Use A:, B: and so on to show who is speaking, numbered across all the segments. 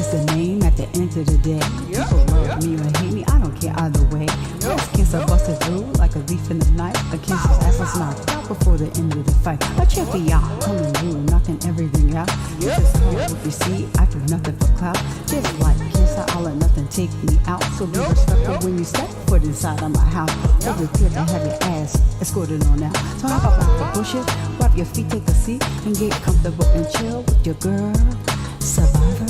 A: is the name at the end of the day. People love me or hate me, I don't care either way. Breast cancer busted through like a leaf in the night. A cancer's ass was knocked out before the end of the fight. A champion coming through, knocking everything out. This is hard if you see, I do nothing for clout. Just like cancer, I'll let nothing take me out. So be respectful when you step foot inside of my house. It'll be clear to have your ass escorted on out. So hop up out the bushes, wipe your feet, take a seat, and get comfortable and chill with your girl. Survivor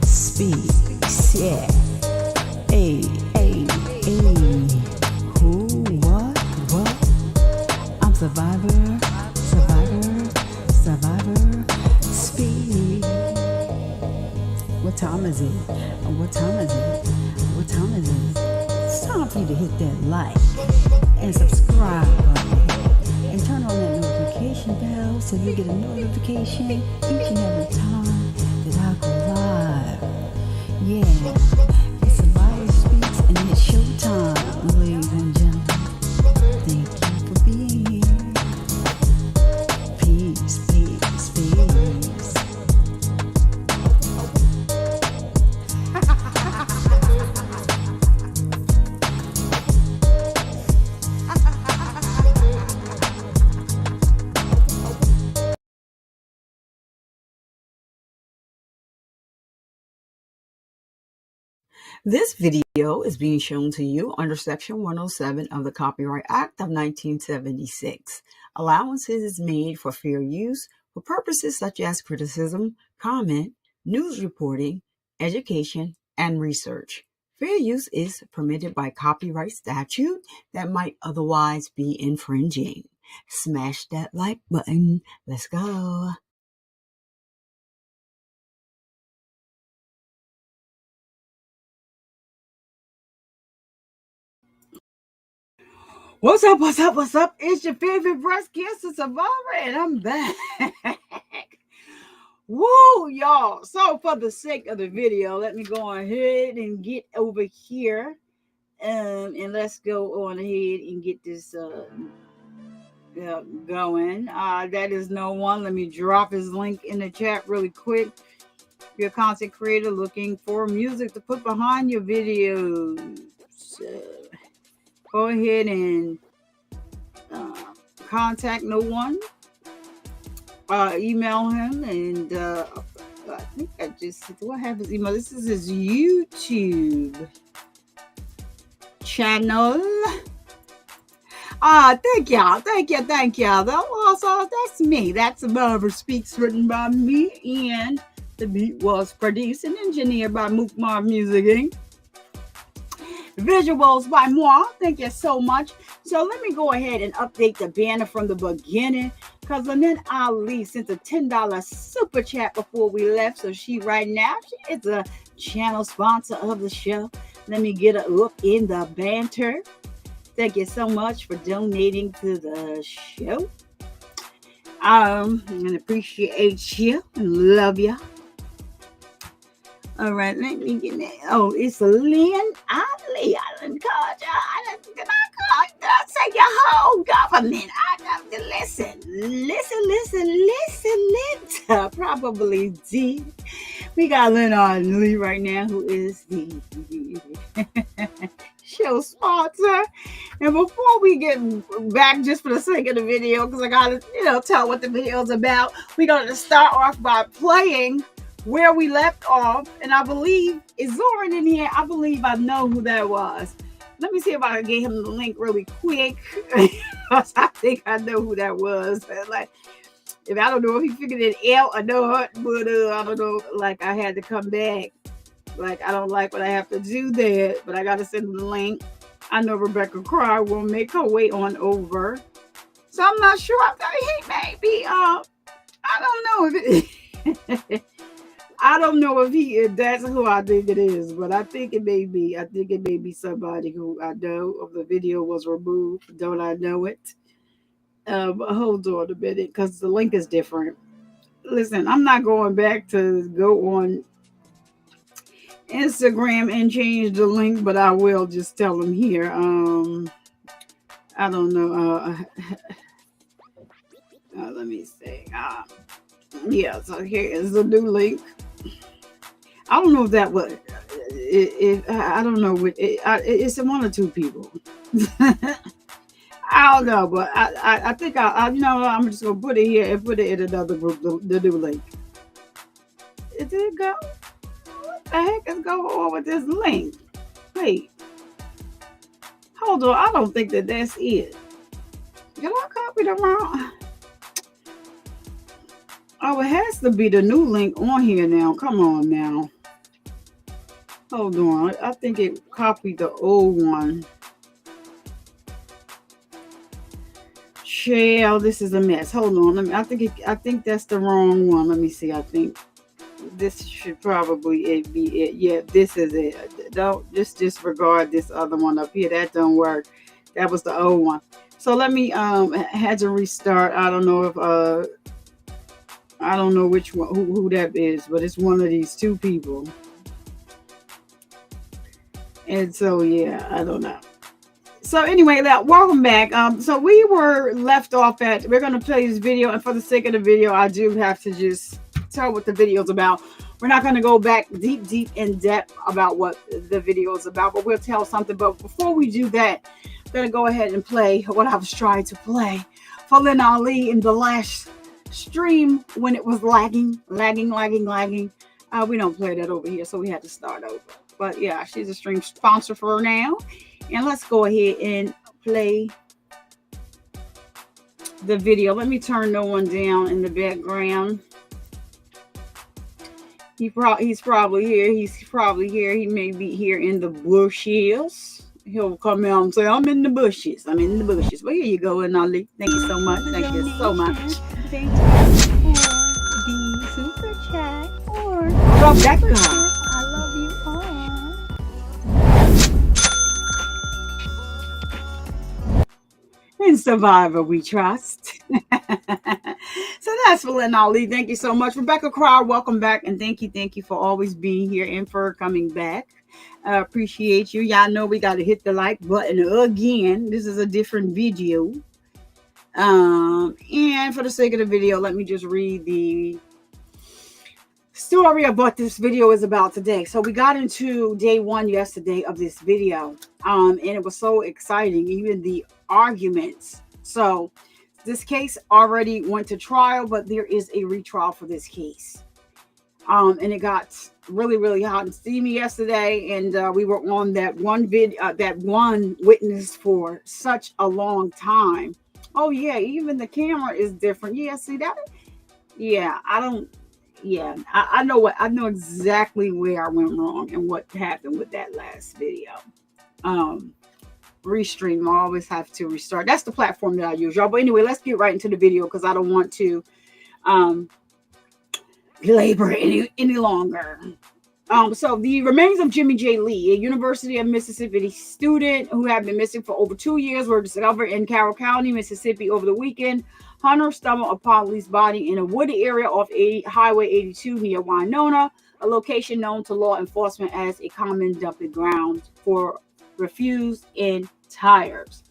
A: Speaks, yeah. Hey, hey, hey. Who, what? I'm Survivor Speak. What time is it? What time is it? It's time for you to hit that like and subscribe button and turn on that notification bell so you get a notification each and every time that I go live. Yeah, it's Survivor Speaks and it's showtime, ladies and gentlemen. Thank you for being here. Peace. This video is being shown to you under Section 107 of the Copyright Act of 1976. Allowances is made for fair use for purposes such as criticism, comment, news reporting, education, and research. Fair use is permitted by copyright statute that might otherwise be infringing. Smash that like button. Let's go. What's up? It's your favorite breast cancer survivor, and I'm back. Woo, y'all. So for the sake of the video, let me go ahead and get over here. And let's go on ahead and get this going. That is no one. Let me drop his link in the chat really quick. If you're a content creator looking for music to put behind your videos, go ahead and contact no one. Email him, and I think do I have his email? This is his YouTube channel. Thank y'all. Also, that's me. That's Survivor Speaks, written by me, and the beat was produced and engineered by Mukmar Music Inc. Visuals by moi. Thank you so much. So let me go ahead and update the banner from the beginning, because Lynette Ali sent a $10 super chat before we left. So she is a channel sponsor of the show. Let me get a look in the banter. Thank you so much for donating to the show. And appreciate you and love you. All right, let me get that. Oh, it's Lynn Ali. I didn't call you. Did I say your whole government? Listen. Probably did. We got Lynn Ali right now, who is the show sponsor. And before we get back, just for the sake of the video, because I gotta, tell what the video is about, we're gonna start off by playing where we left off, and I believe is Zoran in here. I believe I know who that was. Let me see if I can get him the link really quick. I think I know who that was. Like, if I don't know if he figured it out or not, but I don't know. Like, I had to come back. Like, I don't like what I have to do there, but I gotta send him the link. I know Rebecca Cry will make her way on over. So I'm not sure. He may be. I don't know if it. I don't know if that's who I think it is, but I think it may be. I think it may be somebody who I know of the video was removed. Don't I know it? Hold on a minute, because the link is different. Listen, I'm not going back to go on Instagram and change the link, but I will just tell them here. I don't know. Let me see. Yeah, so here is the new link. I don't know if that was. I don't know. It's one or two people. I don't know, but I think I you know I'm just gonna put it here and put it in another group. The new link. Did it go? What the heck is going on with this link? Wait, hold on. I don't think that's it. Did I copy the wrong? Oh, it has to be the new link on here now. Come on now. Hold on. I think it copied the old one. Shell, this is a mess. Hold on. I think that's the wrong one. Let me see. I think this should probably be it. Yeah, this is it. Don't just disregard this other one up here. That don't work. That was the old one. So let me had to restart. I don't know if I don't know which one who that is, but it's one of these two people. And so yeah, I don't know. So anyway, welcome back. So we were left off at, we're gonna play this video, and for the sake of the video, I do have to just tell what the video is about. We're not gonna go back deep in depth about what the video is about, but we'll tell something. But before we do that, I'm gonna go ahead and play what I was trying to play for Lynn Ali in the last stream when it was lagging. We don't play that over here, so we had to start over. But yeah, she's a stream sponsor for now. And let's go ahead and play the video. Let me turn no one down in the background. He's probably here. He may be here in the bushes. He'll come out and say, I'm in the bushes. Well, here you go, Nali. Thank you so much. Thank you so much.
B: Thank you for the super chat. Or
A: love that guy.
B: I love you all.
A: In Survivor we trust. So that's for Lynn Ali. Thank you so much. Rebecca Crowd, welcome back, and thank you for always being here and for coming back. Appreciate you. Y'all know we got to hit the like button again. This is a different video. And for the sake of the video, let me just read the story of what this video is about today. So we got into day one yesterday of this video, and it was so exciting, even the arguments. So this case already went to trial, but there is a retrial for this case. And it got really hot and steamy yesterday, and we were on that one witness for such a long time. Oh yeah, even the camera is different. Yeah, see that? Yeah, I know exactly where I went wrong and what happened with that last video. Restream, I always have to restart. That's the platform that I use, y'all. But anyway, let's get right into the video because I don't want to belabor any longer. So the remains of Jimmy J. Lee, a University of Mississippi student who had been missing for over 2 years, were discovered in Carroll County, Mississippi over the weekend. Hunters stumbled upon Lee's body in a wooded area off Highway 82 near Winona, a location known to law enforcement as a common dumping ground for refuse and tires.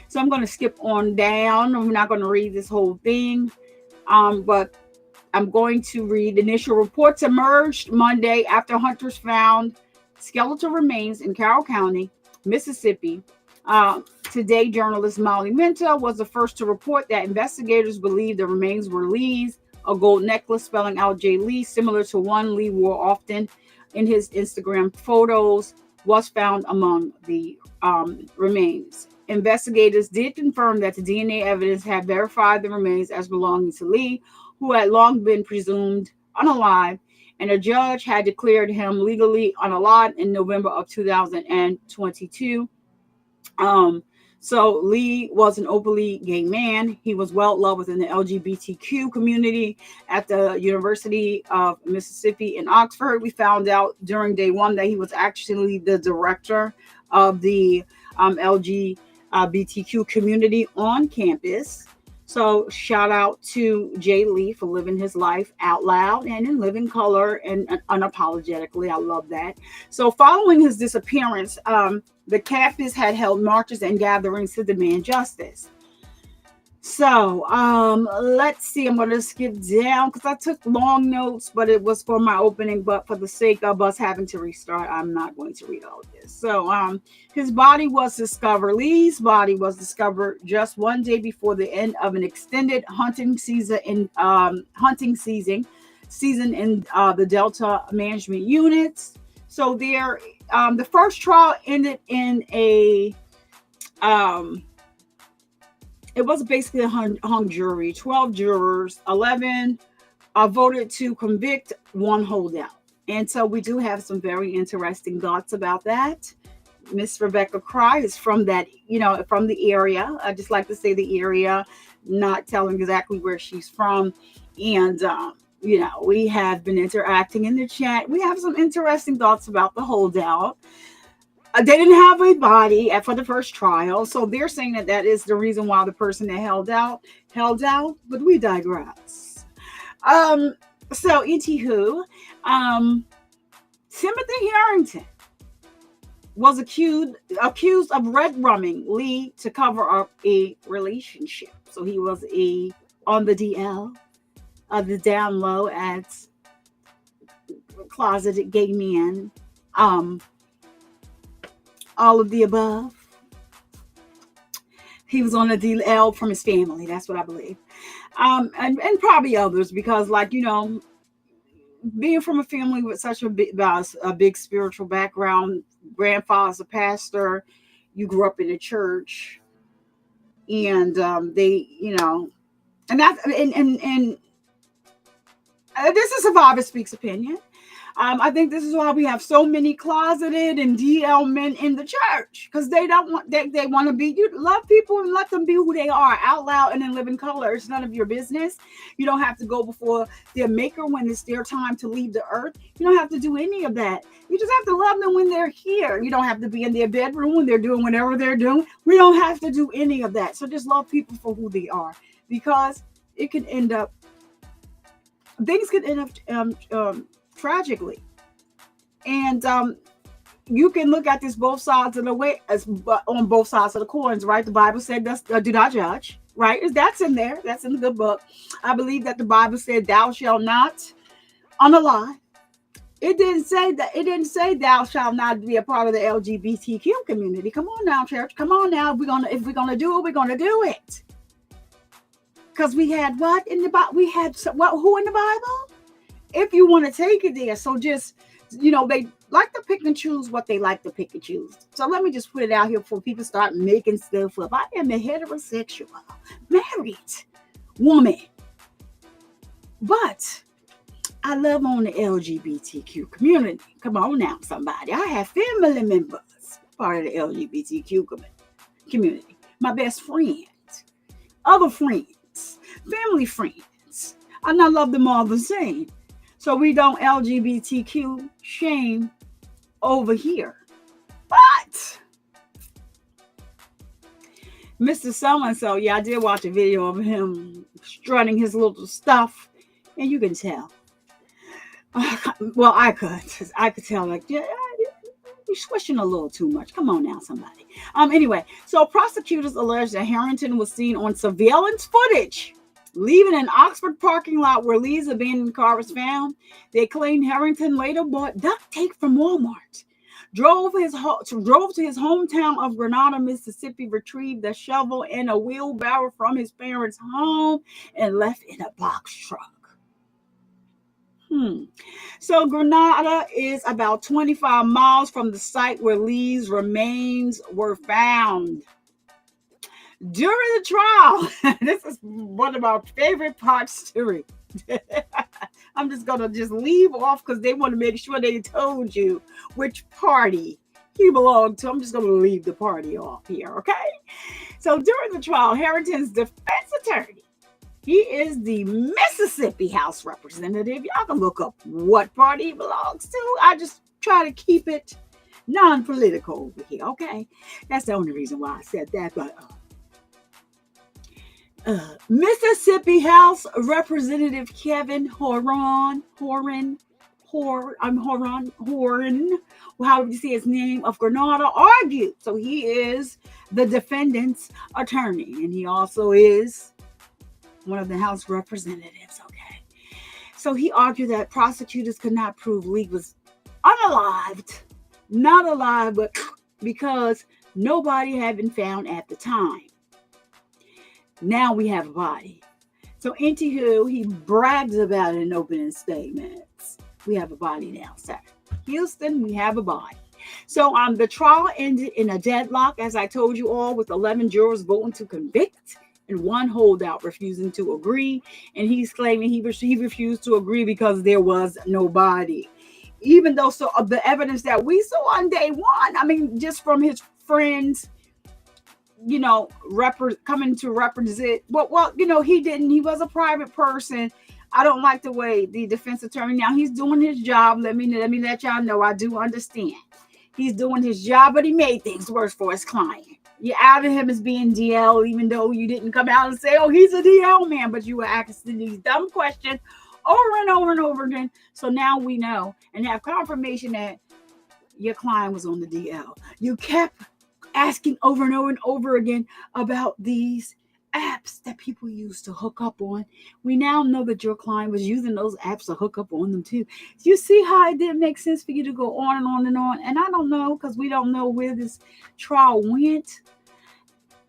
A: So I'm going to skip on down. I'm not going to read this whole thing, but I'm going to read. Initial reports emerged Monday after hunters found skeletal remains in Carroll County, Mississippi. Today, journalist Molly Minta was the first to report that investigators believe the remains were Lee's. A gold necklace spelling out J. Lee, similar to one Lee wore often in his Instagram photos, was found among the remains. Investigators did confirm that the DNA evidence had verified the remains as belonging to Lee, who had long been presumed unalive, and a judge had declared him legally unalive in November of 2022. So Lee was an openly gay man. He was well loved within the LGBTQ community at the University of Mississippi in Oxford. We found out during day one that he was actually the director of the LGBTQ community on campus. So shout out to Jay Lee for living his life out loud and in living color and unapologetically. I love that. So following his disappearance, the campus had held marches and gatherings to demand justice. So, let's see. I'm gonna skip down because I took long notes, but it was for my opening. But for the sake of us having to restart, I'm not going to read all of this. So, his body was discovered. Lee's body was discovered just one day before the end of an extended hunting season in the Delta Management Units. So the first trial ended in a um it was basically a hung jury. 12 jurors, 11 voted to convict, one holdout. And so we do have some very interesting thoughts about that. Miss Rebecca Cry is from that, from the area. I just like to say the area, not telling exactly where she's from. And, we have been interacting in the chat. We have some interesting thoughts about the holdout. They didn't have a body for the first trial, so they're saying that is the reason why the person that held out. But we digress. Um, so anywho, um, Timothy Harrington was accused of red rumming Lee to cover up a relationship. So he was on the DL, the down low at closeted gay men. All of the above. He was on a DL from his family. That's what I believe. And probably others because, being from a family with such a big spiritual background, grandfather's a pastor, you grew up in a church, and they, and that, and this is Survivor Speaks opinion. I think this is why we have so many closeted and DL men in the church, because they want to be, you love people and let them be who they are out loud and in living color. It's none of your business. You don't have to go before their maker when it's their time to leave the earth. You don't have to do any of that. You just have to love them when they're here. You don't have to be in their bedroom when they're doing whatever they're doing. We don't have to do any of that. So just love people for who they are, because things can end up tragically. And you can look at this both sides of the way, on both sides of the coins, right? The Bible said, do not judge, right? That's in there. That's in the good book. I believe that the Bible said, thou shalt not on a lie. It didn't say that. It didn't say thou shalt not be a part of the LGBTQ community. Come on now, church. Come on now. If we're gonna do it, we're gonna do it. Because we had what in the Bible? We had who in the Bible? If you want to take it there. So just, they like to pick and choose what they like to pick and choose. So let me just put it out here before people start making stuff up. I am a heterosexual, married woman. But I love on the LGBTQ community. Come on now, somebody. I have family members part of the LGBTQ community. My best friends, other friends, family friends. And I love them all the same. So we don't LGBTQ shame over here. But Mr. So-and-so, yeah, I did watch a video of him strutting his little stuff. And you can tell. Well, I could tell, like, yeah, you're swishing a little too much. Come on now, somebody. Anyway, so prosecutors allege that Harrington was seen on surveillance footage leaving an Oxford parking lot where Lee's abandoned car was found. They claim Harrington later bought duct tape from Walmart, drove to his hometown of Grenada, Mississippi, retrieved a shovel and a wheelbarrow from his parents' home, and left in a box truck. So Grenada is about 25 miles from the site where Lee's remains were found. During the trial, this is one of my favorite parts to read. I'm just going to leave off because they want to make sure they told you which party he belonged to. I'm just going to leave the party off here, okay? So during the trial, Harrington's defense attorney, he is the Mississippi House Representative. Y'all can look up what party he belongs to. I just try to keep it non-political over here, okay? That's the only reason why I said that, but... Mississippi House Representative Kevin Horan, how would you say his name, of Grenada, argued. So he is the defendant's attorney, and he also is one of the House representatives. Okay. So he argued that prosecutors could not prove Lee was unalived, not alive, but because nobody had been found at the time. Now we have a body. So anywho, he brags about it in opening statements. We have a body now, sir. Houston, we have a body. So the trial ended in a deadlock, as I told you all, with 11 jurors voting to convict and one holdout refusing to agree. And he's claiming he refused to agree because there was no body. Even though of the evidence that we saw on day one, I mean, just from his friends, coming to represent. Well, he was a private person. I don't like the way the defense attorney, now he's doing his job. Let me let y'all know, I do understand. He's doing his job, but he made things worse for his client. You outed him as being DL, even though you didn't come out and say, oh, he's a DL man, but you were asking these dumb questions over and over and over again. So now we know and have confirmation that your client was on the DL. You kept asking over and over and over again about these apps that people use to hook up on. We now know that your client was using those apps to hook up on them too. You see how it didn't make sense for you to go on and on and on. And I don't know, because we don't know where this trial went.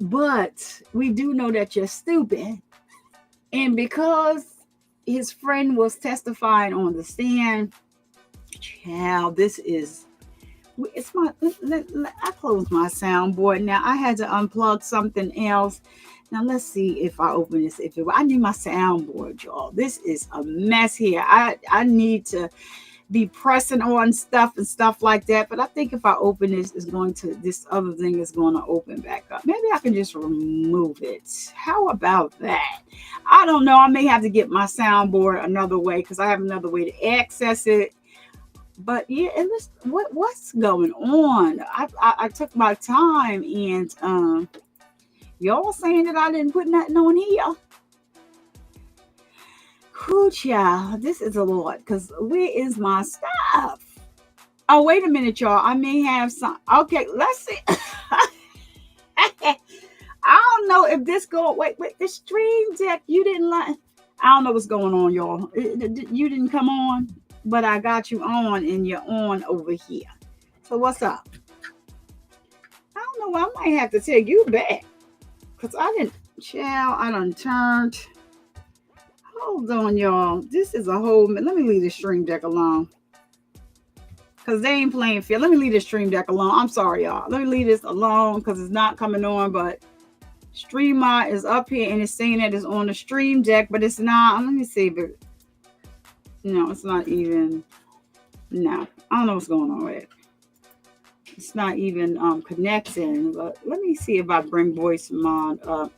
A: But we do know that you're stupid. And because his friend was testifying on the stand, child, this is... I closed my soundboard. Now I had to unplug something else. Now let's see if I open this. I need my soundboard, y'all. This is a mess here. I need to be pressing on stuff and stuff like that. But I think if I open this other thing is going to open back up. Maybe I can just remove it. How about that? I don't know. I may have to get my soundboard another way, because I have another way to access it. But yeah, what's going on? I took my time, and y'all saying that I didn't put nothing on here. Whew, child, this is a lot, because where is my stuff? Oh, wait a minute, y'all. I may have some. Okay, let's see. I don't know if this wait, the stream deck, you didn't like. I don't know what's going on, y'all. You didn't come on, but I got you on, and you're on over here. So what's up? I don't know. I might have to take you back, because I done turned. Hold on, y'all. This is a whole... Let me leave the stream deck alone, because they ain't playing fair. Let me leave the stream deck alone. I'm sorry, y'all. Let me leave this alone, because it's not coming on, but StreamYard is up here, and it's saying that it's on the stream deck, but it's not. Let me see if it... No, it's not even... No, I don't know what's going on with it. It's not even connecting, but let me see if I bring voice mod up.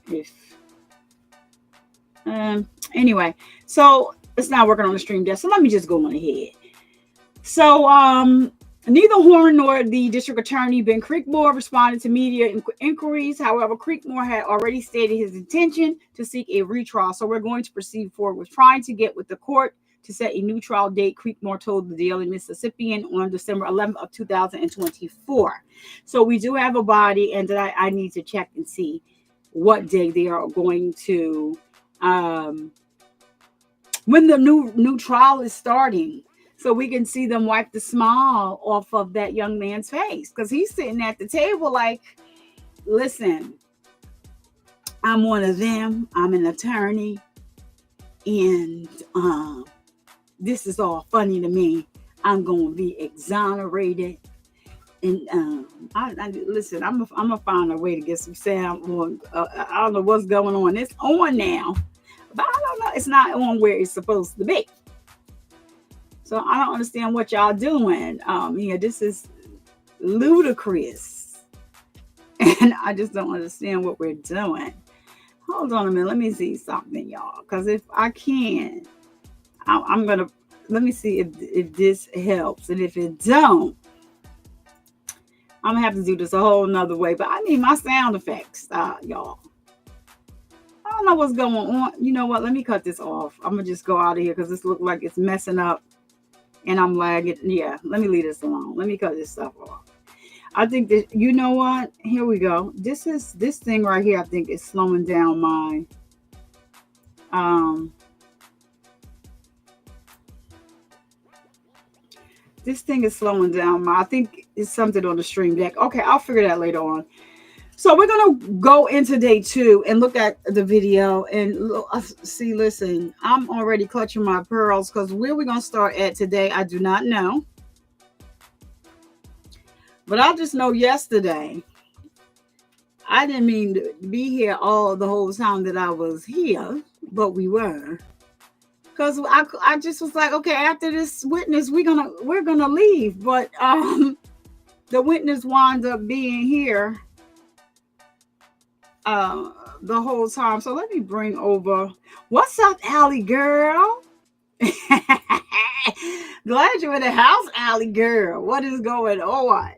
A: Anyway, so it's not working on the stream deck, so let me just go on ahead. So neither Horn nor the district attorney Ben Creekmore responded to media inquiries. However, Creekmore had already stated his intention to seek a retrial, so we're going to proceed forward with trying to get with the court to set a new trial date, Creekmore told the Daily Mississippian on December 11th of 2024. So we do have a body, and that I need to check and see what day they are going to... when the new trial is starting, so we can see them wipe the smile off of that young man's face, because he's sitting at the table like, listen, I'm one of them, I'm an attorney, and this is all funny to me. I'm going to be exonerated. And listen, I'm gonna find a way to get some sound on. I don't know what's going on. It's on now, but I don't know. It's not on where it's supposed to be. So I don't understand what y'all doing. This is ludicrous, and I just don't understand what we're doing. Hold on a minute. Let me see something, y'all. Because if I can, I'm gonna let me see if this helps, and if it don't, I'm gonna have to do this a whole nother way. But I need my sound effects, y'all. I don't know what's going on. You know what? Let me cut this off. I'm gonna just go out of here, because this looks like it's messing up, and I'm lagging. Yeah, let me leave this alone. Let me cut this stuff off. I think that, you know what? Here we go. This thing right here, I think, is slowing down my Um, this thing is slowing down. I think it's something on the stream deck. Okay, I'll figure that later on. So we're gonna go into day 2 and look at the video and see. Listen, I'm already clutching my pearls because where we're gonna start at today, I do not know. But I just know yesterday, I didn't mean to be here all the whole time that I was here, but we were. Because I just was like, okay, after this witness, we're gonna leave. But the witness wound up being here uh the whole time. So let me bring over. What's up, Allie girl? Glad you're in the house, Allie girl. What is going on?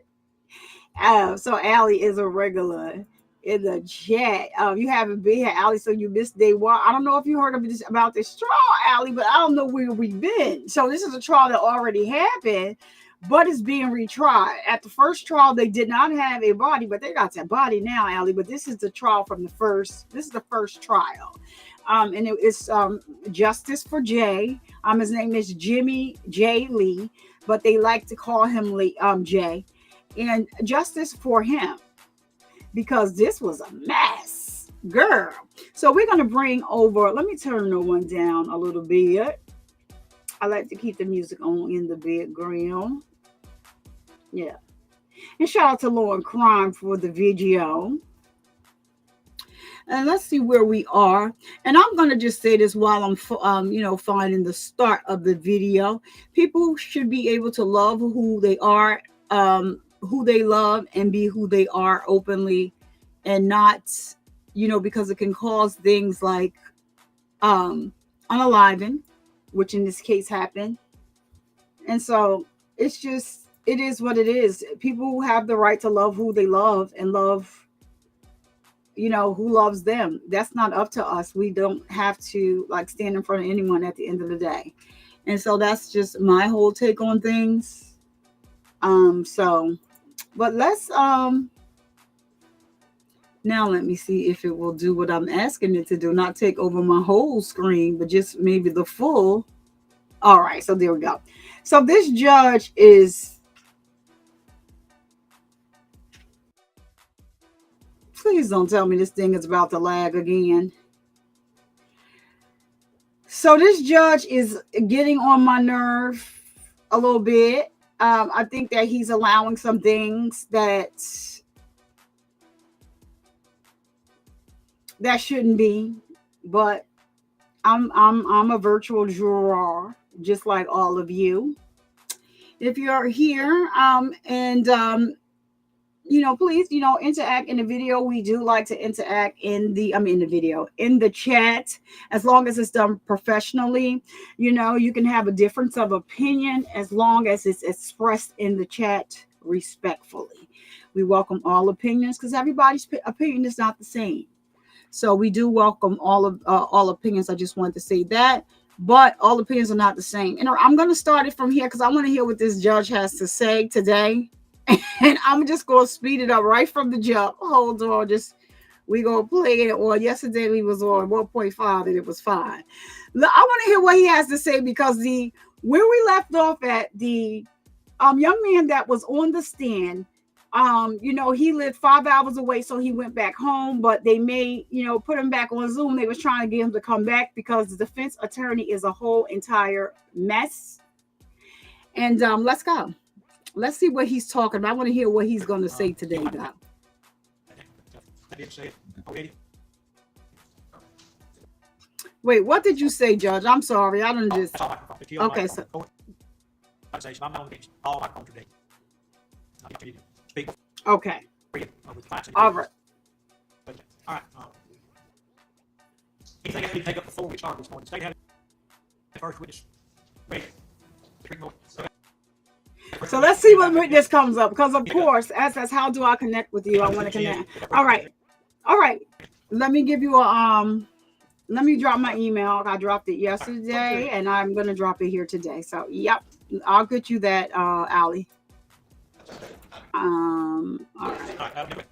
A: So Allie is a regular in the chat. You haven't been here, Allie, so you missed day 1. I don't know if you heard about this trial, Allie, but I don't know where we've been. So this is a trial that already happened, but it's being retried. At the first trial, they did not have a body, but they got that body now, Allie. But this is the trial from the first. This is the first trial. And it's Justice for Jay. His name is Jimmy J. Lee, but they like to call him Lee, Jay. And justice for him, because this was a mess, girl. So we're going to bring over, let me turn the one down a little bit. I like to keep the music on in the background. Yeah. And shout out to Lauren Crime for the video. And let's see where we are. And I'm going to just say this while I'm, finding the start of the video. People should be able to love who they are, who they love, and be who they are openly, and not, because it can cause things like unaliving, which in this case happened. And so it is what it is. People have the right to love who they love and love, who loves them. That's not up to us. We don't have to stand in front of anyone at the end of the day. And so that's just my whole take on things. But let's now let me see if it will do what I'm asking it to do. Not take over my whole screen, but just maybe the full. All right, so there we go. So this judge is, please don't tell me this thing is about to lag again. So this judge is getting on my nerve a little bit. I think that he's allowing some things that shouldn't be, but I'm a virtual juror, just like all of you. If you're here, please, interact in the video. We do like to interact in the chat, as long as it's done professionally. You can have a difference of opinion as long as it's expressed in the chat respectfully. We welcome all opinions because everybody's opinion is not the same. So we do welcome all opinions. I just wanted to say that, but all opinions are not the same. And I'm going to start it from here because I want to hear what this judge has to say today. And I'm just going to speed it up right from the jump. Hold on, we going to play it. Or yesterday we was on 1.5 and it was fine. I want to hear what he has to say because where we left off at, the young man that was on the stand, he lived 5 hours away, so he went back home, but they may, put him back on Zoom. They was trying to get him to come back because the defense attorney is a whole entire mess. And let's go. Let's see what he's talking about. I want to hear what he's going to say today, though. Wait, what did you say, Judge? I'm sorry. I don't just... Okay, so... Okay. All right.
C: All right. Anything else we take up before we start this morning? State had the first witness. Wait.
A: So let's see what witness comes up. Because of course, as how do I connect with you? I want to connect. All right. Let me give you let me drop my email. I dropped it yesterday and I'm gonna drop it here today. So yep, I'll get you that, Allie. All right.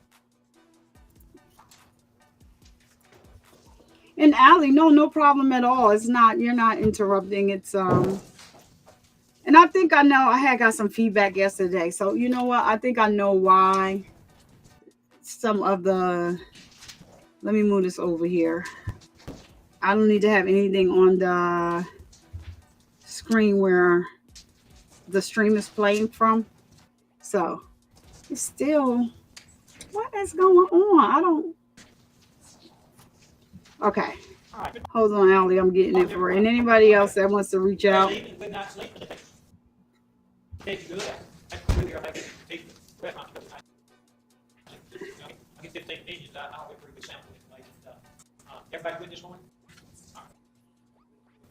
A: And Allie, no problem at all. It's not, you're not interrupting. It's and I think I know I had got some feedback yesterday. So you know what? I think I know why some of the, let me move this over here. I don't need to have anything on the screen where the stream is playing from. So it's still, what is going on? I don't, okay.
C: All right, good.
A: Hold on, Allie. I'm getting it for her. And anybody else that wants to reach out.
C: Good night's sleep today. Tastes good. That's really everybody gets restaurant good. I get 15 opinions. I'll get a pretty good sample of information. Everybody good this morning? All right.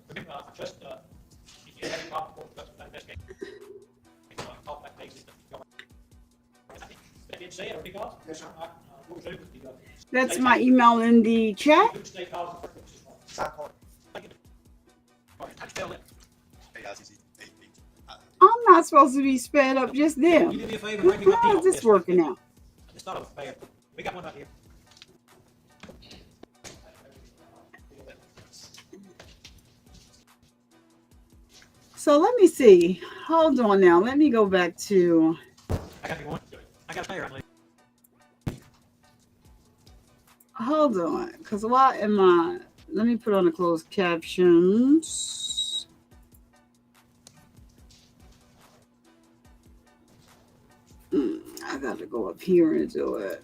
C: Remember, I trust, if you have any problem, that's what I investigate. Talk about things that that didn't say it or pick up. Yes, sir. What was it with the,
A: That's my email in the chat.
C: state calls the first this morning?
D: Sidepart.
C: How'd you spell that?
A: I'm not supposed to be sped up just
C: You
A: them.
C: do me a favor, bring me my
A: How
C: deal.
A: is this working out?
C: It's not a fair. We got one right here.
A: So let me see. Hold on now. Let me go back to,
C: I got me one. I got a pair, I believe.
A: hold on. Because why am I, let me put on the closed captions. I got to go up here and do it.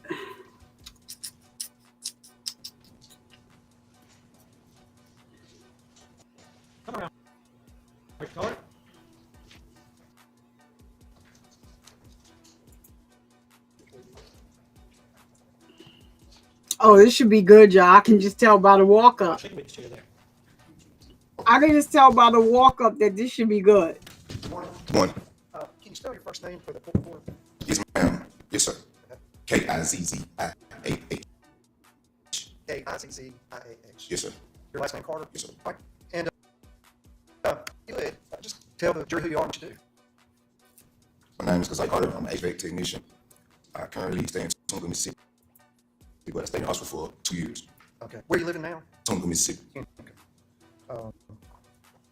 C: Come around. Which color?
A: Oh, this should be good, y'all. I can just tell by the walk up.
C: Chicken with the chair there.
A: I can just tell by the walk up that this should be good.
D: Morning.
E: Morning.
D: Can you spell your first name for the court report?
E: Yes, ma'am. Yes, sir. Kizziah.
D: Kizziah.
E: Yes, sir.
D: Your last name, Carter?
E: Yes, sir.
D: Right. And you would just tell the jury who you are and what you do.
E: My name is Kizziah Carter. I'm an HVAC technician. I currently stay in Tonga, Mississippi, but I stayed in hospital for 2 years.
D: Okay. Where are you living now?
E: Tonga, Mississippi.
D: Okay.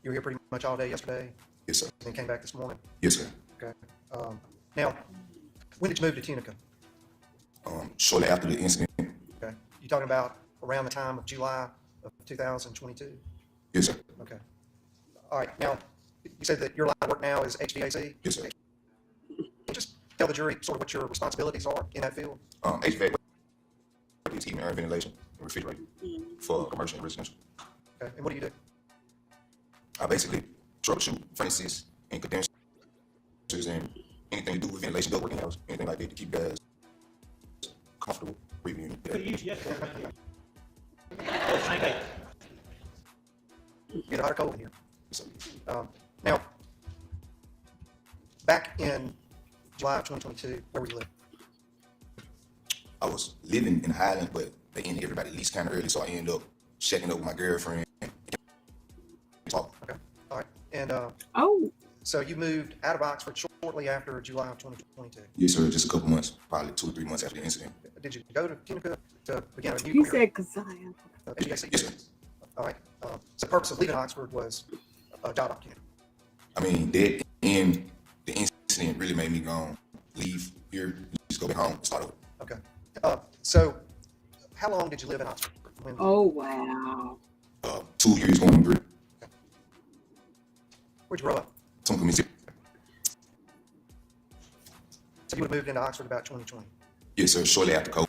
D: You were here pretty much all day yesterday
E: Yes, sir.
D: and came back this morning.
E: Yes, sir.
D: Okay. Now, when did you move to Tunica?
E: Shortly after the incident.
D: Okay. You talking about around the time of July of 2022?
E: Yes, sir.
D: Okay. All right. Now, you said that your line of work now is HVAC.
E: Yes, sir.
D: Can you just tell the jury sort of what your responsibilities are in that field?
E: HVAC is heating, air, ventilation, and refrigerator for commercial and residential.
D: Okay. And what do you do?
E: I basically troubleshoot furnaces and condensers and anything to do with ventilation, ductwork in the house, anything like that to keep guys comfortable breathing in.
C: Could have used yesterday around here. Oh, same day.
D: Get hot or cold in here.
E: Yes, sir.
D: Now, back in July of 2022, where were you living?
E: I was living in Highland, but they ended everybody lease kind of early, so I ended up checking up with my girlfriend. Talk.
D: Okay. All right. And
A: Oh,
D: so you moved out of Oxford shortly after July of 2022.
E: Yes, sir. Just a couple months, probably 2 or 3 months after the incident.
D: Did you go to Tunica to begin a new
A: he
D: career?
A: said Kizziah.
D: HVAC?
E: Yes, sir.
D: All right. So the purpose of leaving Oxford was a job opportunity.
E: I mean, that and the incident really made me go leave here, just go back home, start over.
D: Okay. So how long did you live in Oxford? When,
A: Oh, wow.
E: 2 years going on 3.
D: Where'd you grow up?
E: Tonga, Mississippi.
D: So you would have moved into Oxford about 2020.
E: Yes, sir. Shortly after COVID.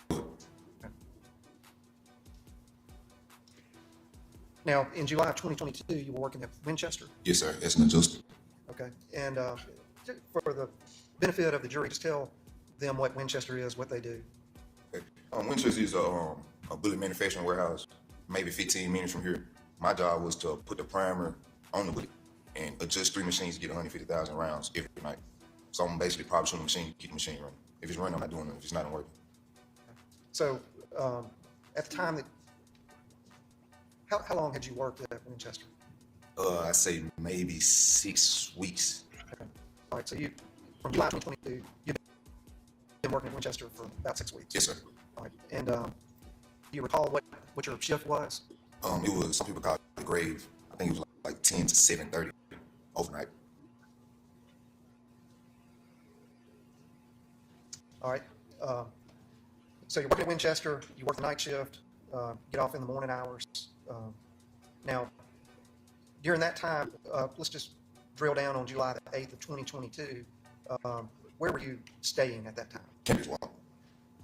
D: Now, in July of 2022, you were working at Winchester.
E: Yes, sir. As an adjuster.
D: Okay. And for the benefit of the jury, just tell them what Winchester is, what they do.
E: Okay. Winchester is a bullet manufacturing warehouse, maybe 15 minutes from here. My job was to put the primer on the bullet and adjust 3 machines to get 150,000 rounds every night. So I'm basically polishing the machine, keep the machine running. If it's running, I'm not doing it. If it's not, I'm working.
D: So at the time that, how long had you worked at Winchester?
E: I say maybe 6 weeks.
D: Okay. All right. So you, from July 2022, you've been working at Winchester for about 6 weeks.
E: Yes, sir.
D: All right. And do you recall what your shift was?
E: It was, some people call it the grave. I think it was like 10 to 7:30 overnight.
D: All right. So you're working at Winchester, you work the night shift, get off in the morning hours. Now, during that time, let's just drill down on July the 8th of 2022. Where were you staying at that time
E: Campus Walk.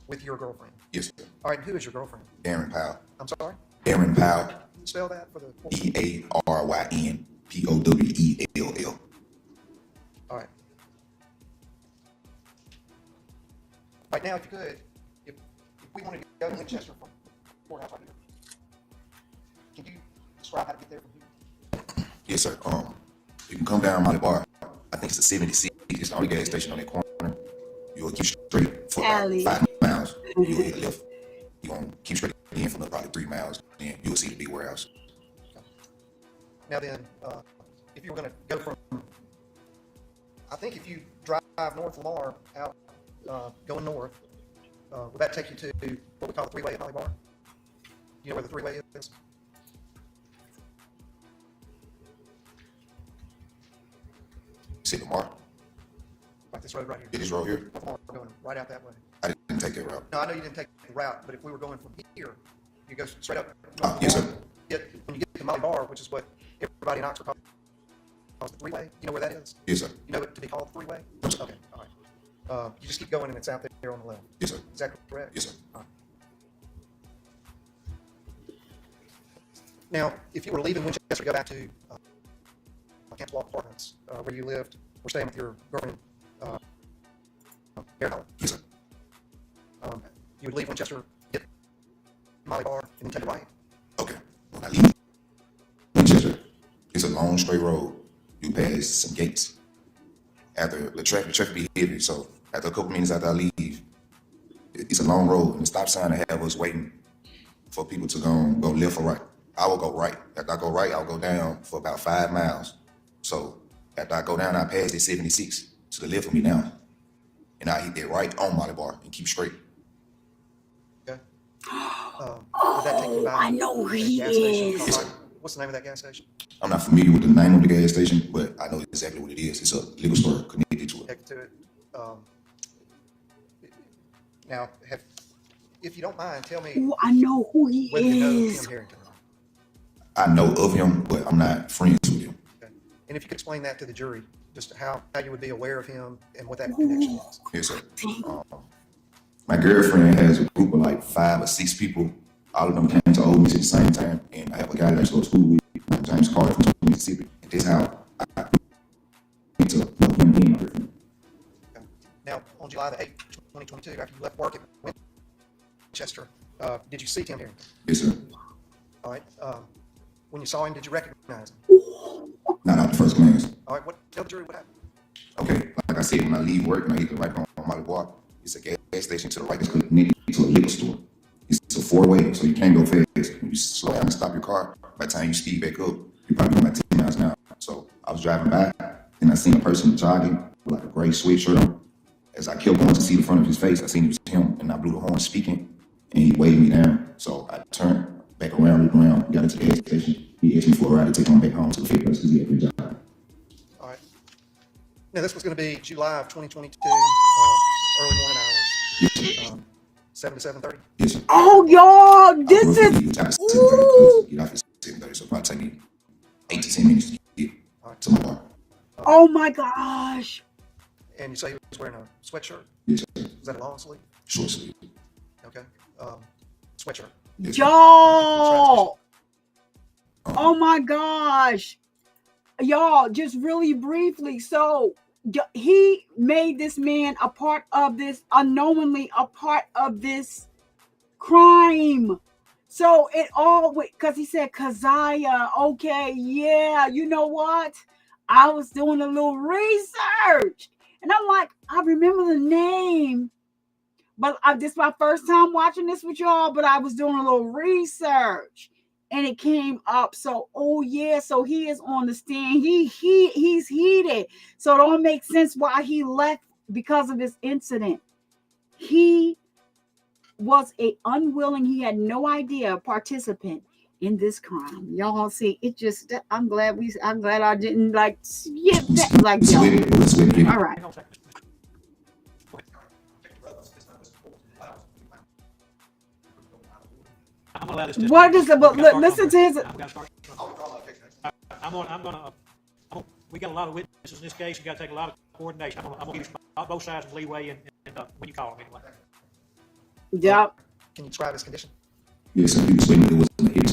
D: with your girlfriend?
E: Yes, sir.
D: All right, who is your girlfriend?
E: Aaron Powell.
D: I'm sorry?
E: Aaron Powell.
D: Spell that for the...
E: EARYN POWELL.
D: All right. Right now, if you could, if we wanted to go to Winchester from courthouse right here, can you describe how to get there from here?
E: Yes, sir. You can come down Molly Bar. I think it's the 76. It's the only gas station on that corner. You'll keep straight for about
A: Alley.
E: 5 miles. You'll hit left. You're going to keep straight in for probably 3 miles. Then you'll see the big warehouse.
D: Now then, if you were going to go from, I think if you drive north Lamar out, going north, would that take you to what we call the three-way at Molly Bar? You know where the three-way is?
E: See Lamar?
D: Like this road right here.
E: It is road here.
D: Lamar, we're going right out that way.
E: I didn't take that route.
D: No, I know you didn't take the route, but if we were going from here, you go straight up.
E: Yes, sir.
D: When you get to Molly Bar, which is what everybody in Oxford calls the three-way, you know where that is?
E: Yes, sir.
D: You know it to be called the three-way?
E: Yes, sir.
D: Okay, all right. You just keep going and it's out there on the left.
E: Yes, sir.
D: Is that correct?
E: Yes, sir.
D: All right. Now, if you were leaving Winchester to go back to Camp Walk Apartments, where you lived, or staying with your girlfriend, Carroll,
E: Yes, sir.
D: you would leave Winchester, get Molly Bar, and then take a right.
E: Okay. When I leave Winchester, it's a long straight road. You pass some gates. After the traffic be heavy, so after a couple minutes after I leave, it's a long road, and the stop sign to have us waiting for people to go left or right. I will go right. After I go right, I'll go down for about 5 miles. So after I go down, I pass the 76 to the left of me now, and I hit that right on Molly Bar and keep straight.
D: Okay. Would that take you by
A: I know who
D: a
A: he
D: gas station?
A: is.
D: What's the name of that gas station?
E: I'm not familiar with the name of the gas station, but I know exactly what it is. It's a liquor store connected to it.
D: Connected to it. Now, if you don't mind, tell me
A: Ooh, I know who he
D: whether you know
A: is.
D: Tim Harrington.
E: I know of him, but I'm not friends with him.
D: Okay. And if you could explain that to the jury, just how you would be aware of him and what that connection is.
E: Yes, sir. My girlfriend has a group of like 5 or 6 people. All of them came to Ole Miss at the same time, and I have a guy that I go to school with, James Carter from Mississippi. And this is how I get to know him being my girlfriend.
D: Okay. Now, on July the 8th, 2022, after you left work at Winchester, did you see Tim Harrington?
E: Yes, sir.
D: All right. When you saw him, did you recognize him?
E: Not off the first glance.
D: All right. Tell the jury what happened.
E: Okay, like I said, when I leave work and I hit the right on Molly Bar, it's a gas station to the right that's connected to a liquor store. It's a 4-way, so you can't go fast. When you slow down and stop your car, by the time you speed back up, you're probably going about 10 miles an hour. So I was driving by, and I seen a person jogging with like a gray sweatshirt on. As I kept going to see the front of his face, I seen it was him, and I blew the horn speaking, and he waved me down. So I turned back around, looked around, got into the gas station. He asked me for a ride to take him back home to the fair because he had a good job.
D: All right. Now, this was going to be July of 2022, early morning hours, 7 to 7:30.
E: Yes, sir.
A: Oh, y'all, this
E: I
A: is.
E: get off at 7:30, so probably take me 8 to 10 minutes to get to my bar.
A: Oh my gosh.
D: And you say he was wearing a sweatshirt?
E: Yes, sir.
D: Is that a long sleeve?
E: Short sleeve.
D: Okay. Sweatshirt.
E: Yes, sir.
A: Y'all. Oh my gosh. Y'all, just really briefly. So he made this man a part of this, unknowingly a part of this crime. So it all, because he said Kizziah. Okay, yeah, you know what? I was doing a little research. And I'm like, I remember the name. But this is my first time watching this with y'all, but I was doing a little research. And it came up. So, oh yeah, so he is on the stand. He's heated. So it don't make sense why he left because of this incident. He was a unwilling, he had no idea, participant in this crime. Y'all see, it just, I'm glad I didn't like skip that like
E: Let's
A: y'all.
E: wait it. Let's wait it.
A: All right.
C: Hang on a second. I'm gonna allow this.
A: What is the,
C: We gotta start
A: listen to his,
C: somewhere. We gotta start somewhere. We got a lot of witnesses in this case. You gotta take a lot of coordination. I'm gonna give you both sides some leeway and when you call them anyway.
A: yep.
D: Can you describe his condition?
E: Yes, sir. He was waiting. It was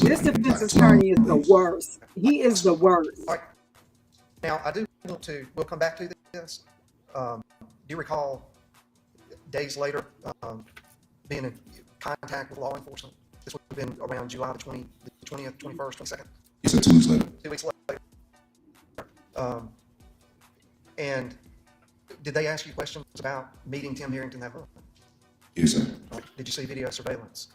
A: This defense attorney is the worst. He is the worst.
D: All right. Now, I do want to, we'll come back to this. Do you recall days later being in contact with law enforcement? This would have been around July the 20th, 21st, 22nd?
E: Yes, sir. 2 weeks later.
D: 2 weeks later. And did they ask you questions about meeting Tim Harrington that month?
E: Yes, sir.
D: Did you see video surveillance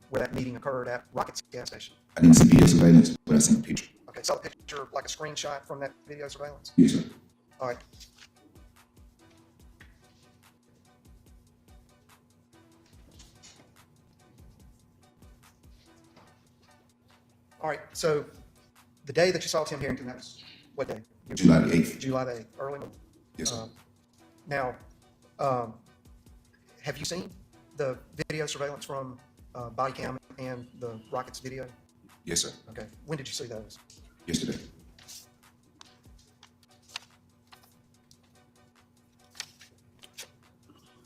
D: where that meeting occurred at Rocket's gas station?
E: I didn't see video surveillance, but I seen a picture.
D: Okay, saw a picture, like a screenshot from that video surveillance?
E: Yes, sir.
D: All right. All right, so the day that you saw Tim Harrington, that was what day?
E: July the 8th.
D: July the 8th, early.
E: Yes, sir.
D: Now, have you seen the video surveillance from body cam and the Rockets video?
E: Yes, sir.
D: Okay, when did you see those?
E: Yesterday.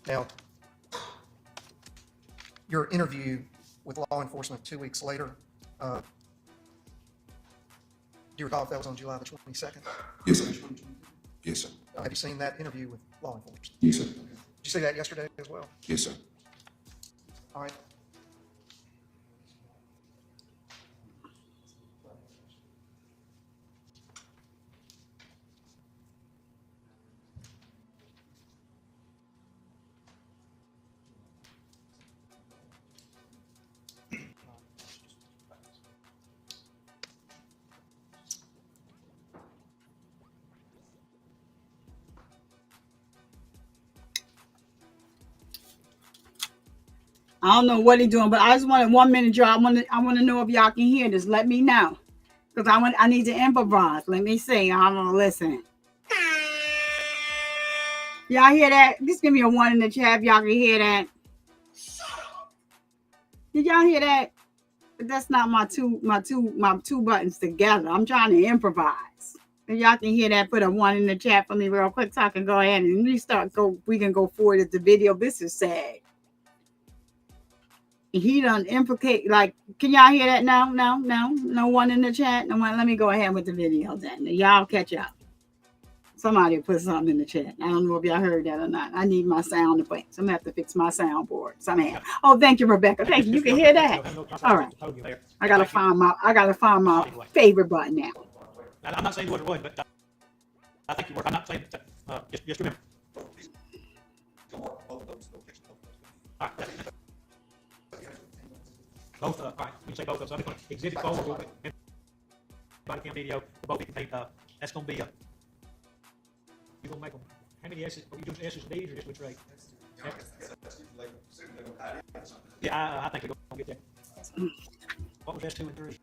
D: Now, your interview with law enforcement 2 weeks later, do you recall if that was on July the 22nd?
E: Yes, sir. Yes, sir.
D: Have you seen that interview with law enforcement?
E: Yes, sir.
D: Did you see that yesterday as well?
E: Yes, sir.
D: All right.
A: I don't know what he's doing, but I just wanted 1 minute, y'all. I want to know if y'all can hear this. Let me know, because I need to improvise. Let me see. I'm gonna listen. Y'all hear that? Just give me a 1 in the chat if y'all can hear that. Did y'all hear that? But that's not my two buttons together. I'm trying to improvise. If y'all can hear that, put a 1 in the chat for me real quick so I can go ahead and we can go forward at the video. This is sad. He done implicate, like, can y'all hear that now? No 1 in the chat. No one. Let me go ahead with the video then. Y'all catch up. Somebody put something in the chat. I don't know if y'all heard that or not. I need my sound effects. So I'm gonna have to fix my soundboard somehow. Oh, thank you, Rebecca. Thank you. You can hear that. All right. I gotta find my favorite button now.
C: I'm not saying what it was, but I think you were. I'm not saying that. Just remember. All right. Both, all right, we can say both of them. So I'm going to exhibit forward and body cam video for both contain, that's going to be you're going to make them, how many S's, are you doing S's and D's or just which rate? Yeah, I think we're going to get there. What was S2 and 3? 2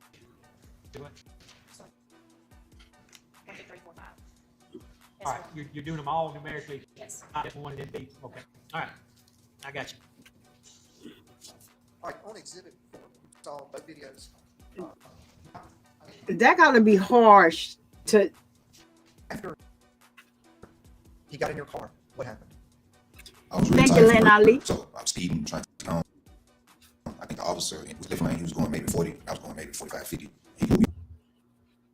C: and 1, 2, 3, 4, 5. All right, you're doing them all numerically? Yes. S1 and then B, okay. All right, I got you.
D: All right, on exhibit, saw both videos.
A: That got to be harsh to.
D: After he got in your car, what happened?
E: I was really
A: Thank you,
E: tired
A: Len
E: from work,
A: Ali.
E: so I was speeding, trying to get home. I think the officer in his left lane, he was going maybe 40. I was going maybe 45, 50. He pulled me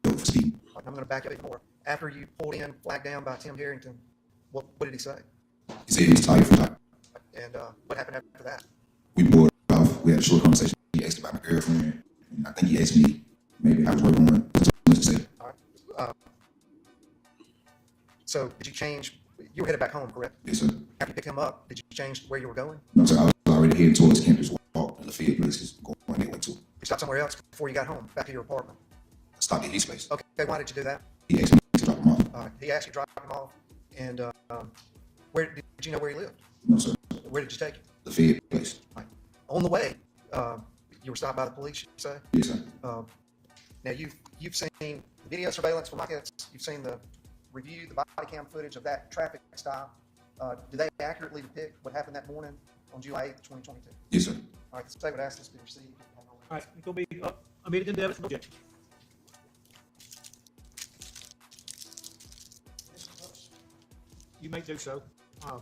E: over for speeding.
D: I'm going to back up even more. After you pulled in, flagged down by Tim Harrington, what did he say?
E: He said he was tired from time.
D: And what happened after that?
E: We boarded off. We had a short conversation. He asked about my girlfriend. And I think he asked me maybe I was working on what to say.
D: All right. So did you change? You were headed back home, correct?
E: Yes, sir.
D: After you picked him up, did you change where you were going?
E: No, sir. I was already headed towards campus walk and Lafayette places going that way too.
D: You stopped somewhere else before you got home, back to your apartment.
E: I stopped at his place.
D: Okay, why did you do that?
E: He asked me to drop him off.
D: He asked you to drop him off. And where did you know where he lived?
E: No, sir.
D: Where did you take him?
E: Lafayette place.
D: On the way, you were stopped by the police, you say?
E: Yes, sir.
D: Now you've seen the video surveillance from Mikettes. You've seen the body cam footage of that traffic stop. Do they accurately depict what happened that morning on July 8th, 2022?
E: Yes, sir.
D: All right, the state would ask this to be received.
C: All right, it's gonna be immediate endeavor, no objection. You may do so. I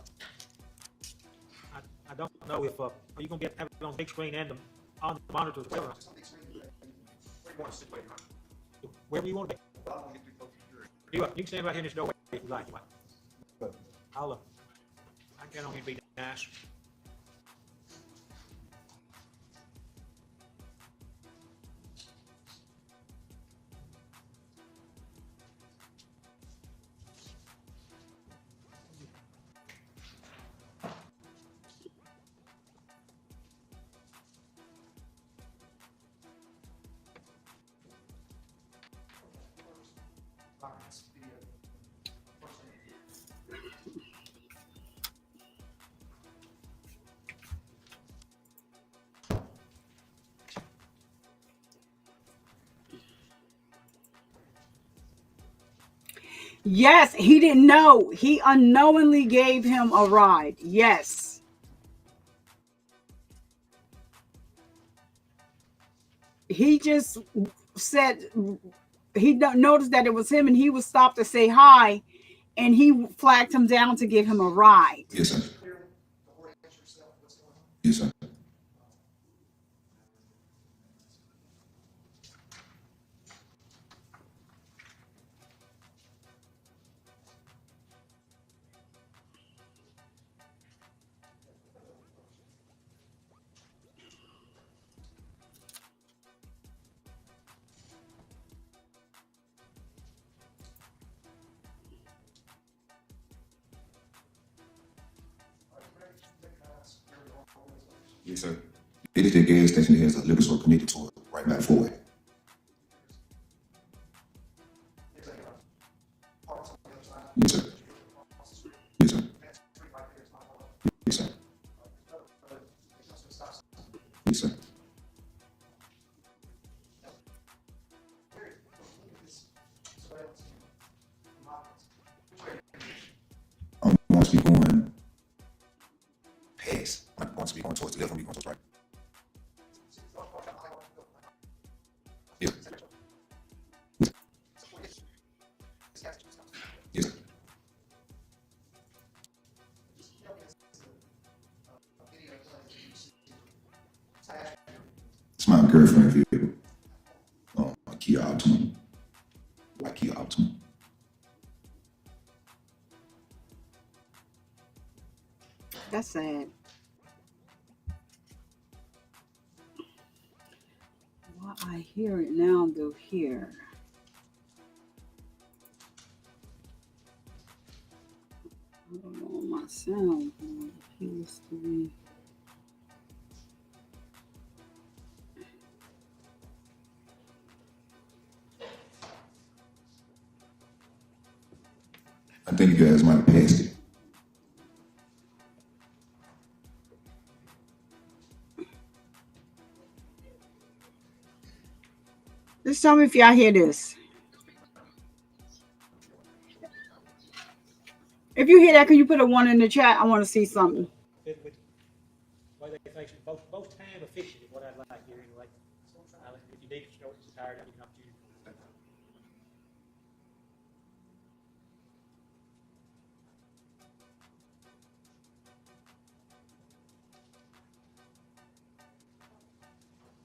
C: don't know if, are you gonna have it on big screen and on the monitors as well? Wherever you want to be. You can stand right here in this doorway if you like. I can get on here and be nice.
A: Yes, he didn't know. He unknowingly gave him a ride. Yes. He just said he noticed that it was him and he was stopped to say hi and he flagged him down to give him a ride.
E: Yes, sir. Yes, sir. Yes, sir. It is a gas station that has a liquor store connected to it right by the four-way. Yes, sir. Yes, sir. Yes, sir. Yes, sir. I'm going to be going past. I'm going to be going towards the left. I'm going to be going towards the right. Yeah. Yes, sir. It's my girlfriend vehicle. A Kia Optima. White Kia Optima.
A: That's sad. Well, I hear it now, though, here. I don't know my sound. He was to be.
E: I think you guys might have passed it.
A: Just tell me if y'all hear this. If you hear that, can you put a 1 in the chat? I want to see something.
C: Why they face both time efficient is what I'd like here anyway. If you need to show it's tired, you can up to you.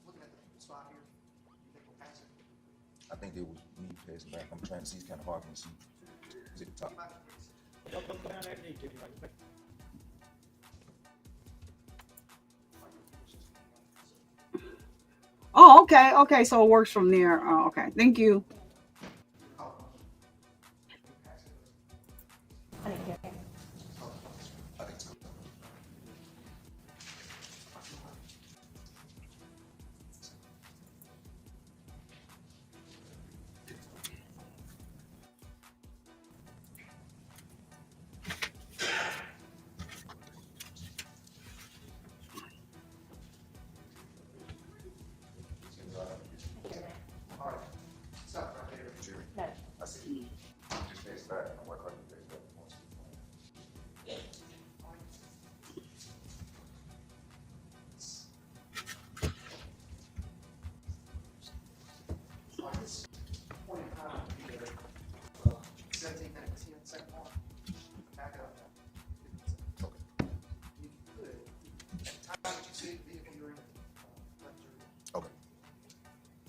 D: Looking at the spot here, you think we'll pass it?
E: I think it was me passing back. I'm trying to see. It's kind of hard for me to see. It's at the top.
C: Don't go down there if you need to. Like,
A: Oh, okay. Okay. So it works from there. Oh, okay. Thank you.
E: I think so.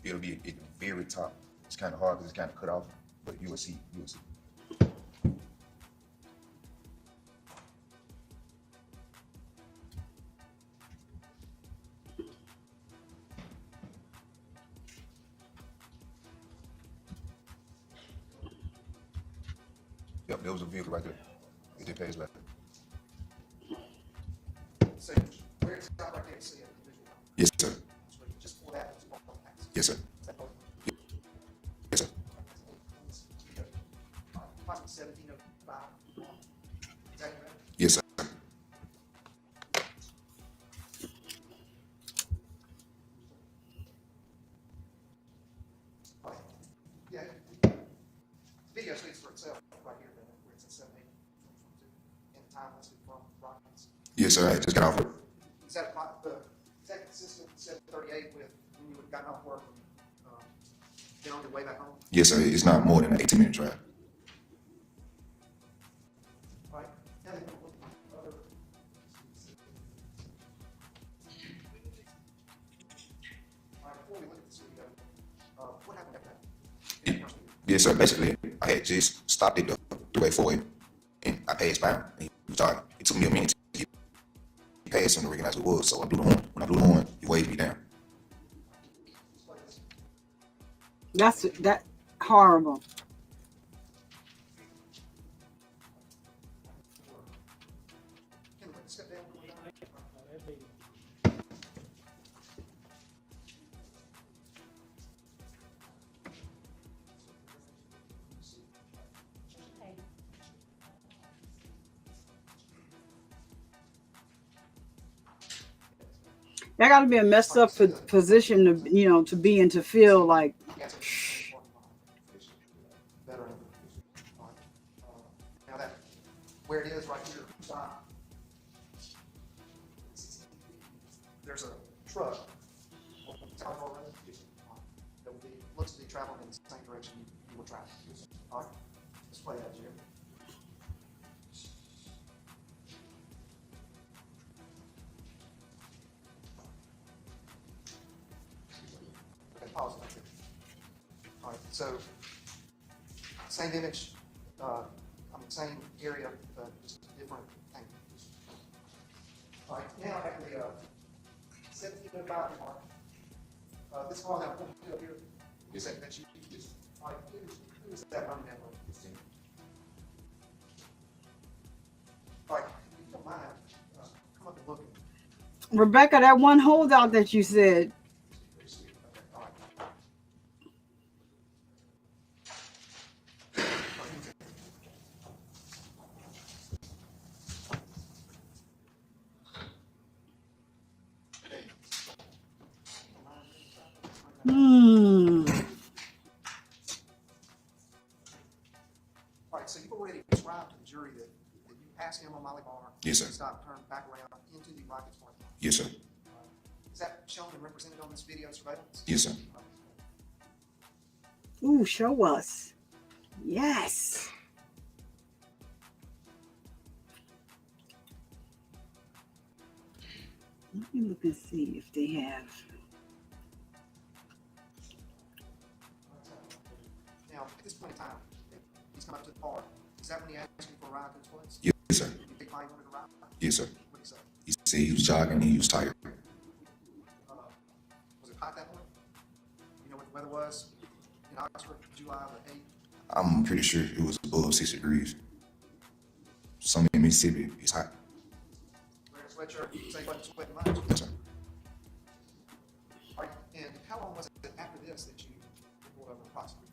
E: it'll be at the very top. It's kind of hard because it's kind of cut off, but you will see. You will see. Yep, there was a vehicle right there. It did pays back.
D: So where it's not right there, see it.
E: Yes, sir.
D: So just pull that.
E: Yes, sir. Yes, sir.
D: Approximately 1705. Is that correct?
E: Yes, sir.
D: Right. Yeah. Video speaks for itself right here, then, where it's at 78, and the time listed from Rockets.
E: Yes, sir. I just got off work.
D: Is that consistent 738 with when you would have gotten off work and been on your way back home?
E: Yes, sir. It's not more than an 18-minute drive.
D: Right. Now, all right, before we look at this video, what happened after that?
E: Yes, sir. Basically, I had just stopped at the 384 and I passed by him. And he was talking. It took me a minute to get past him to recognize who it was. So I blew the horn. When I blew the horn, he waved me down.
A: That's horrible.
D: Can we step down?
A: That got to be a messed up position to, to be in, to feel like,
D: Veteran. Now that, where it is right here, stop. There's a truck. That will be, looks to be traveling in the same direction you will travel. All right, let's play that, Jim. Okay, pause it right there. All right, so same image, same area, just a different angle. All right, now at the 1705 mark, this call that one up here, is that you just, all right, who is that running that way? All right, if you don't mind, come up and look at
A: Rebecca, that one holdout that you said,
D: all right. All right, so you've already described to the jury that you passed him on Molly Bar.
E: Yes, sir.
D: Stopped, turned back around into the Rockets parking lot.
E: Yes, sir.
D: Is that shown and represented on this video surveillance?
E: Yes, sir.
A: ooh, show us. Yes. Let me look and see if they have.
D: Now, at this point in time, he's come up to the bar. Is that when he asked you for a ride to his place?
E: Yes, sir.
D: You think he wanted a ride?
E: Yes, sir.
D: What did he say?
E: He said he was jogging and he was tired.
D: Was it hot that morning? You know what the weather was in Oxford, July the 8th?
E: I'm pretty sure it was above 60 degrees. Some in Mississippi, it's hot.
D: Wearing a sweatshirt, you say he wasn't sweating much.
E: Yes, sir.
D: All right, and how long was it after this that you pulled over approximately?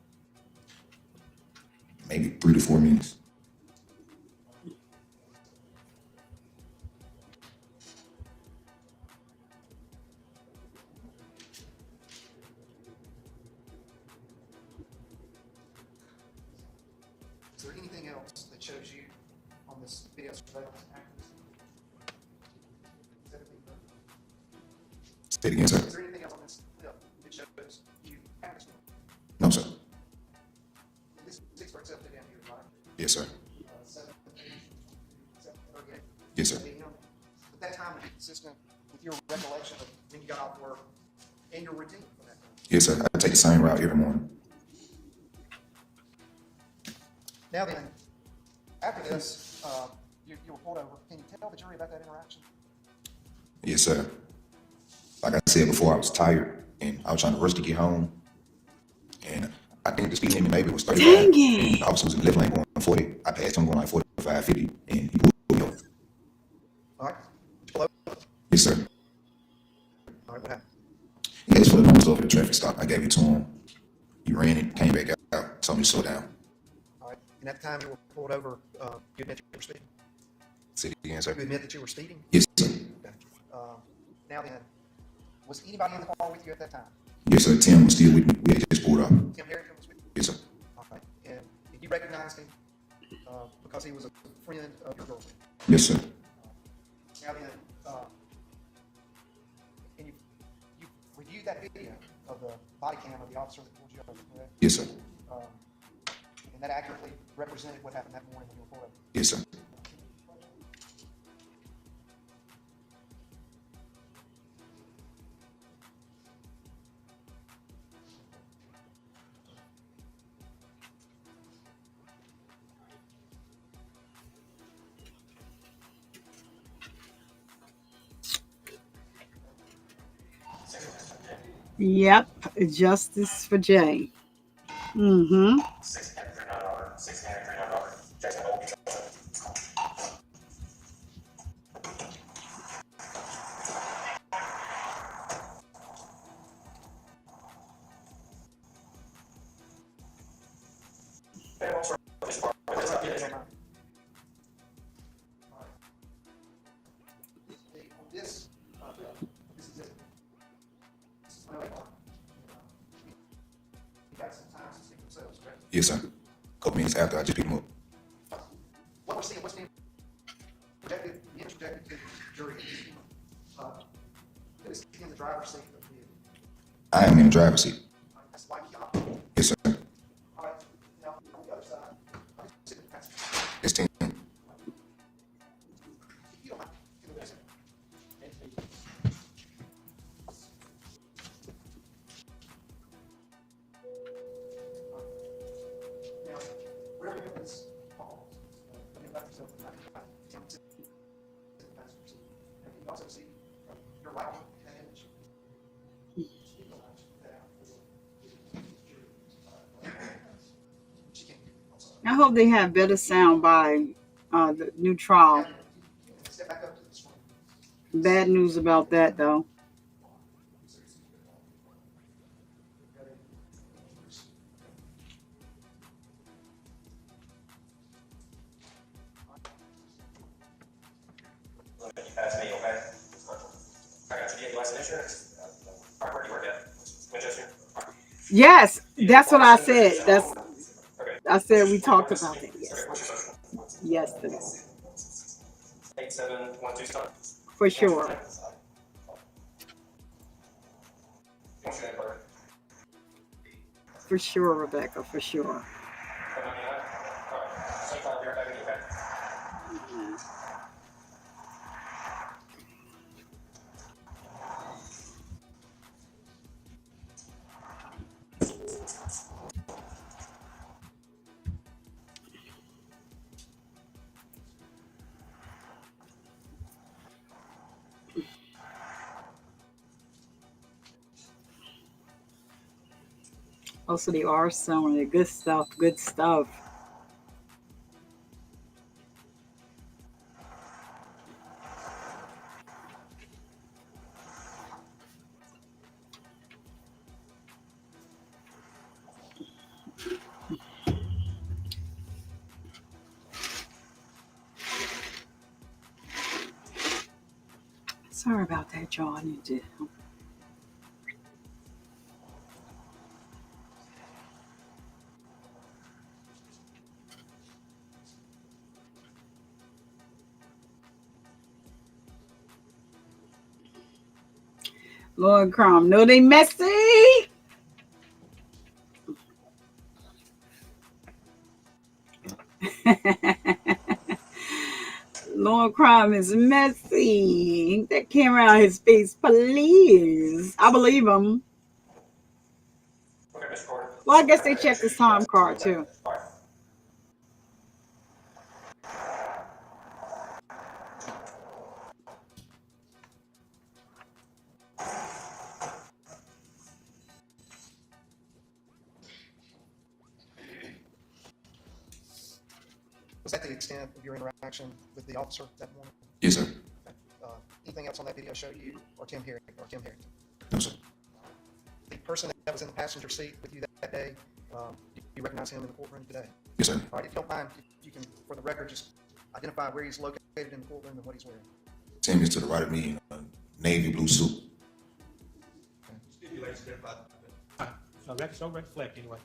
E: Maybe 3 to 4 minutes.
D: Is there anything else that shows you on this video surveillance accuracy? Is that everything?
E: Say it again, sir.
D: Is there anything else on this clip that shows you accuracy?
E: No, sir.
D: This 647 down here, right?
E: Yes, sir.
D: 738.
E: Yes, sir.
D: At that time, would be consistent with your recollection of when you got off work and your routine for that time.
E: Yes, sir. I take the same route every morning.
D: Now then, after this, you were pulled over. Can you tell the jury about that interaction?
E: Yes, sir. Like I said before, I was tired and I was trying to rush to get home. And I think the speed limit maybe was 35.
A: Dang
E: And
A: it.
E: the officer was in the left lane going 40. I passed him going like 45, 50, and he pulled me over.
D: All right. Did you pull over?
E: Yes, sir.
D: All right, what happened?
E: He asked for the numbers over the traffic stop. I gave it to him. He ran it, came back out, told me to slow down.
D: All right. And at the time you were pulled over, you admit you were speeding?
E: Say it again, sir.
D: You admit that you were speeding?
E: Yes, sir.
D: Okay. Now then, was anybody in the car with you at that time?
E: Yes, sir. Tim was still with me. We had just pulled off.
D: Tim Harrington was with you?
E: Yes, sir.
D: All right. And you recognized him because he was a friend of your girlfriend?
E: Yes, sir.
D: Now then, and you reviewed that video of the body cam of the officer that pulled you over, correct?
E: Yes, sir.
D: And that accurately represented what happened that morning when you were pulled over?
E: Yes, sir.
A: Yep, justice for Jay. Mm-hmm.
D: This is it. This is my way. You got some time to speak for themselves, correct?
E: Yes, sir. A couple minutes after I just picked him up.
D: What we're seeing, what's being projected, interjected to the jury, that is in the driver's seat of the vehicle.
E: I am in the driver's seat.
D: That's why he opted.
E: Yes, sir.
D: All right, now on the other side, I'm sitting in the passenger seat.
E: It's Tim.
D: You don't mind. Give me a second. Now, wherever you this fall, you left yourself in the back. Tim sits in the passenger seat. And you also see your right hand in that image. She can't. I'm sorry.
A: I hope they have better sound by the new trial.
D: Step back up to the screen.
A: Bad news about that, though.
F: That's me, okay? I got your DUI insurance. All right, where do you work at? Winchester?
A: Yes, that's what I said.
F: Okay.
A: I said we talked about that. Yes,
F: What's your social?
A: yesterday
F: 8712
A: for sure.
F: What's your name, brother?
A: For sure, Rebecca. For sure.
F: 1099? All right. So you call here, back in, okay?
A: Oh, so they are selling it. Good stuff. Good stuff. Sorry about that, y'all. I need to. Lord Crom, no, they messy. Lord Crime is messy. That camera on his face, please. I believe him.
F: Mr. Coroner.
A: Well, I guess they checked his time card too.
F: All right.
D: Was that the extent of your interaction with the officer that morning?
E: Yes, sir.
D: Anything else on that video show you or Tim Harrington?
E: No, sir.
D: The person that was in the passenger seat with you that day, do you recognize him in the courtroom today?
E: Yes, sir.
D: All right, if you don't mind, if you can, for the record, just identify where he's located in the courtroom and what he's wearing.
E: Tim is to the right of me in a navy blue suit.
C: So that's so reflect anyway.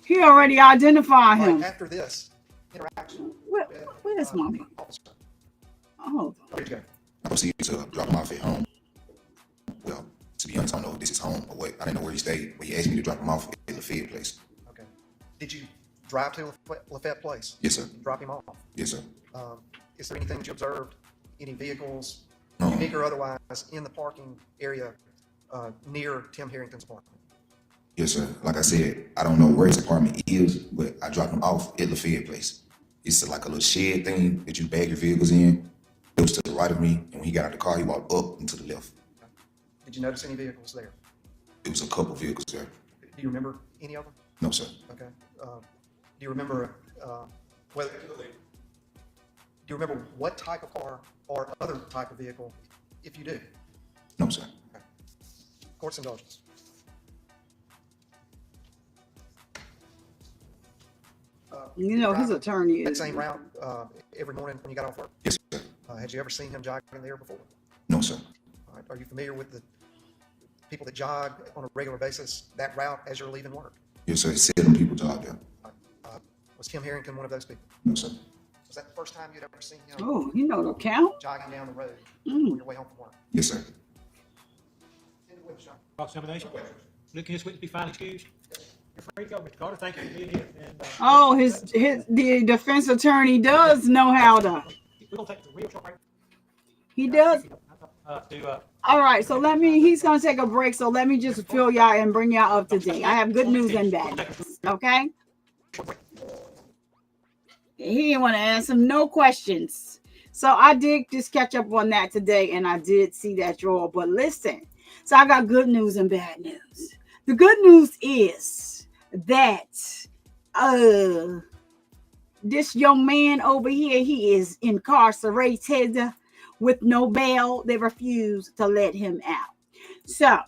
A: He already identified
D: All
A: him.
D: right, after this interaction,
A: Where's mommy?
D: officer,
A: Oh,
D: where'd you go?
E: I proceeded to drop him off at home. Well, to be honest, I don't know if this is home or what. I didn't know where he stayed, but he asked me to drop him off at the Fed place.
D: Okay. Did you drive to Lafayette Place?
E: Yes, sir.
D: And drop him off?
E: Yes, sir.
D: Is there anything that you observed, any vehicles,
E: No.
D: unique or otherwise, in the parking area near Tim Harrington's apartment?
E: Yes, sir. Like I said, I don't know where his apartment is, but I dropped him off at the Fed place. It's like a little shed thing that you bag your vehicles in. It was to the right of me, and when he got out the car, he walked up and to the left.
D: Did you notice any vehicles there?
E: It was a couple vehicles there.
D: Do you remember any of them?
E: No, sir.
D: Okay. Do you remember whether? Do you remember what type of car or other type of vehicle? If you do,
E: No, sir.
D: court's indulgence.
A: you know his attorney
D: That
A: is.
D: same route every morning when you got off work.
E: Yes, sir.
D: Had you ever seen him jogging there before?
E: No, sir.
D: All right. Are you familiar with the people that jog on a regular basis that route as you're leaving work?
E: Yes, sir. 7 people jog there.
D: Was Tim Harrington one of those people?
E: No, sir.
D: Was that the first time you'd ever seen him
A: Oh, you know the count.
D: jogging down the road
A: Mm.
D: on your way home from work?
E: Yes, sir.
C: Cross-examination. Look, his witness be fine excused. You're free to go, Mr. Carter. Thank you for being here. And,
A: Oh, the defense attorney does know how to.
C: we're gonna take the real short break.
A: He does.
C: To
A: All right, so he's gonna take a break. So let me just fill y'all and bring y'all up to date. I have good news and bad news. Okay. He didn't want to ask him no questions. So I did just catch up on that today, and I did see that draw. But listen, so I got good news and bad news. The good news is that this young man over here, he is incarcerated with no bail. They refuse to let him out. So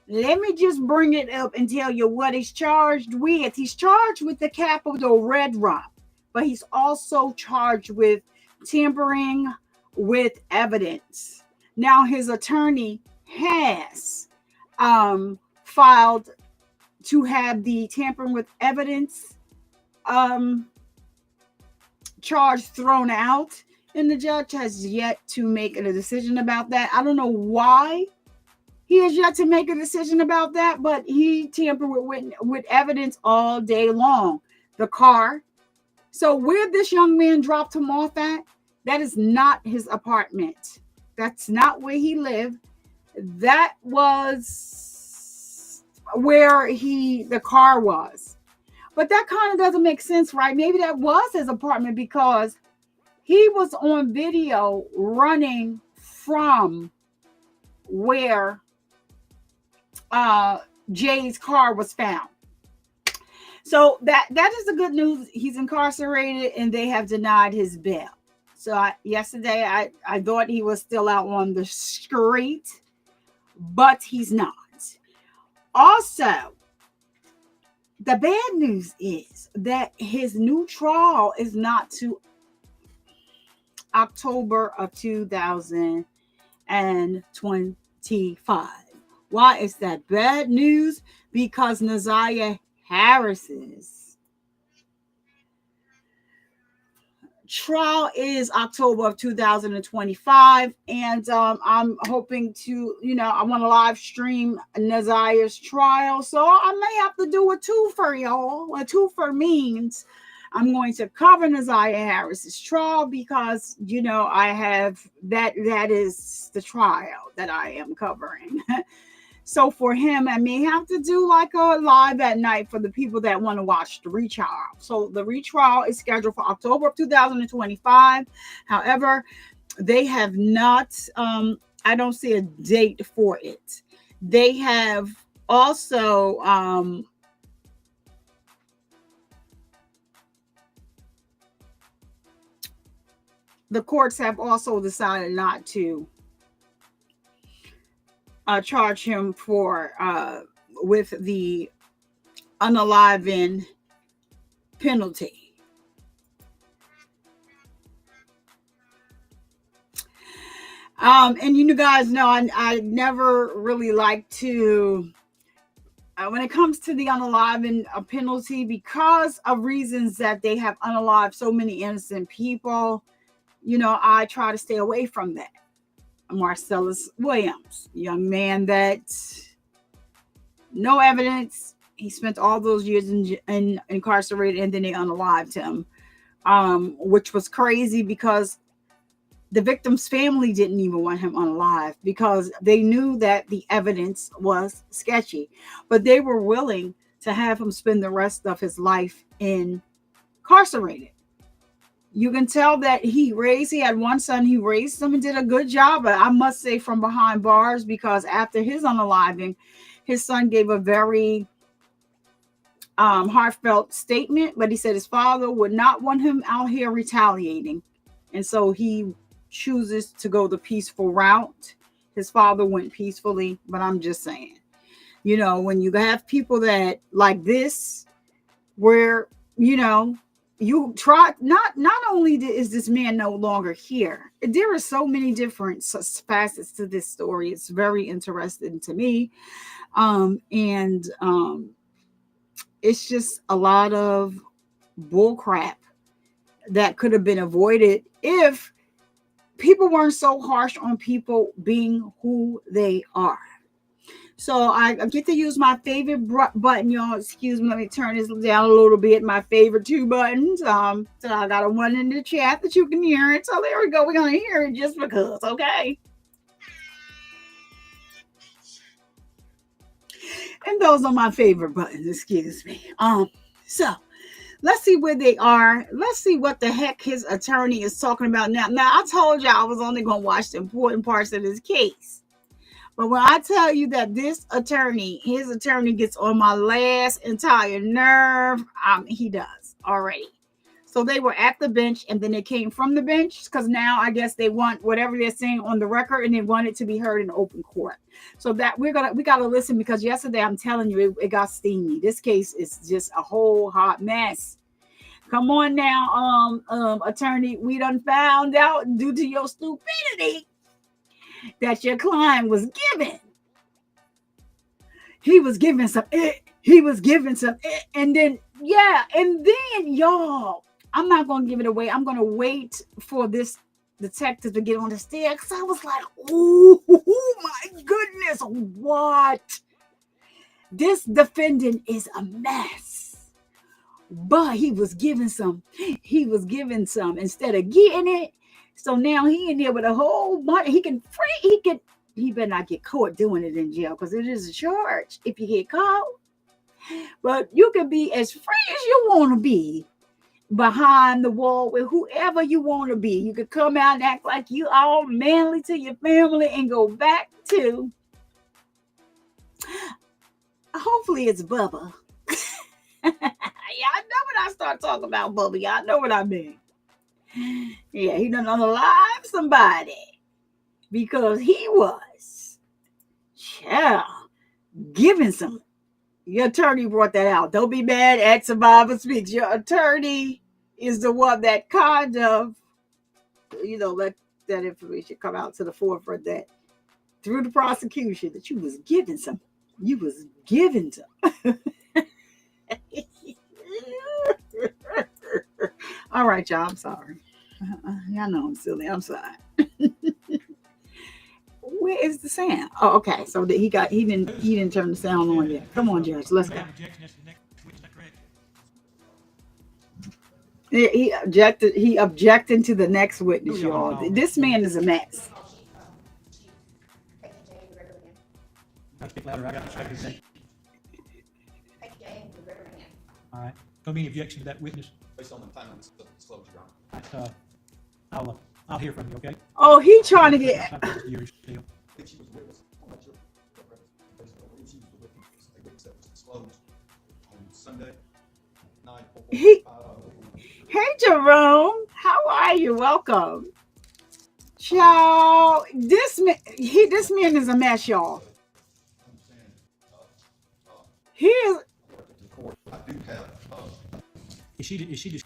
A: let me just bring it up and tell you what he's charged with. He's charged with the capital red rump, but he's also charged with tampering with evidence. Now his attorney has filed to have the tampering with evidence charge thrown out, and the judge has yet to make a decision about that. I don't know why he has yet to make a decision about that, but he tampered with evidence all day long. The car. So where this young man dropped him off at, that is not his apartment. That's not where he lived. That was where the car was. But that kind of doesn't make sense, right? Maybe that was his apartment because he was on video running from where Jay's car was found. So that is the good news. He's incarcerated and they have denied his bail. So yesterday I thought he was still out on the street, but he's not. Also, the bad news is that his new trial is not to October of 2025. Why is that bad news? Because Kizziah Harris's trial is October of 2025, and I'm hoping to, I want to live stream Kizziah's trial, so I may have to do a twofer, y'all. A twofer means I'm going to cover Kizziah Harris's trial because, I have that is the trial that I am covering. So for him, I may have to do like a live at night for the people that want to watch the retrial. So the retrial is scheduled for October of 2025. However, they have not, I don't see a date for it. They have also, the courts have also decided not to charge him for with the unaliving penalty. And you guys know I never really like to, when it comes to the unaliving penalty, because of reasons that they have unalived so many innocent people, I try to stay away from that. Marcellus Williams, young man that no evidence. He spent all those years incarcerated, and then they unalived him, which was crazy because the victim's family didn't even want him unalived because they knew that the evidence was sketchy, but they were willing to have him spend the rest of his life incarcerated. You can tell that he had one son, he raised him and did a good job, but I must say from behind bars, because after his unaliving, his son gave a very heartfelt statement, but he said his father would not want him out here retaliating. And so he chooses to go the peaceful route. His father went peacefully, but I'm just saying, when you have people that like this, where, you try, not only is this man no longer here, there are so many different facets to this story. It's very interesting to me. And it's just a lot of bull crap that could have been avoided if people weren't so harsh on people being who they are. So I get to use my favorite button, y'all. Excuse me. Let me turn this down a little bit. My favorite two buttons. So I got a one in the chat that you can hear it. So there we go. We're going to hear it just because. Okay. And those are my favorite buttons. Excuse me. So let's see where they are. Let's see what the heck his attorney is talking about now. Now, I told y'all I was only going to watch the important parts of this case. But when I tell you that his attorney gets on my last entire nerve, he does already. So they were at the bench, and then they came from the bench because now I guess they want whatever they're saying on the record, and they want it to be heard in open court. So that we gotta listen, because yesterday, I'm telling you, it got steamy. This case is just a whole hot mess. Come on now, attorney. We done found out due to your stupidity that your client was given. He was giving some and then y'all, I'm not gonna give it away. I'm gonna wait for this detective to get on the stairs, because I was like, oh my goodness, what? This defendant is a mess. But he was giving some instead of getting it. So now he in there with a whole bunch. He better not get caught doing it in jail, because it is a charge if you get caught. But you can be as free as you want to be behind the wall with whoever you want to be. You could come out and act like you all manly to your family and go back to, hopefully it's Bubba. Y'all know when I start talking about Bubba, y'all know what I mean. Yeah, he done unalive somebody because he was giving some. Your attorney brought that out. Don't be mad at Survivor Speaks. Your attorney is the one that kind of, let that information come out to the forefront, that through the prosecution that you was giving some. All right, y'all. I'm sorry. Y'all know I'm silly. I'm sorry. Where is the sound? Oh, okay. So he didn't turn the sound on yet. Come on, Judge. Let's go. He objected to the next witness, y'all. This man is a mess.
C: Can I speak louder? I got distracted. All right. Gonna be any objection to that witness?
G: Based on the time of this disclosure, Your
C: Honor. I'll hear from you, okay?
A: Oh, he trying to get.
G: I believe she was a witness. I'm not sure what representation, but I believe she was a witness that was disclosed on Sunday night.
A: Hey, Jerome, how are you? Welcome. Y'all, this man is a mess, y'all. He is.
G: I do have.
C: Is she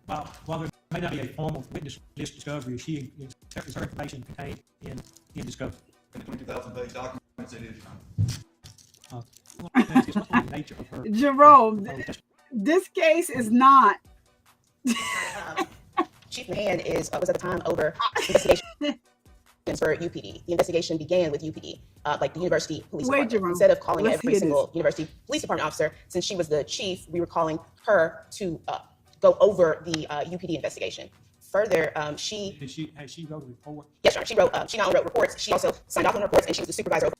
C: while there may not be a formal witness list discovery, is her information contained in discovery?
G: In the 22,000-page documents, it is.
C: What's the nature of her?
A: Jerome, this case is not.
H: Chief Mahan was at the time over investigation for UPD. The investigation began with UPD, like the university police department.
A: Jerome.
H: Instead of calling
A: Let's
H: every
A: hear
H: single university police department officer, since she was the chief, we were calling her to go over the UPD investigation. Further,
C: Has she wrote a report?
H: yes, Your Honor, she wrote. She not only wrote reports, she also signed off on reports, and she was the supervisor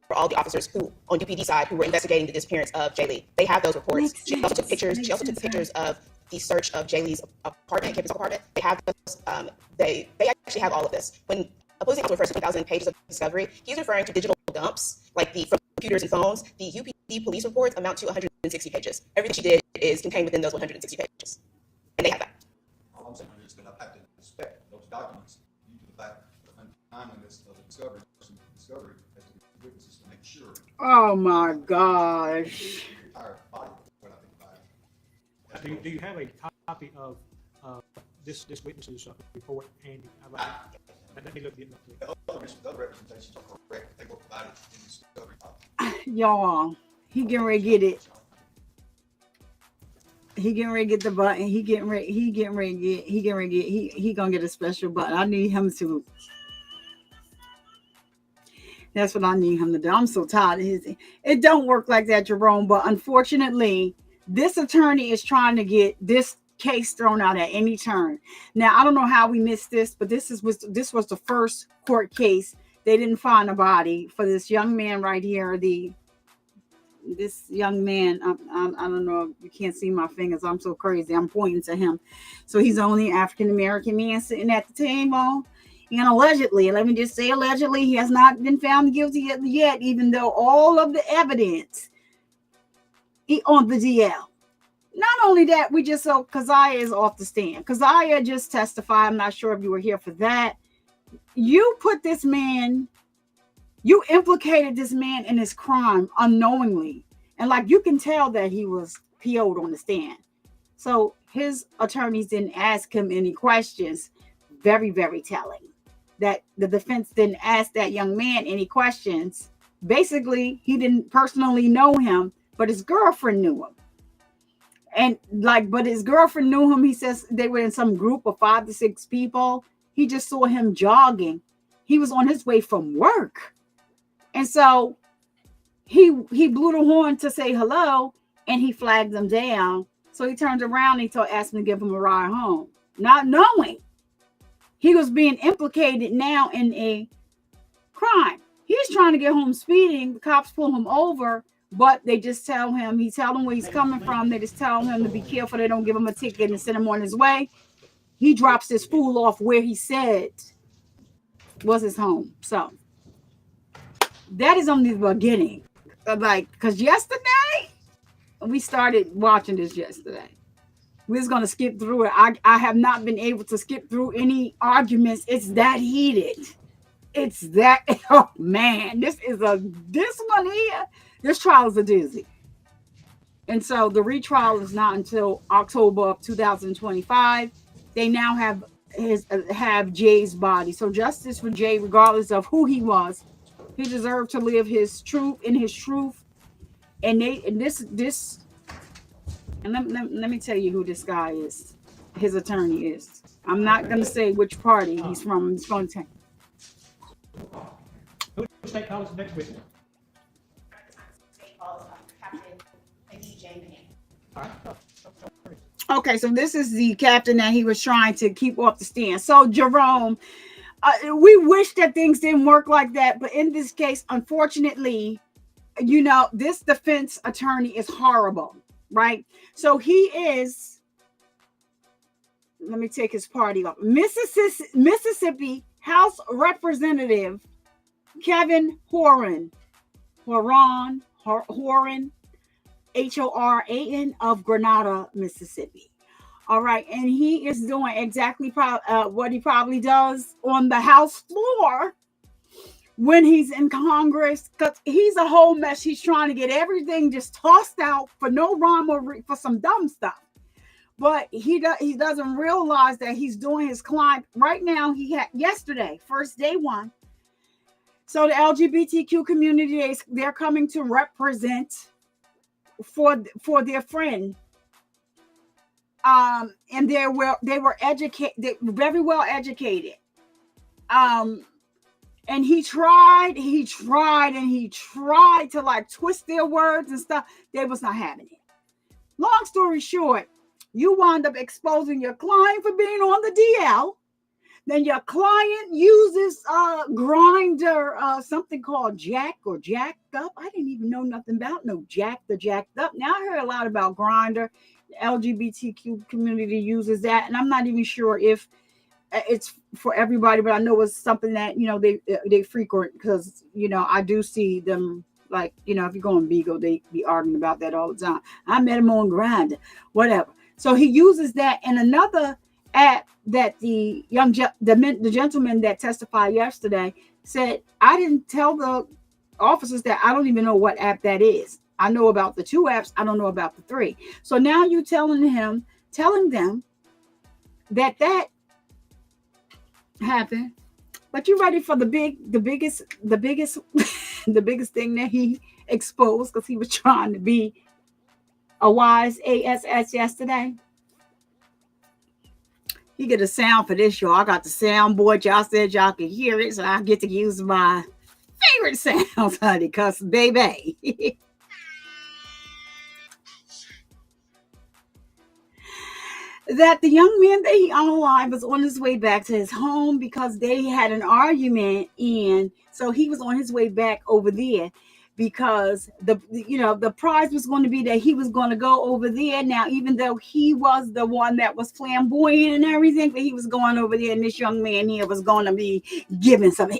H: for all the officers who, on UPD side, who were investigating the disappearance of Jay Lee. They have those reports. She also took pictures. She also took pictures of the search of Jay Lee's apartment, campus apartment. They have those. They actually have all of this. When opposing counsel refers to 2,000 pages of discovery, he's referring to digital dumps, like from computers and phones. The UPD police reports amount to 160 pages. Everything she did is contained within those 160 pages, and they have that.
G: All I'm saying is that I have to inspect those documents due to the fact of the untimeliness of the discovery as to the witnesses to make sure.
A: Oh my gosh.
G: The entire body of what I think about it.
C: Do you have a copy of this witness's report handy? Let me look at it.
G: The other representations are correct. They were provided in the discovery file.
A: Y'all, he getting ready to get it. He getting ready to get the button. He gonna get a special button. I need him to. That's what I need him to do. I'm so tired of his. It don't work like that, Jerome. But unfortunately, this attorney is trying to get this case thrown out at any turn. Now, I don't know how we missed this, but this was the first court case. They didn't find a body for this young man right here. This young man, I don't know, you can't see my fingers. I'm so crazy. I'm pointing to him. So he's the only African-American man sitting at the table. And allegedly, let me just say allegedly, he has not been found guilty yet, even though all of the evidence on the DL. Not only that, we just saw Kizziah is off the stand. Kizziah just testified. I'm not sure if you were here for that. You implicated this man in his crime unknowingly. And like you can tell that he was PO'd on the stand. So his attorneys didn't ask him any questions. Very, very telling. That the defense didn't ask that young man any questions. Basically, he didn't personally know him, but his girlfriend knew him. But his girlfriend knew him. He says they were in some group of 5 to 6 people. He just saw him jogging. He was on his way from work. And so he blew the horn to say hello, and he flagged them down. So he turned around and asked him to give him a ride home, not knowing he was being implicated now in a crime. He's trying to get home speeding. The cops pull him over, but they just tell them where he's coming from. They just tell him to be careful. They don't give him a ticket and send him on his way. He drops this fool off where he said was his home. So that is only the beginning. Because yesterday, we started watching this yesterday. We're just going to skip through it. I have not been able to skip through any arguments. It's that heated. It's that, oh man, this one here, this trial is a doozy. And so the retrial is not until October of 2025. They now have Jay's body. So justice for Jay, regardless of who he was, he deserved to live his truth. And let me tell you who this guy is. His attorney is. I'm not going to say which party he's from. I'm just going to tell you.
C: Who is the state college next witness? All right.
A: Okay, so this is the captain that he was trying to keep off the stand. So Jerome, We wish that things didn't work like that, but in this case, unfortunately, this defense attorney is horrible, right? So he is, let me take his party off. Mississippi House Representative Kevin Horan, Horan, Horan of Grenada, Mississippi. All right, and he is doing exactly what he probably does on the House floor when he's in Congress, because he's a whole mess. He's trying to get everything just tossed out for no rhyme or for some dumb stuff. But he doesn't realize that he's doing his client right now. He had yesterday, first day one. So the LGBTQ community, they're coming to represent for their friend. And they were educated, very well educated. And he tried to like twist their words and stuff. They was not having it. Long story short, you wound up exposing your client for being on the DL. Then your client uses Grindr, something called Jacked Up. I didn't even know nothing about no Jacked Up. Now I heard a lot about Grindr. The LGBTQ community uses that, and I'm not even sure if it's for everybody, but I know it's something that they frequent, because I do see them, like if you go on Beagle, they be arguing about that all the time. I met him on Grindr, whatever. So he uses that, and another app that the gentleman that testified yesterday said, I didn't tell the officers that I don't even know what app that is. I know about the 2 apps. I don't know about the 3. So now you telling them that happened. But you ready for the biggest the biggest thing that he exposed, because he was trying to be a wise ass yesterday? You get a sound for this, y'all. I got the soundboard. Y'all said y'all could hear it, so I get to use my favorite sounds, honey, because baby. That the young man that he unalived was on his way back to his home because they had an argument, and so he was on his way back over there because the prize was going to be that he was going to go over there. Now, even though he was the one that was flamboyant and everything, but he was going over there, and this young man here was going to be giving some.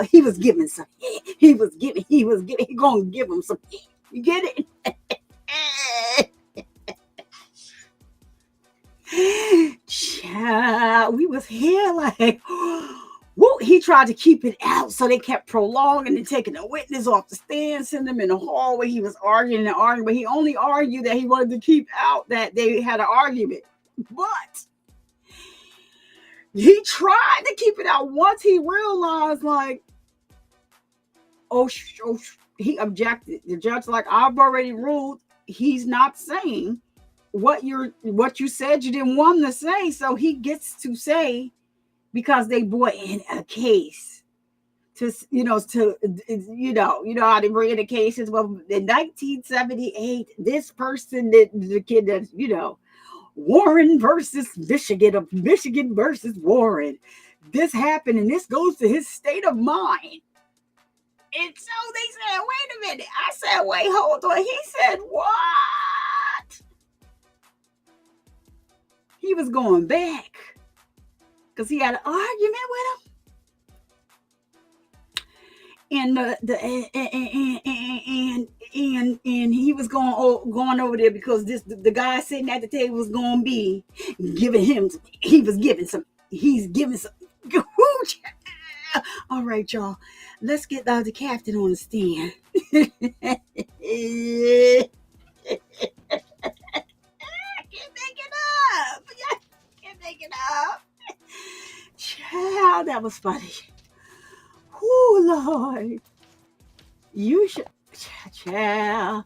A: He was giving some. He was going to give him some. You get it? Child, we was here like, woo. He tried to keep it out, so they kept prolonging and taking the witness off the stand, send him in the hallway. He was arguing, but he only argued that he wanted to keep out that they had an argument. But he tried to keep it out. Once he realized, like, he objected. The judge, like, I've already ruled he's not saying what you said you didn't want him to say, so he gets to say, because they brought in a case to how they bring in the cases. Well, in 1978, this person, the kid that Warren versus Michigan versus Warren, this happened, and this goes to his state of mind. And so they said, wait a minute. I said, wait, hold on. He said, what? He was going back because he had an argument with him, and he was going over there because the guy sitting at the table was going to be giving him. He's giving some. All right, y'all. Let's get the captain on the stand. Child, that was funny. Oh, Lord. You should. Child.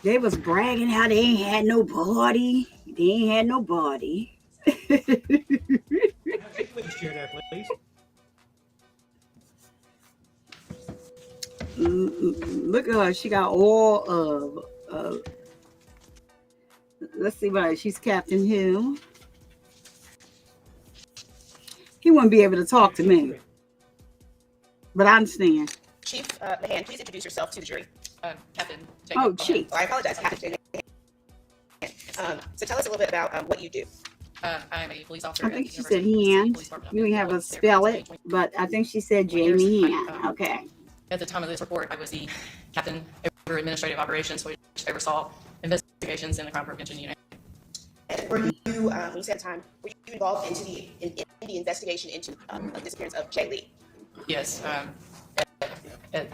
A: They was bragging how they ain't had no party. They ain't had no body.
C: Take the chair there, please.
A: Look at her. She got all of. Let's see what she's Captain Hill. he wouldn't be able to talk to me. But I understand.
H: Chief Mahan, please introduce yourself to the jury.
C: Captain.
A: Oh, Chief.
H: I apologize, Captain. So tell us a little bit about what you do.
C: I'm a police officer.
A: I think she said Hean. You didn't have to spell it, but I think she said Jamie Hean. Okay.
C: At the time of this report, I was the captain over administrative operations, which oversaw investigations in the crime prevention unit.
H: And were you, when you said at the time, were you involved in the investigation into the disappearance of Jay Lee?
C: Yes.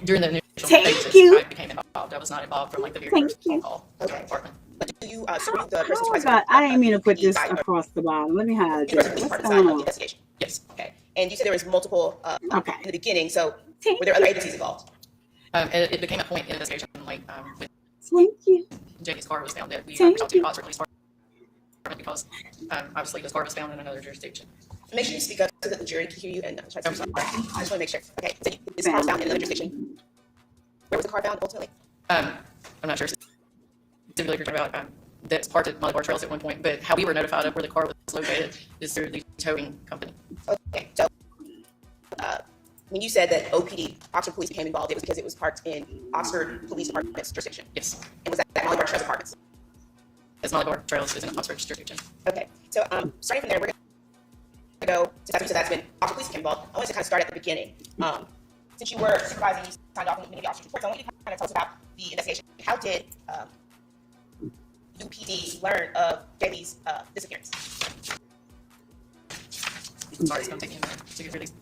C: During the initial
A: Thank
C: phases,
A: you.
C: I became involved. I was not involved from like the very
A: Thank
C: first phone
A: you.
C: call to the department.
H: But do you supervise the person
A: Oh my
H: supervising
A: God, I didn't mean to put
H: the
A: this
H: side of-
A: across the bottom. Let me hide
H: the
A: this.
H: person
A: What's
H: side
A: going
H: of the
A: on?
H: investigation?
C: Yes.
H: Okay. And you said there was multiple
A: Okay.
H: in the beginning, so were there other agencies involved?
C: It became a point in the investigation, like when
A: Thank you.
C: Jamie's car was found, that we
A: Thank
C: reached out to
A: you.
C: the Oxford Police Department because obviously this car was found in another jurisdiction.
H: Make sure you speak up so that the jury can hear you and try to I just want to make sure. Okay. So this car was found in another jurisdiction. Where was the car found ultimately?
C: I'm not sure specifically you're talking about that's parked at Molly Bar Trails at one point, but how we were notified of where the car was located is through the towing company.
H: Okay. So when you said that OPD, Oxford Police, became involved, it was because it was parked in Oxford Police Department's jurisdiction.
C: Yes.
H: And was that at Molly Bar Trails Apartments?
C: As Molly Bar Trails is in Oxford jurisdiction.
H: Okay. So starting from there, we're going to go to that's when Oxford Police became involved. I want to kind of start at the beginning. Since you were supervising, you signed off on many of the officers' reports. I want you to kind of tell us about the investigation. How did UPD learn of Jay Lee's disappearance?
C: Sorry, it's going to take me a minute to get through these.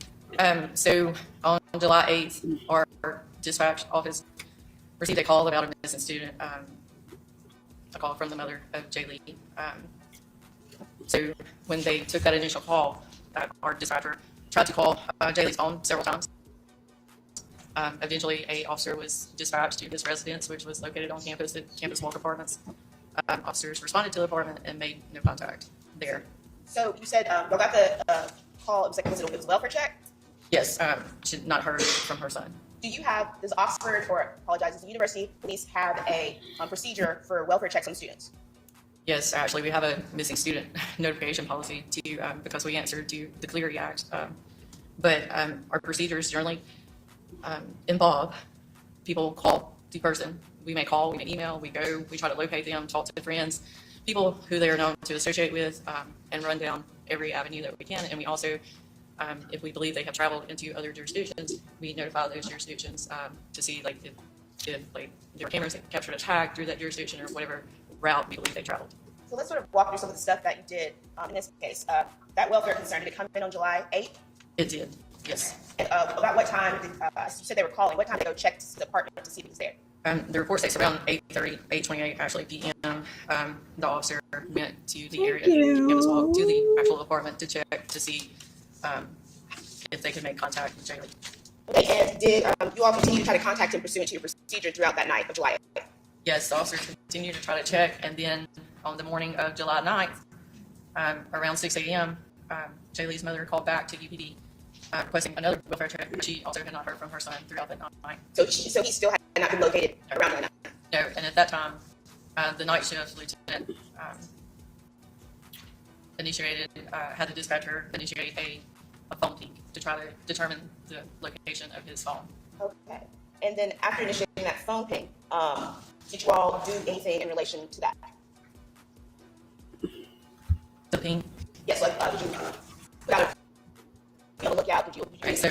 C: So on July 8th, our dispatch office received a call about a missing student, a call from the mother of Jay Lee. So when they took that initial call, our dispatcher tried to call Jay Lee's phone several times. Eventually, a officer was dispatched to his residence, which was located on campus at Campus Walk Apartments. Officers responded to the apartment and made no contact there.
H: So you said y'all got the call. It was a welfare check.
C: Yes, she had not heard from her son.
H: Does Oxford, or apologize, does the university police have a procedure for welfare checks on students?
C: Yes, actually, we have a missing student notification policy to because we answered to the Clery Act. But our procedures generally involve people call the person. We may call, we may email, we go, we try to locate them, talk to friends, people who they are known to associate with, and run down every avenue that we can. And we also, if we believe they have traveled into other jurisdictions, we notify those jurisdictions to see like if like there are cameras that captured a tag through that jurisdiction or whatever route we believe they traveled.
H: So let's sort of walk through some of the stuff that you did in this case. That welfare concern, did it come in on July 8th?
C: It did, yes.
H: And about what time did, you said they were calling, what time did they go check the apartment to see if it was there?
C: The report states around 8:30, 8:28 actually p.m. The officer went to the area, Campus Walk, to the actual apartment to check to see if they could make contact with Jay Lee.
H: Okay, and did you all continue to try to contact him pursuant to your procedure throughout that night of July 8th?
C: Yes, the officers continued to try to check, and then on the morning of July 9th, around 6 a.m., Jay Lee's mother called back to UPD requesting another welfare check, but she also had not heard from her son throughout that night.
H: So he still had not been located around that night?
C: No, and at that time, the night shift lieutenant had the dispatcher initiate a phone peek to try to determine the location of his phone.
H: Okay. And then after initiating that phone ping, did you all do anything in relation to that?
C: The ping.
H: Yes, like did you put out a lookout? Did you
C: Right, so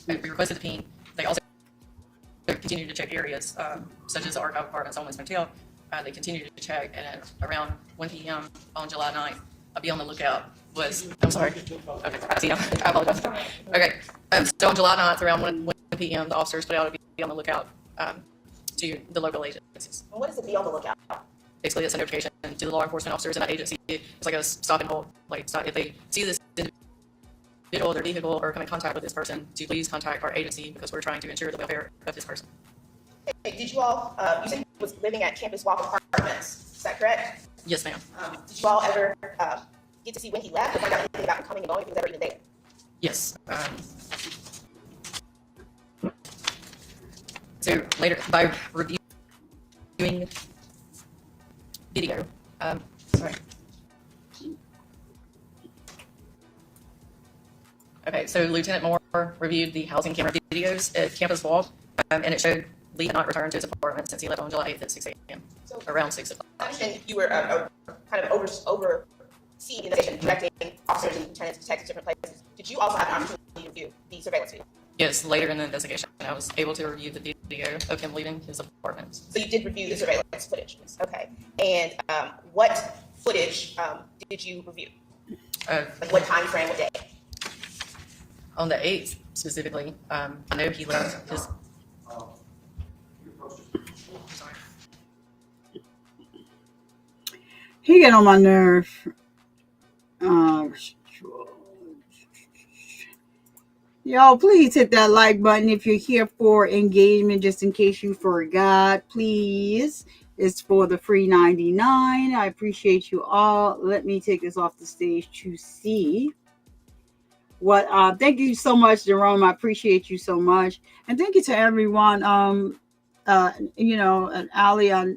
C: we requested the ping. They also continued to check areas such as the archive apartments on West Motel. They continued to check, and at around 1 p.m. on July 9th, I'll be on the lookout. I'm sorry. Okay, I see now. I apologize. Okay, so on July 9th, around 1 p.m., the officers put out a be on the lookout to the local agencies.
H: Well, what is the be on the lookout?
C: Basically, it's a notification to the law enforcement officers in that agency. It's like a stop and hold. Like, stop, if they see this individual, their vehicle, or come in contact with this person, to please contact our agency because we're trying to ensure the welfare of this person.
H: Hey, did you all, you said you was living at Campus Walk Apartments, is that correct?
C: Yes, ma'am.
H: Did you all ever get to see when he left or find out anything about him coming and going if he was ever even there?
C: Yes. So later, by reviewing video, sorry.
I: Okay, so Lieutenant Moore reviewed the housing camera videos at Campus Walk, and it showed Lee had not returned to his apartment since he left on July 8th at 6 a.m., around 6 o'clock.
H: I understand you were kind of overseeing the investigation, directing officers and lieutenants, detectives to different places. Did you also have an opportunity to review the surveillance video?
I: Yes, later in the investigation, I was able to review the video of him leaving his apartment.
H: So you did review the surveillance footage. Okay. And what footage did you review? Like what time frame, what day?
I: On the 8th specifically, I know he left his. Sorry.
A: He get on my nerve. Y'all, please hit that like button if you're here for engagement, just in case you forgot. Please. It's for the free 99. I appreciate you all. Let me take this off the stage to see what. Thank you so much, Jerome. I appreciate you so much. And thank you to everyone. And Ali, I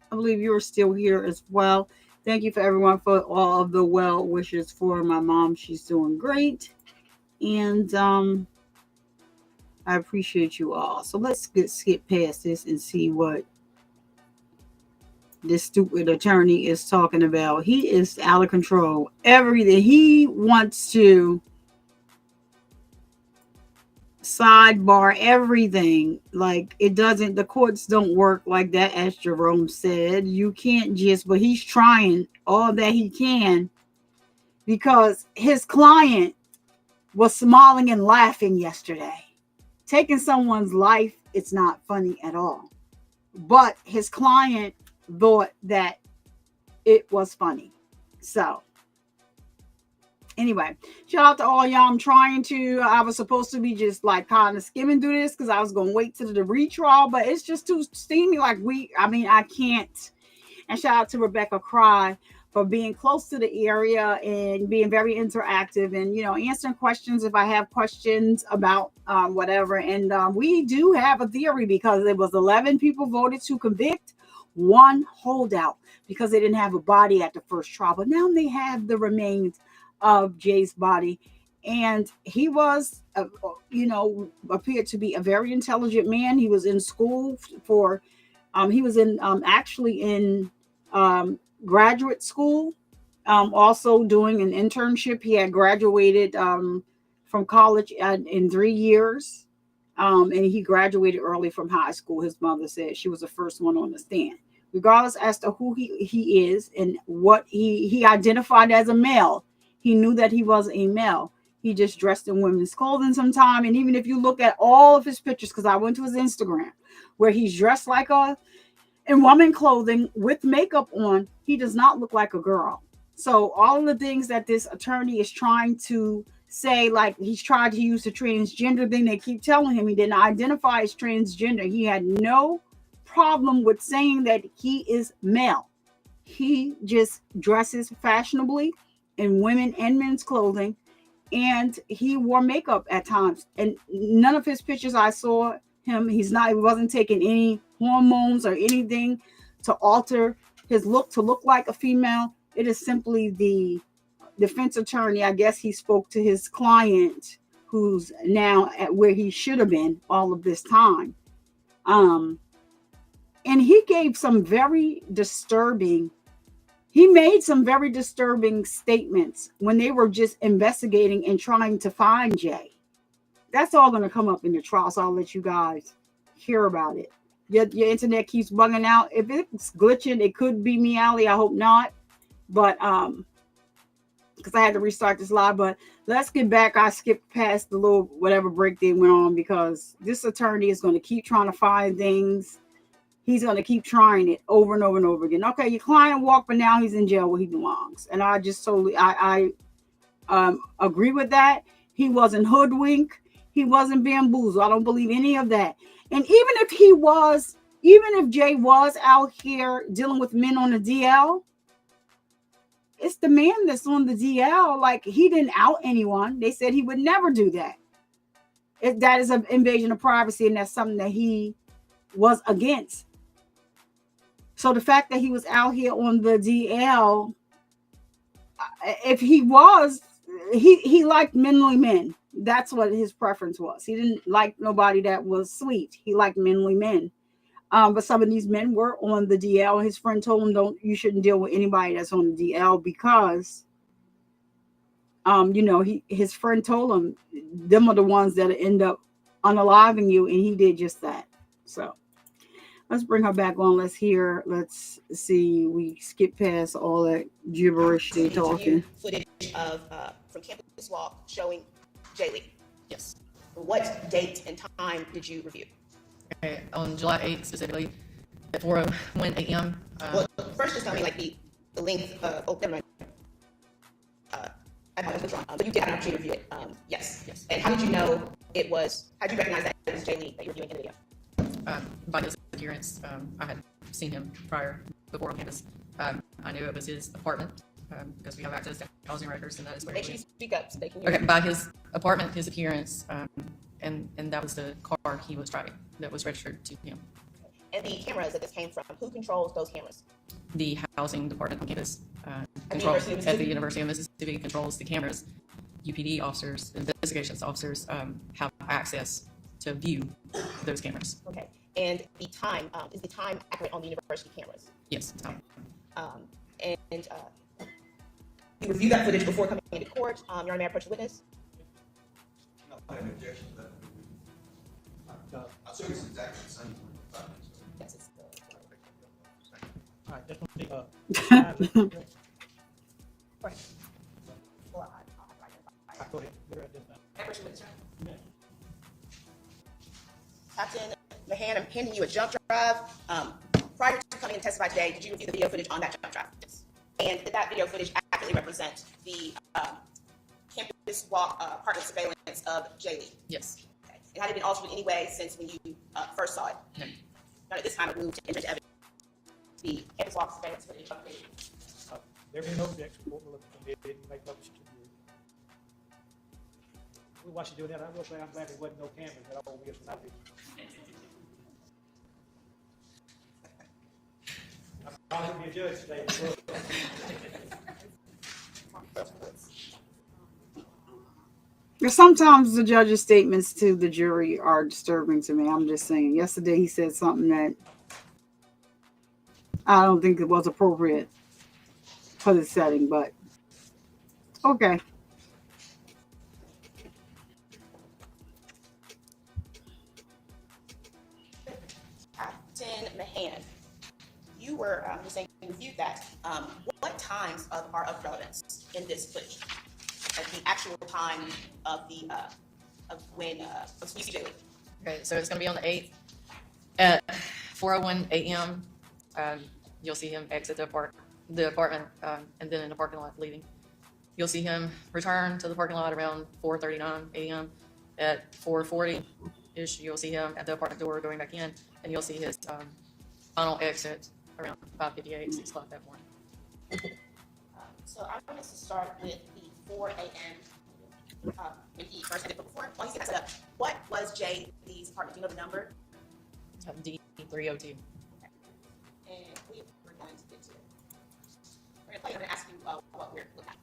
A: believe you're still here as well. Thank you for everyone for all of the well wishes for my mom. She's doing great. And I appreciate you all. So let's skip past this and see what this stupid attorney is talking about. He is out of control. Everything he wants to sidebar everything. Like it doesn't, the courts don't work like that, as Jerome said. You can't just, but he's trying all that he can because his client was smiling and laughing yesterday. Taking someone's life, it's not funny at all. But his client thought that it was funny. So anyway, shout out to all y'all. I was supposed to be just like kind of skimming through this because I was going to wait till the retrial, but it's just too steamy. I can't. And shout out to Rebecca Cry for being close to the area and being very interactive and, answering questions if I have questions about whatever. And we do have a theory because there was 11 people voted to convict, one holdout because they didn't have a body at the first trial. But now they have the remains of Jay's body. And he was, appeared to be a very intelligent man. He was in school actually in graduate school, also doing an internship. He had graduated from college in 3 years, and he graduated early from high school. His mother said she was the first one on the stand. Regardless as to who he is and what he identified as a male, he knew that he was a male. He just dressed in women's clothing sometime. And even if you look at all of his pictures, because I went to his Instagram, where he's dressed like in woman clothing with makeup on, he does not look like a girl. So all of the things that this attorney is trying to say, like he's tried to use the transgender thing, they keep telling him he didn't identify as transgender. He had no problem with saying that he is male. He just dresses fashionably in women and men's clothing, and he wore makeup at times. And none of his pictures I saw him, he wasn't taking any hormones or anything to alter his look to look like a female. It is simply the defense attorney. I guess he spoke to his client, who's now at where he should have been all of this time. And he gave some very disturbing, he made some very disturbing statements when they were just investigating and trying to find Jay. That's all going to come up in the trial, so I'll let you guys hear about it. Your internet keeps bugging out. If it's glitching, it could be me, Ali. I hope not. But because I had to restart this live. But let's get back. I skipped past the little whatever break they went on because this attorney is going to keep trying to find things. He's going to keep trying it over and over and over again. Okay, your client walked, but now he's in jail where he belongs. And I just totally, I agree with that. He wasn't hoodwinked. He wasn't bamboozled. I don't believe any of that. And even if Jay was out here dealing with men on the DL, it's the man that's on the DL. Like, he didn't out anyone. They said he would never do that. That is an invasion of privacy, and that's something that he was against. So the fact that he was out here on the DL, if he was, he liked manly men. That's what his preference was. He didn't like nobody that was sweet. He liked manly men. But some of these men were on the DL. His friend told him, you shouldn't deal with anybody that's on the DL because, his friend told him, them are the ones that end up unaliving you. And he did just that. So let's bring her back on. Let's see. We skip past all that gibberish they talking.
H: Footage of from Campus Walk showing Jaylee.
I: Yes.
H: What date and time did you review?
I: Okay, on July 8th specifically, at 4:01 a.m.
H: Well, first just tell me like the length of, never mind. I was wrong, but you did have an opportunity to review it. Yes. And how did you know how did you recognize that it was Jaylee that you were viewing in the video?
I: By his appearance, I had seen him before on campus. I knew it was his apartment because we have access to housing records, and that is where
H: Make
I: he
H: sure you
I: lived.
H: speak up so they can hear
I: Okay,
H: you.
I: by his apartment, his appearance, and that was the car he was driving that was registered to him.
H: And the cameras that this came from, who controls those cameras?
I: The housing department on campus
H: University of
I: at the University of Mississippi controls the cameras. UPD officers, investigations officers have access to view those cameras.
H: Okay. And the time, is the time accurate on the university cameras?
I: Yes.
H: And you reviewed that footage before coming into court. Your Honor, may I approach the witness?
G: No, I have an objection to that. I'll show you it's exactly the same.
H: Yes, it's
C: All right, that's gonna be,
H: right. Well,
C: go ahead, you're at this time.
H: May I approach the witness, Your Honor? Captain Mahan, I'm handing you a jump drive. Prior to coming and testify today, did you review the video footage on that jump drive? Yes. And did that video footage accurately represent the campus walk partner surveillance of Jaylee?
I: Yes.
H: Okay. And had it been altered in any way since when you first saw it?
I: No.
H: Not at this time of move to enter into evidence the campus walk surveillance footage of Jaylee.
C: There be no objection, court will look at it, and make publish it to the jury. We watch you do that, I will say I'm glad there wasn't no cameras at all, we have not been. I'm probably be a judge today.
A: Sometimes the judge's statements to the jury are disturbing to me. I'm just saying. Yesterday he said something that I don't think it was appropriate for the setting, but okay.
H: Captain Mahan, you were just saying you reviewed that. What times are of relevance in this footage? Like the actual time of the of when you see Jaylee.
I: Okay, so it's going to be on the 8th at 4:01 a.m. You'll see him exit the apartment, and then in the parking lot leaving. You'll see him return to the parking lot around 4:39 a.m. At 4:40-ish, you'll see him at the apartment door going back in, and you'll see his final exit around 5:58, 6 o'clock that morning.
H: So I'm going to start with the 4 a.m. When he first entered. But before, while he's getting set up, what was Jaylee's apartment? Do you know the number?
I: D302.
H: And we're going to get to it. I'm going to ask you what we're looking at.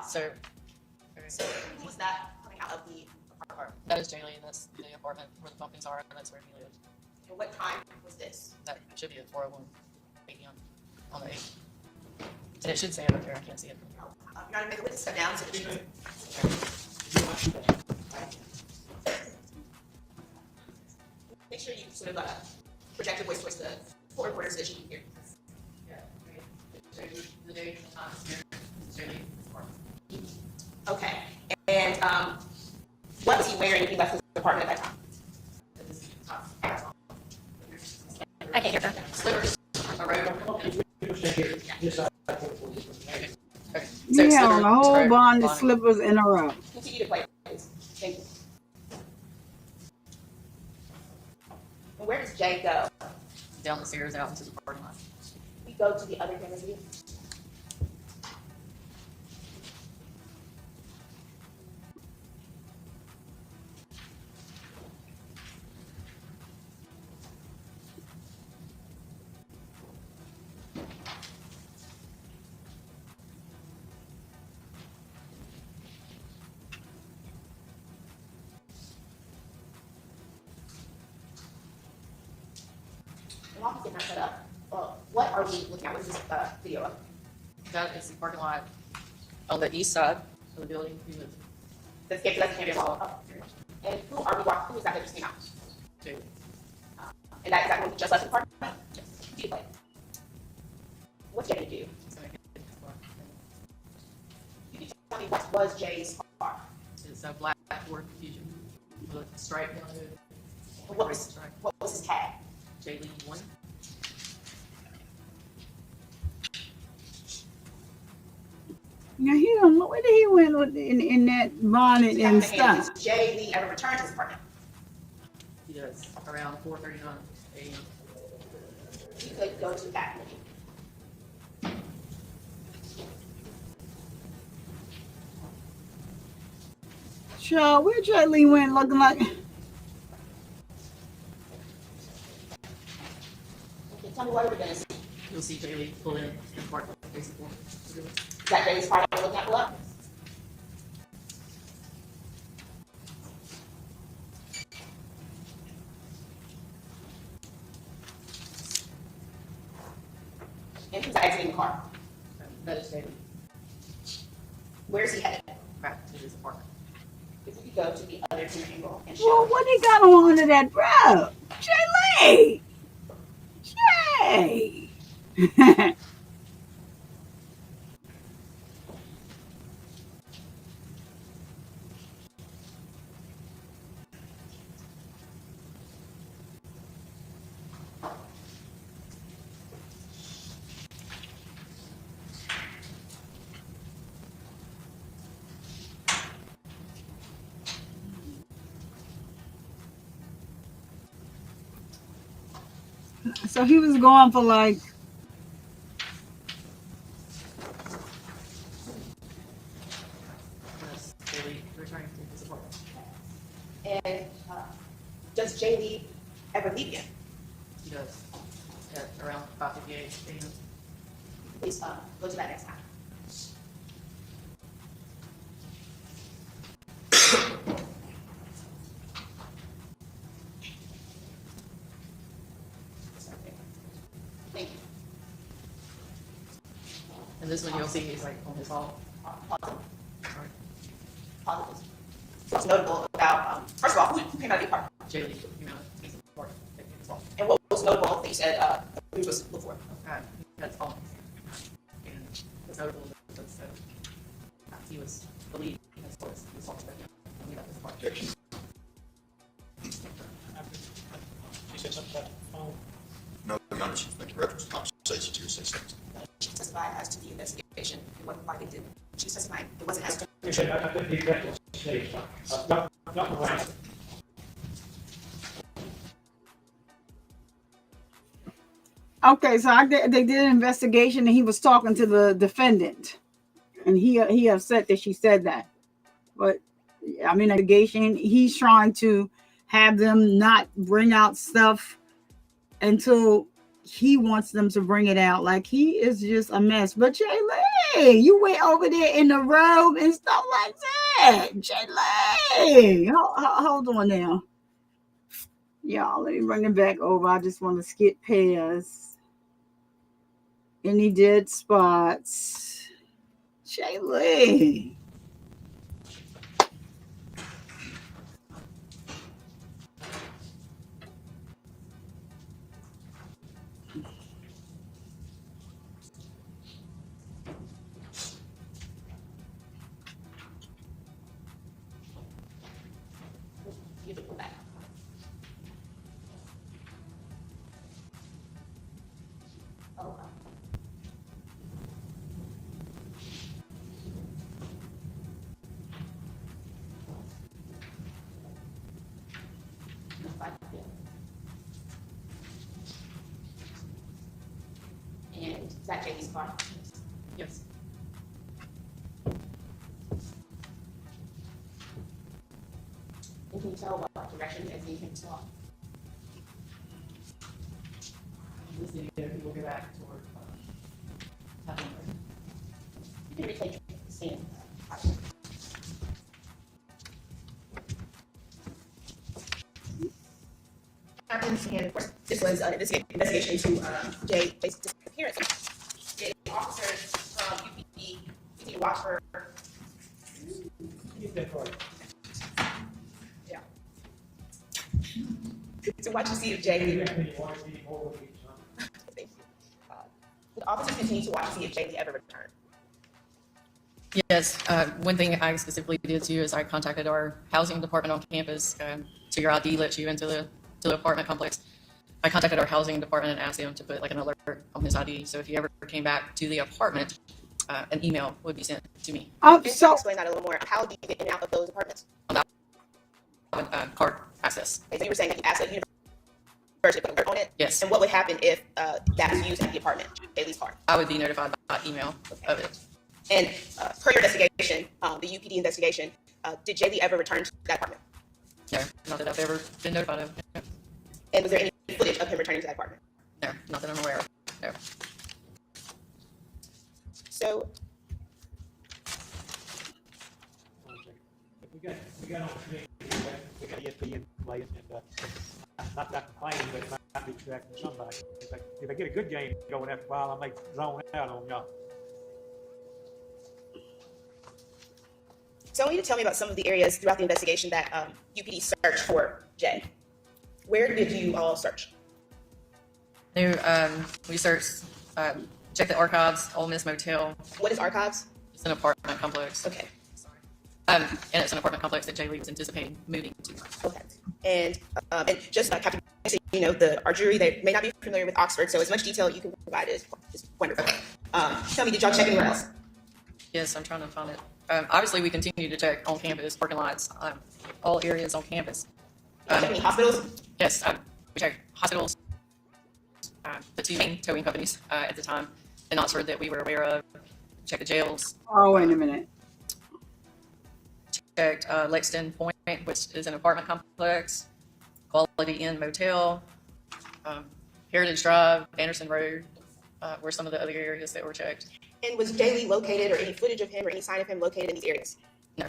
H: So who was that coming out of the apartment?
I: That is Jaylee, and that's the apartment where the pumpkins are, and that's where he lived.
H: And what time was this?
I: That should be at 4:01 a.m. on the 8th. And it should say it up there, I can't see it.
H: You're going to make a witness step down. So make sure you sort of project your voice towards the court reporter so that you can hear.
I: The date and time is here. Jaylee.
H: Okay. And what was he wearing when he left his apartment at that time?
I: I can't hear that. Slippers.
A: Yeah, on a whole bond of slippers in a row.
H: Continue to play, please. Thank you. Jay go?
I: Down the stairs out into the parking lot.
H: We go to the other camera view. While he's getting that set up, what are we looking at? What is this video of?
I: That is the parking lot on the east side of the building.
H: That's the camera wall. Oh, and who are we walking? Who is that that just came out?
I: Jay.
H: And that is that when we just left the parking lot? Yes. Do you play? What's Jay gonna do? You can tell me what was Jay's car?
I: It's a black Ford Fusion with a stripe down the hood.
H: What was his tag?
I: Jay Lee 1.
A: Now he don't know where he went with in that bonnet and stuff.
H: Does Jay Lee ever return to his apartment?
I: He does around 4:39 a.m.
H: You could go to that.
A: Sure, where Jay Lee went looking like?
H: Okay, tell me what we're gonna see.
I: You'll see Jay Lee pull in the park.
H: Is that Jay Lee's car that we're looking at? Pull up. And who's exiting the car?
I: That is Jay Lee.
H: Where is he headed?
I: Back to his apartment.
H: If we could go to the other camera angle and
A: Well,
H: show.
A: what he got on under that bro? Jay Lee! Jay! So he was going for like
I: That's Jay Lee returning to his apartment.
H: And does Jay Lee ever leave again?
I: He does at around 5:58 a.m.
H: Please go to that next time. Thank you.
I: And this one you'll see he's like on his hall.
H: Pause.
I: Sorry.
H: Pause. What's notable about, first of all, who came out of the apartment?
I: Jay Lee, you know, he's in the park. His hall.
H: And what was notable that you said we were supposed to look for?
I: That's all. And it's notable that he was the lead as far as the assault suspect. And we got this part.
C: Objection. She said something about the phone.
G: No, Your Honor, she's making reference to conversation to your systems.
H: She testified as to the investigation and what why they did. She testified it wasn't as
C: You said I couldn't be exactly what you said. Not right.
A: okay, so they did an investigation and he was talking to the defendant, and he upset that she said that. But I mean, investigation. He's trying to have them not bring out stuff until he wants them to bring it out. Like he is just a mess. But Jay Lee, you went over there in the robe and stuff like that. Jay Lee, hold on now. Y'all, let me bring it back over. I just want to skip past any dead spots. Jay Lee.
H: you to pull back. Oh, Is that Jaylee's car?
I: Yes.
H: And can you tell what direction as he came to walk?
I: This video, people go back toward, Mahan.
H: You can replay the scene. Happens, and of course, this was an investigation into Jay's disappearance. Did officers from UPD continue to watch for?
C: Get that card.
H: Yeah. To watch to see if Jaylee. Did officers continue to watch to see if Jaylee ever returned?
I: Yes, one thing I specifically did too is I contacted our housing department on campus. So your ID lets you into the apartment complex. I contacted our housing department and asked them to put like an alert on his ID. So if he ever came back to the apartment, an email would be sent to me.
H: So explain that a little more. How do you get in and out of those apartments?
I: Card access.
H: Okay, so you were saying that you asked the university to put an alert on it?
I: Yes.
H: And what would happen if that was used at the apartment, Jaylee's car?
I: I would be notified by email of it.
H: And per your investigation, the UPD investigation, did Jaylee ever return to that apartment?
I: No, not that I've ever been notified of. No,
H: And was there any footage of him returning to that apartment?
I: no, not that I'm aware of. No.
H: So,
C: We got on the screen, we got ESPN playing, and not complaining, but it might be distracting somebody. If I get a good game going after a while, I may zone out on y'all.
H: so I want you to tell me about some of the areas throughout the investigation that UPD searched for Jay. Where did you all search?
I: No, we searched, checked the archives, Ole Miss Motel.
H: What is archives?
I: It's an apartment complex.
H: Okay.
I: And it's an apartment complex that Jaylee was anticipating moving to.
H: Okay. And just Captain, you know, our jury, they may not be familiar with Oxford, so as much detail you can provide is wonderful. Tell me, did y'all check anywhere else?
I: Yes, I'm trying to find it. Obviously, we continue to check on campus, parking lots, all areas on campus.
H: Check any hospitals?
I: Yes, we checked hospitals, the two main towing companies at the time in Oxford that we were aware of. Checked the jails.
A: Oh, wait a minute.
I: Checked Lexington Point, which is an apartment complex. Quality Inn Motel, Heritage Drive, Anderson Road were some of the other areas that were checked.
H: And was Jaylee located, or any footage of him, or any sign of him located in these areas?
I: No.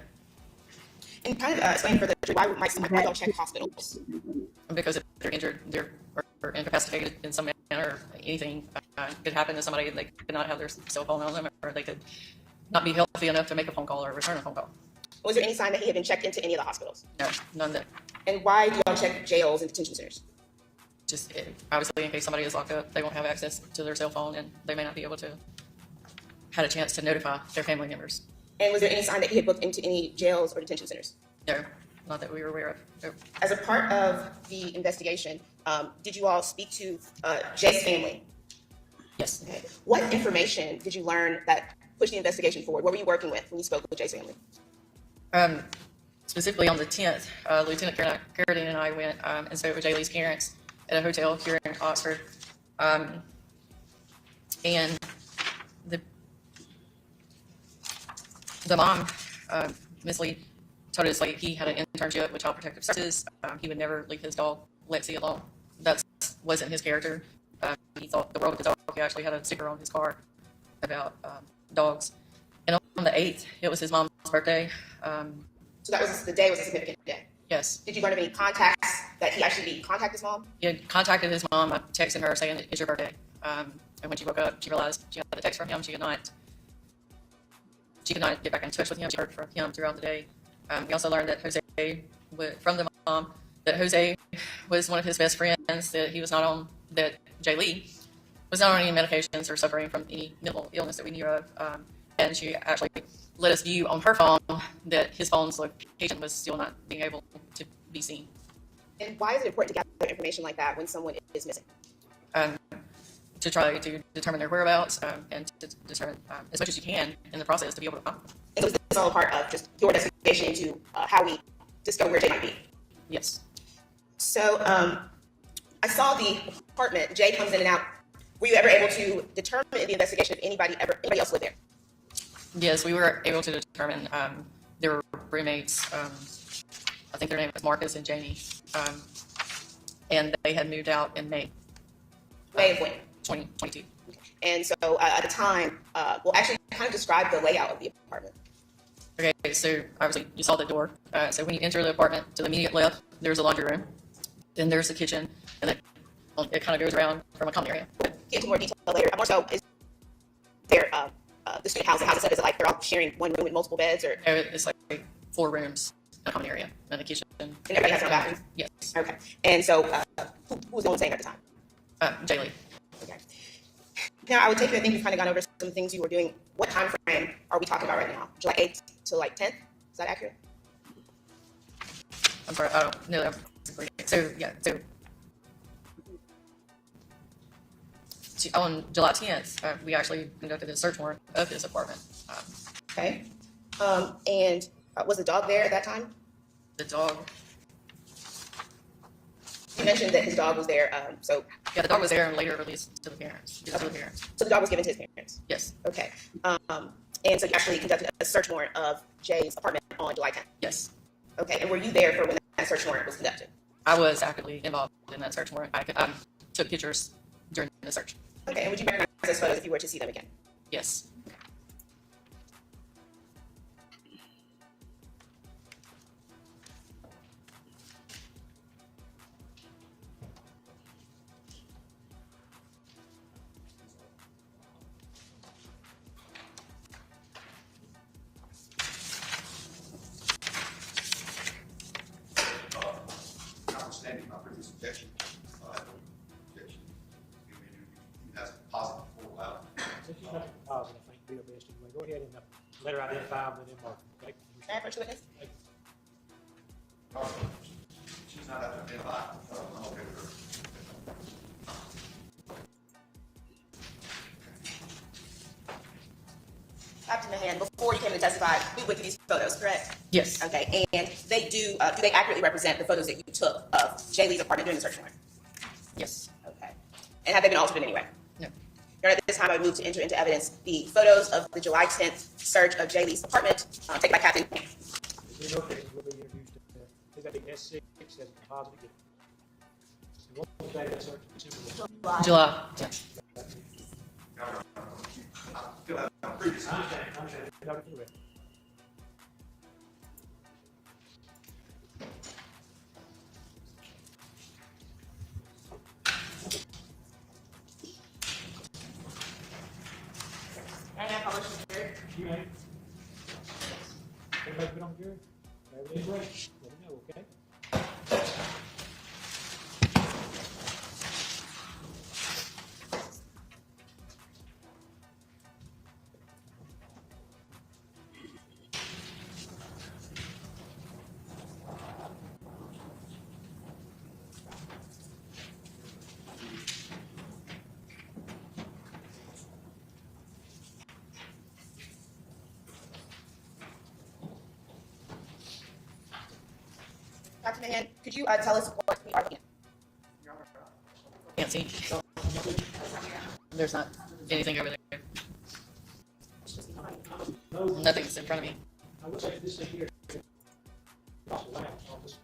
H: And kind of explain for the jury, why y'all check hospitals?
I: Because if they're injured, or incapacitated in some manner, anything could happen to somebody. They could not have their cell phone on them, or they could not be healthy enough to make a phone call or return a phone call.
H: Was there any sign that he had been checked into any of the hospitals?
I: No, none that.
H: And why do y'all check jails and detention centers?
I: Just obviously, in case somebody is locked up, they won't have access to their cell phone, and they may not be able to had a chance to notify their family members.
H: And was there any sign that he had booked into any jails or detention centers?
I: No, not that we were aware of. No.
H: As a part of the investigation, did you all speak to Jay's family?
I: Yes.
H: Okay. What information did you learn that pushed the investigation forward? What were you working with when you spoke with Jay's family?
I: Specifically on the 10th, Lieutenant Carradine and I went and spoke with Jaylee's parents at a hotel here in Oxford. And the mom, Miss Lee, told us like he had an internship with Child Protective Services. He would never leave his dog Lexi alone. That wasn't his character. He thought the world of the dog. He actually had a sticker on his car about dogs. And on the 8th, it was his mom's birthday.
H: So that was the day was a significant day.
I: Yes.
H: Did you learn of any contacts that he actually contacted his mom?
I: He had contacted his mom. I texted her saying it's your birthday. And when she woke up, she realized she got the text from him. She could not get back in touch with him. She heard from him throughout the day. We also learned that from the mom, that Jose was one of his best friends, that he was not on, that Jaylee was not on any medications or suffering from any mental illness that we knew of. And she actually let us view on her phone that his phone's location was still not being able to be seen.
H: And why is it important to gather information like that when someone is missing?
I: To try to determine their whereabouts and to determine as much as you can in the process to be able to find them.
H: And so is this all part of just your investigation into how we discover where Jay might be?
I: Yes.
H: So I saw the apartment. Jay comes in and out Were you ever able to determine in the investigation if anybody else lived there?
I: Yes, we were able to determine there were roommates. I think their name was Marcus and Jamie, and they had moved out in May.
H: May of when?
I: 2022.
H: And so at the time, well, actually, kind of describe the layout of the apartment.
I: Okay, so obviously you saw the door. So when you enter the apartment, to the immediate left, there's a laundry room. Then there's the kitchen, and then it kind of goes around from a common area.
H: Get into more detail later. More so, is there the student housing? How's it set? Is it like they're all sharing one room with multiple beds, or?
I: It's like 4 rooms in a common area, and the kitchen.
H: And everybody has their own bathrooms?
I: Yes.
H: Okay. And so, who was the one staying at the time?
I: Jay Lee.
H: Okay. Now, I would take it, I think we've kind of gone over some things you were doing. What time frame are we talking about right now? July 8th to like 10th? Is that accurate?
I: I'm sorry, I don't know that. So, yeah, so on July 10th, we actually conducted a search warrant of this apartment.
H: Okay. And was the dog there at that time?
I: The dog,
H: You mentioned that his dog was there.
I: yeah, the dog was there and later released to the parents.
H: So the dog was given to his parents?
I: Yes,
H: Okay. And so you actually conducted a search warrant of Jay's apartment on July 10th?
I: yes.
H: Okay. And were you there for when that search warrant was conducted?
I: I was actively involved in that search warrant. I took pictures during the search.
H: Okay. And would you recognize those photos if you were to see them again?
I: Yes.
G: Notwithstanding my previous objection, I have no objection. You guys positive for allowed.
C: Since you nothing positive, I think it'd be best anyway. Go ahead and let her identify them and then mark them, okay?
H: Can I have first witness?
G: She's not identified. I'm okay with her.
H: Captain Mahan, before you came to testify, we went through these photos, correct?
I: Yes.
H: Okay, and they do they accurately represent the photos that you took of Jay Lee's apartment during the search warrant?
I: Yes.
H: Okay. And have they been altered in any way?
I: No.
H: At this time, I move to enter into evidence the photos of the July 10th search of Jay Lee's apartment, taken by Captain Mahan.
C: There's no case will be introduced to is that the S6 as a positive gift. And what was that search?
I: July 10th.
G: I feel like my previous.
C: I understand. Noted for the record.
H: And I published the jury.
C: You may. Everybody put on the jury? Everything's ready? Let me know, okay?
H: Captain Mahan, could you tell us what we are looking at?
I: Can't see. There's not anything over there. Nothing's in front of me.
C: I would say this thing here is also loud on this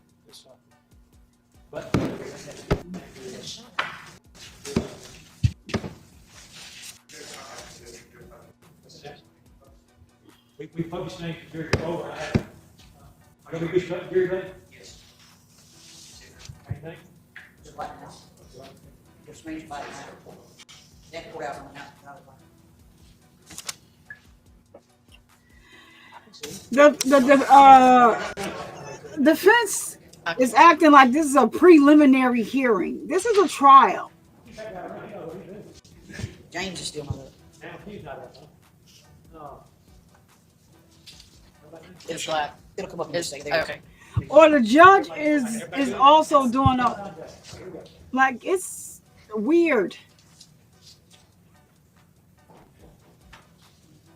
C: but we focused names very over. I had are we good about Gary Ray?
J: Yes.
C: Anything?
J: Just like now. Just range by now. Then put out on the
A: The defense is acting like this is a preliminary hearing. This is a trial.
J: James is still not up.
C: Now he's not up, huh? No.
I: It's black.
J: It'll come up in just a
I: It's,
J: second.
I: okay.
A: Or the judge is also doing a like it's weird.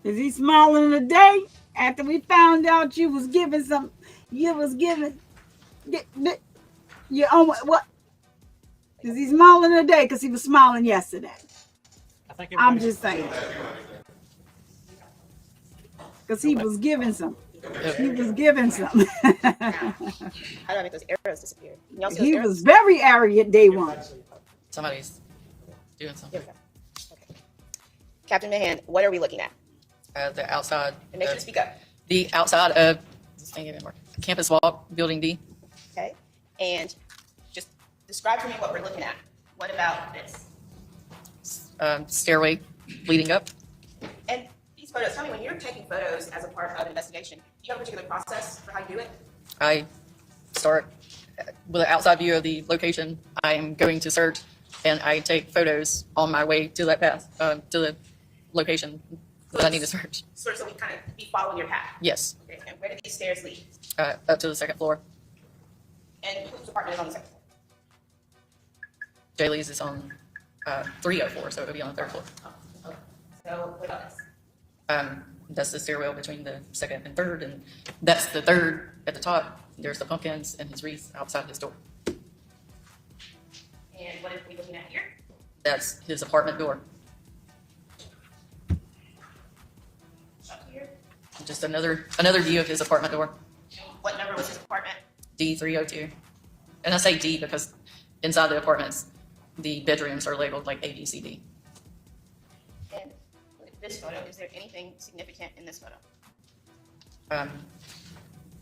A: Is he smiling today after we found out you was giving you what? Is he smiling today because he was smiling yesterday?
C: think
A: I'm
C: everybody-
A: just saying. Because he was giving some. He was giving some.
H: How do I make those arrows disappear? Can y'all see those
A: He
H: arrows?
A: was very arrogant day one.
I: Somebody's doing
H: Here
I: something.
H: we go. Okay. Captain Mahan, what are we looking at?
I: The outside.
H: And make sure to speak up.
I: The outside of this thing even more. Campus Walk, Building D.
H: Okay. And just describe to me what we're looking at. What about this?
I: Stairway leading up.
H: And these photos, tell me, when you're taking photos as a part of an investigation, do you have a particular process for how you do it?
I: I start with an outside view of the location. I am going to search, and I take photos on my way to that path, to the location that I need to search.
H: Sort of so we kind of be following your path.
I: Yes,
H: Okay. And where do these stairs lead?
I: up to the second floor.
H: And whose apartment is on the second floor?
I: Jaylee's is on 304, so it would be on the third floor.
H: So what about this?
I: That's the stairwell between the second and third, and that's the third at the top. There's the pumpkins and his wreath outside his door.
H: And what are we looking at here?
I: That's his apartment door.
H: Up here.
I: Just another view of his apartment door.
H: What number was his apartment?
I: D302. And I say D because inside the apartments, the bedrooms are labeled like A, B, C, D.
H: And look at this photo. Is there anything significant in this photo?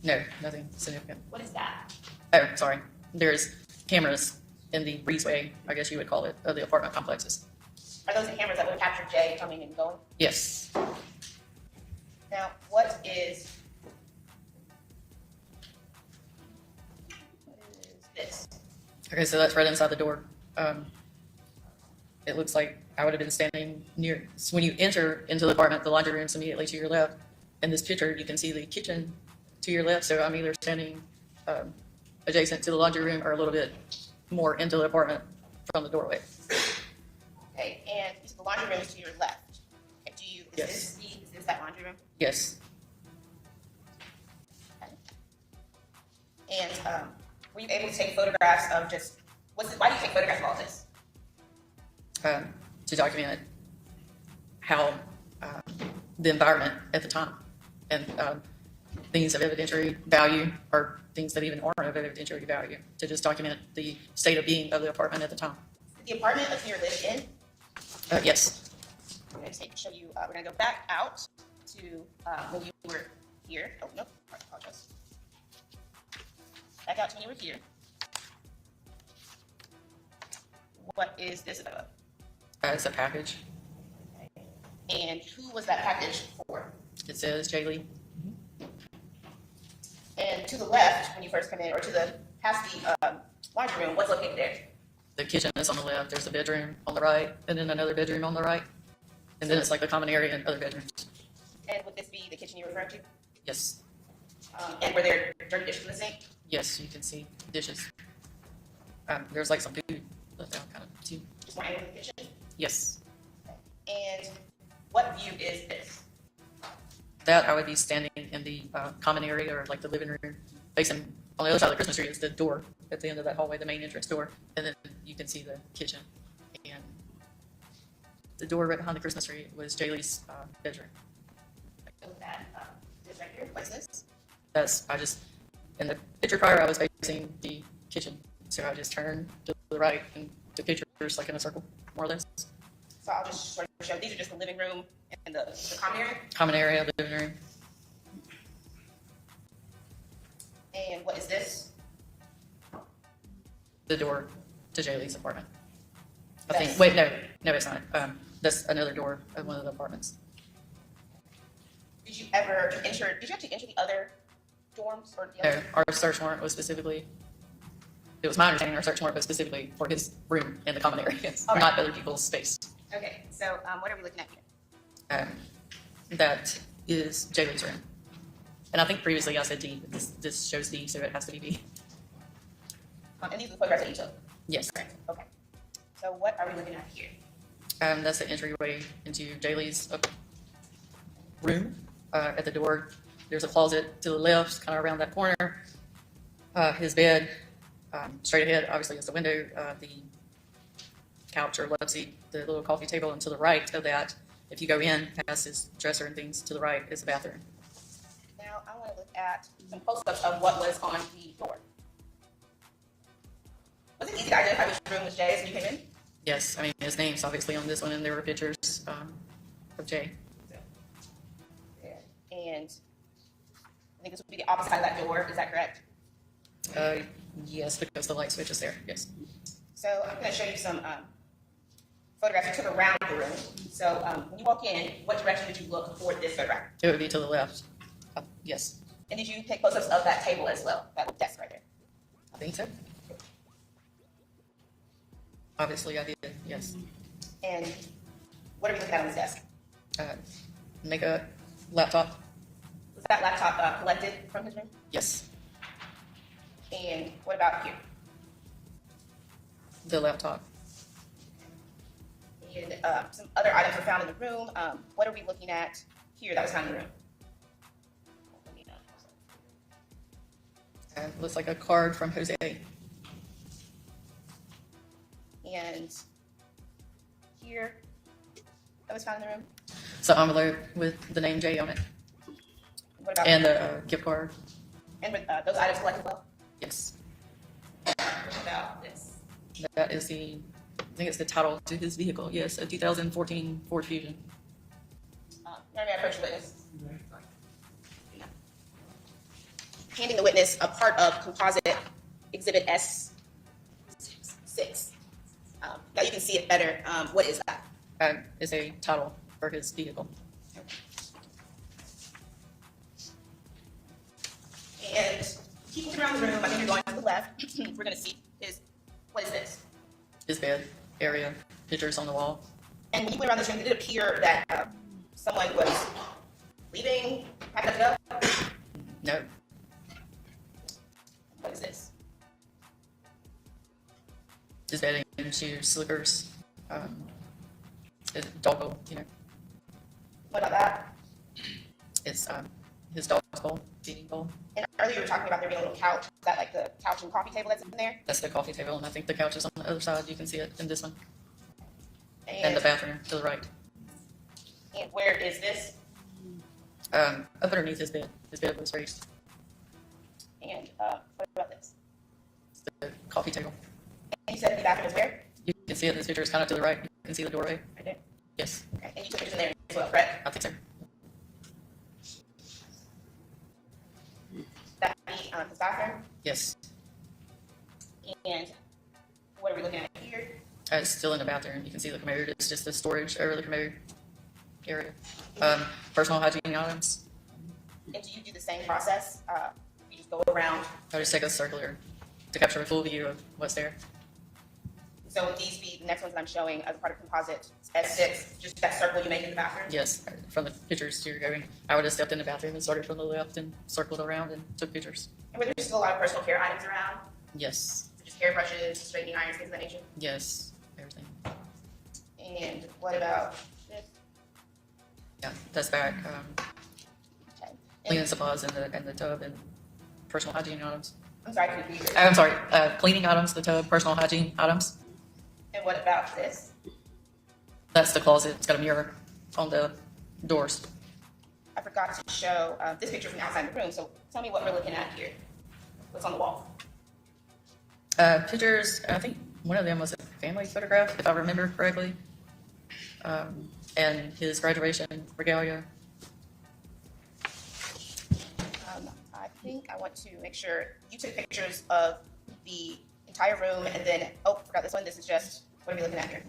I: No, nothing significant.
H: What is that?
I: Oh, sorry. There's cameras in the breezeway, I guess you would call it, of the apartment complexes.
H: Are those the cameras that would have captured Jay coming and going?
I: Yes.
H: Now, what is this?
I: Okay, so that's right inside the door. It looks like I would have been standing near, so when you enter into the apartment, the laundry room's immediately to your left. In this picture, you can see the kitchen to your left, so I'm either standing adjacent to the laundry room or a little bit more into the apartment from the doorway.
H: Okay, and the laundry room is to your left. Okay,
I: Yes.
H: Is this that laundry room?
I: Yes.
H: Okay. And were you able to take photographs of just, why do you take photographs of all this?
I: To document how the environment at the time and things of evidentiary value or things that even aren't of evidentiary value, to just document the state of being of the apartment at the time.
H: Did the apartment appear lived in?
I: Yes.
H: I'm going to show you, we're going to go back out to when you were here. Oh, no, I apologize. Back out to when you were here. What is this about?
I: It's a package.
H: And who was that package for?
I: It says Jaylee.
H: And to the left, when you first come in, or to the past the laundry room, what's located there?
I: The kitchen is on the left. There's a bedroom on the right, and then another bedroom on the right. And then it's like the common area and other bedrooms.
H: And would this be the kitchen you're referring to?
I: Yes.
H: And were there dirty dishes in the sink?
I: Yes, you can see dishes. There's like some food left out kind of too.
H: Just one angle of the kitchen?
I: Yes.
H: And what view is this?
I: That I would be standing in the common area or like the living room, facing on the other side of the Christmas tree is the door at the end of that hallway, the main entrance door, and then you can see the kitchen. And the door right behind the Christmas tree was Jaylee's bedroom.
H: So that this right here, what's this?
I: That's in the picture prior I was facing the kitchen, so I just turned to the right and the picture is like in a circle, more or less.
H: So I'll just sort of show, these are just the living room and the common area.
I: Common area, living room.
H: And what is this?
I: The door to Jaylee's apartment. I
H: That's-
I: think. Wait, no, it's not. That's another door of one of the apartments.
H: Did you actually enter the other dorms or the
I: No,
H: other?
I: our search warrant was specifically. It was my understanding our search warrant was specifically for his room in the common areas,
H: Okay.
I: not other people's space.
H: Okay, so what are we looking at here?
I: That is Jaylee's room, and I think previously I said D. But this shows D, so it has to be B.
H: And these are the photographs that you took?
I: Yes.
H: Correct. Okay. So what are we looking at here?
I: That's the entryway into Jaylee's room. At the door, there's a closet to the left, kind of around that corner. His bed, straight ahead, obviously, is the window. The couch or love seat, the little coffee table, and to the right of that, if you go in past his dresser and things, to the right is a bathroom.
H: Now I want to look at some close-ups of what was on the door. Was it easy to identify which room was Jay's when you came in?
I: Yes, I mean, his name's obviously on this one, and there were pictures of Jay.
H: And I think this would be the opposite side of that door. Is that correct?
I: Yes, because the light switch is there, yes.
H: So I'm going to show you some photographs you took around the room. So when you walk in, what direction did you look for this photograph?
I: It would be to the left, yes.
H: And did you take close-ups of that table as well, that desk right there?
I: I think so. Obviously, I did, yes.
H: And what are we looking at on this desk?
I: Makeup, laptop,
H: Was that laptop collected from his room?
I: yes.
H: And what about here?
I: The laptop.
H: And some other items were found in the room. What are we looking at here that was found in the room?
I: Looks like a card from Jose.
H: And here, that was found in the room.
I: It's an envelope with the name Jay on it,
H: What about
I: and a gift card,
H: and with those items collected as well?
I: yes.
H: What about this?
I: That is the, I think it's the title to his vehicle, yes, a 2014 Ford Fusion.
H: May I approach the witness? Handing the witness a part of composite exhibit S6. Now you can see it better. What is that?
I: Is a title for his vehicle.
H: And keep looking around the room. I think you're going to the left. We're going to see what is this?
I: His bed area, pictures on the wall.
H: And when you went around this room, did it appear that someone was leaving, packing up to go?
I: No,
H: What is this?
I: his bedding, shoes, slippers, his dog bowl,
H: What about that?
I: it's his dog's bowl, feeding bowl.
H: And earlier you were talking about there being a little couch. Is that like the couch and coffee table that's in there?
I: That's the coffee table, and I think the couch is on the other side. You can see it in this one, and
H: And,
I: the bathroom to the right.
H: and where is this?
I: Up underneath his bed. His bed was raised.
H: And what about this?
I: The coffee table.
H: And you said the bathroom is where?
I: You can see it in this picture. It's kind of to the right. You can see the doorway.
H: Right there.
I: Yes,
H: Okay. And you took pictures in there as well, correct?
I: I think so.
H: That be his bathroom.
I: Yes,
H: And what are we looking at here?
I: it's still in the bathroom. You can see the commode. It's just the storage over the commode area. Personal hygiene items.
H: And do you do the same process? You just go around.
I: I just take a circular to capture a full view of what's there.
H: So would these be the next ones that I'm showing as part of composite S6, just that circle you make in the bathroom?
I: Yes, from the pictures you're going, I would have stepped in the bathroom and started from the left and circled around and took pictures.
H: And were there still a lot of personal care items around?
I: Yes,
H: So just hairbrushes, straightening irons, things of that nature?
I: yes, everything.
H: And what about this?
I: Yeah, that's back.
H: Okay.
I: Cleaning
H: And,
I: supplies in the tub and personal hygiene items.
H: I'm sorry, can you repeat it?
I: I'm sorry, cleaning items, the tub, personal hygiene items.
H: And what about this?
I: That's the closet. It's got a mirror on the doors.
H: I forgot to show this picture from outside the room, so tell me what we're looking at here. What's on the wall?
I: Pictures, I think one of them was a family photograph, if I remember correctly. And his graduation regalia.
H: I think I want to make sure you took pictures of the entire room and then, oh, forgot this one. This is just, what are we looking at here?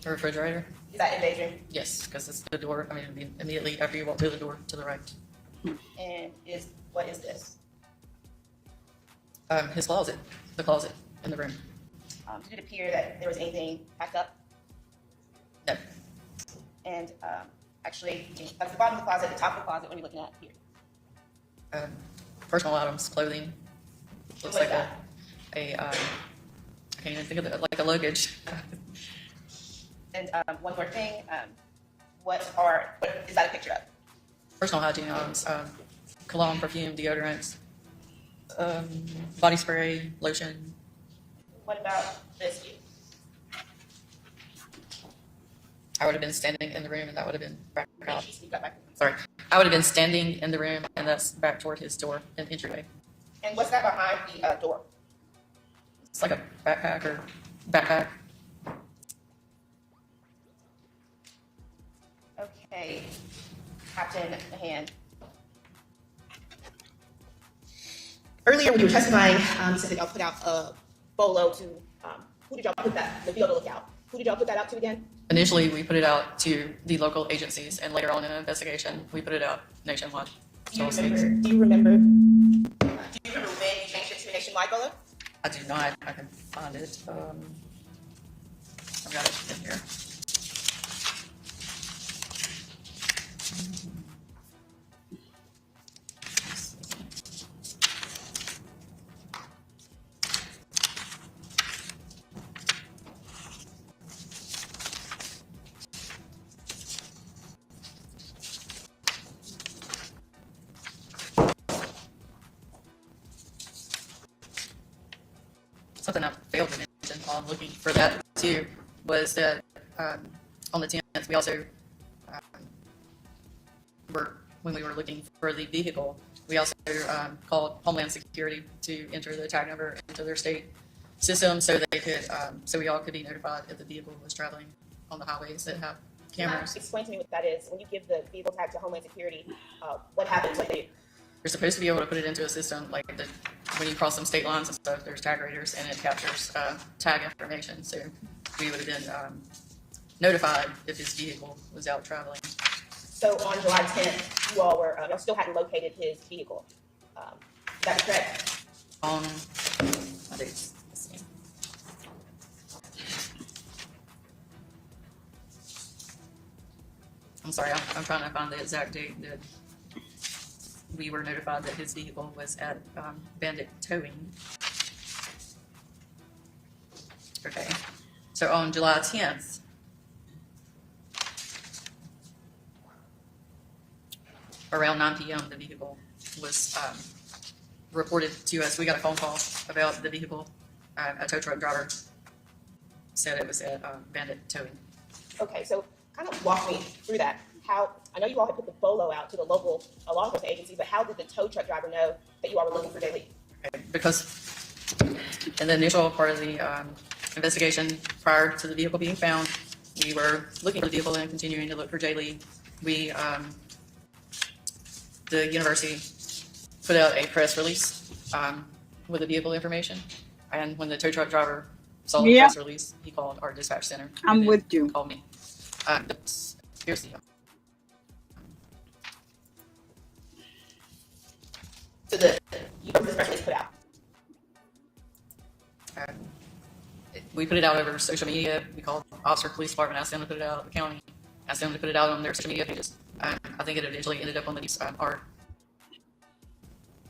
I: The refrigerator.
H: Is that in Jay's room?
I: Yes, because it's the door. I mean, it'd be immediately after you walk through the door to the right.
H: And what is this?
I: His closet, the closet in the room.
H: Did it appear that there was anything packed up?
I: No,
H: And actually, that's the bottom of the closet, the top of the closet, what are we looking at here?
I: personal items, clothing.
H: What
I: Looks
H: is
I: like
H: that?
I: I can't even think of it, like a luggage.
H: And one more thing, what is that a picture of?
I: Personal hygiene items, cologne, perfume, deodorants, body spray, lotion,
H: What about this view?
I: I would have been standing in the room, and that would have been back out.
H: Speak up, back.
I: Sorry, I would have been standing in the room, and that's back toward his door and entryway.
H: And what's that behind the door?
I: It's like a backpack or backpack.
H: Okay, Captain Mahan. Earlier when you were testifying, you said that y'all put out a bolo to, who did y'all put the field to look out? Who did y'all put that out to again?
I: Initially, we put it out to the local agencies, and later on in the investigation, we put it out nationwide.
H: Do you remember when you changed it to a nationwide bolo?
I: I do not. I can find it. I've got it in here. Something I failed to mention while I'm looking for that too was that on the 10th we also when we were looking for the vehicle, we also called Homeland Security to enter the tag number into their state system so they could so we all could be notified if the vehicle was traveling on the highways that have cameras.
H: Explain to me what that is. When you give the vehicle tag to Homeland Security, what happens? What they do?
I: You're supposed to be able to put it into a system like when you cross some state lines and stuff, there's tag readers and it captures tag information. So we would have been notified if his vehicle was out traveling.
H: So on July 10th, you all were, y'all still hadn't located his vehicle. Is that correct?
I: On my dates. Let's see. I'm sorry, I'm trying to find the exact date that we were notified that his vehicle was at Bandit Towing. Okay, so on July 10th, around 9 p.m., the vehicle was reported to us. We got a phone call about the vehicle. A tow truck driver said it was at Bandit Towing.
H: Okay, so kind of walk me through that. How, I know you all had put the bolo out to the local law enforcement agency, but how did the tow truck driver know that you all were looking for Jay Lee?
I: Because in the initial part of the investigation, prior to the vehicle being found, we were looking for the vehicle and continuing to look for Jay Lee. We, the university put out a press release with the vehicle information, and when the tow truck driver saw the press release, he called our dispatch center.
A: I'm with you.
I: Called me. Here's the.
H: So the press release put out.
I: We put it out over social media. We called Officer Police Department, asked them to put it out, the county, asked them to put it out on their social media pages. I think it eventually ended up on the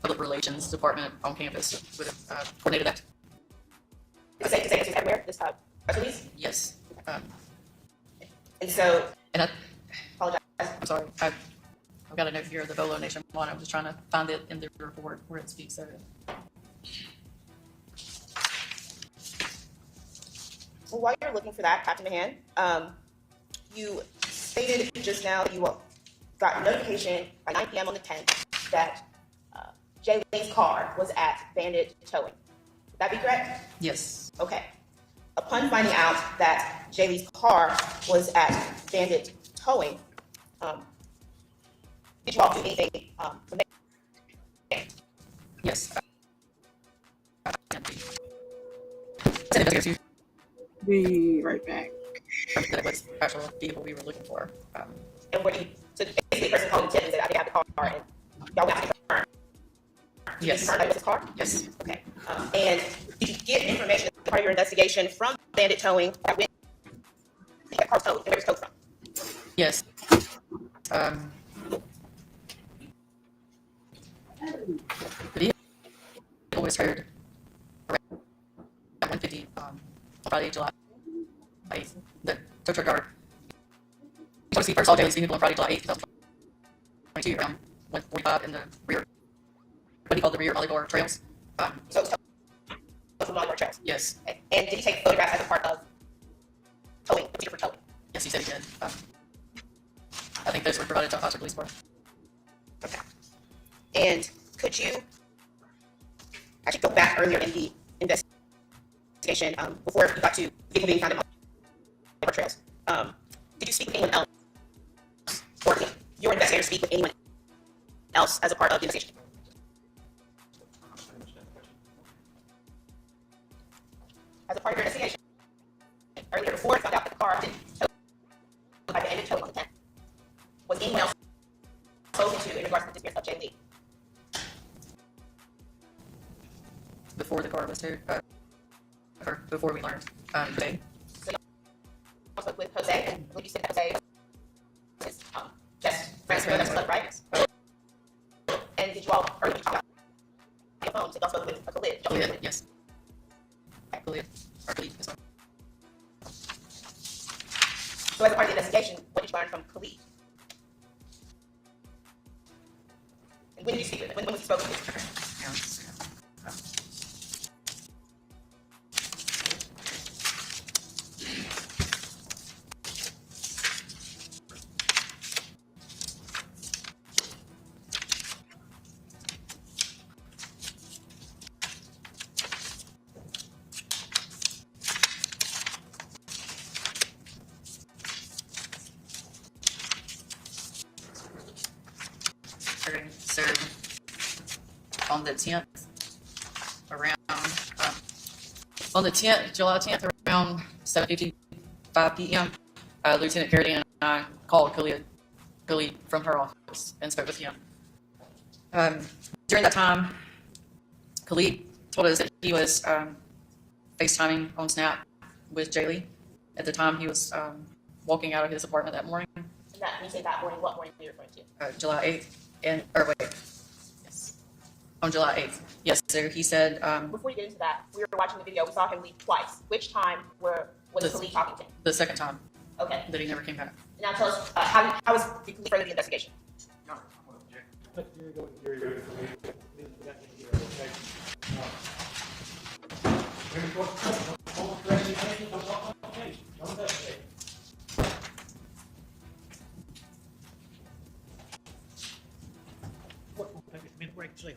I: public relations department on campus would have coordinated that.
H: Is it safe to say everywhere, this press release?
I: Yes.
H: And so,
I: and I
H: apologize.
I: I'm sorry. I've got a note here of the Bolo Nation one. I was trying to find it in the report where it speaks of it.
H: Well, while you're looking for that, Captain Mahan, you stated just now that you got notification by 9 p.m. on the 10th that Jay Lee's car was at Bandit Towing. Would that be correct?
I: Yes.
H: Okay. Upon finding out that Jay Lee's car was at Bandit Towing, did you all do anything from there?
I: Yes.
A: Be right back.
I: That was the actual vehicle we were looking for.
H: And were you, so basically the person called you and said, I didn't have the car, and y'all went out to confirm?
I: Yes.
H: Did you confirm that it was his car?
I: Yes.
H: Okay. And did you get information as part of your investigation from Bandit Towing that when that car towed and where it was towed from?
I: Yes. The vehicle was towed around 150 Friday, July 8th. The tow truck driver first saw Jaylee's vehicle on Friday, July 8th, 2022, around 145 in the rear, what he called the rear Ollie Bar trails.
H: So it's towed from Ollie Bar trails?
I: Yes.
H: Okay. And did he take photographs as a part of towing, the procedure for towing?
I: Yes, he said he did. I think those were provided to Foster Police Department.
H: Okay. And could you actually go back earlier in the investigation, before you got to vehicle being found in paper trails? Did you speak with anyone else, or did your investigator speak with anyone else as a part of the investigation? As a part of your investigation, earlier before you found out that the car didn't tow by the end of towing on the 10th, was anyone else spoken to in regards to the disappearance of Jay Lee?
I: Before the car was towed, or before we learned today.
H: So you spoke with Jose, and I believe you said that Jose was his best friend, that's club, right? And did you all earlier talk about your phone? So you all spoke with Khalid.
I: Khalid, yes. Khalid, or Khalid, yes.
H: So as a part of the investigation, what did you learn from Khalid? And when did you speak with him? When was he spoken to?
I: So on the 10th, around on the 10th, July 10th, around 7:55 p.m., Lieutenant Carradine and I called Khalid from her office and spoke with him. During that time, Khalid told us that he was FaceTiming on Snap with Jaylee. At the time, he was walking out of his apartment that morning.
H: And that, when you say that morning, what morning are you referring to?
I: July 8th, yes, on July 8th. Yes, sir. He said.
H: Before you get into that, we were watching the video. We saw him leave twice. Which time was Khalid talking to him?
I: The second time.
H: Okay.
I: That he never came back.
H: Now tell us, how was the further the investigation?
C: Take a minute break, see.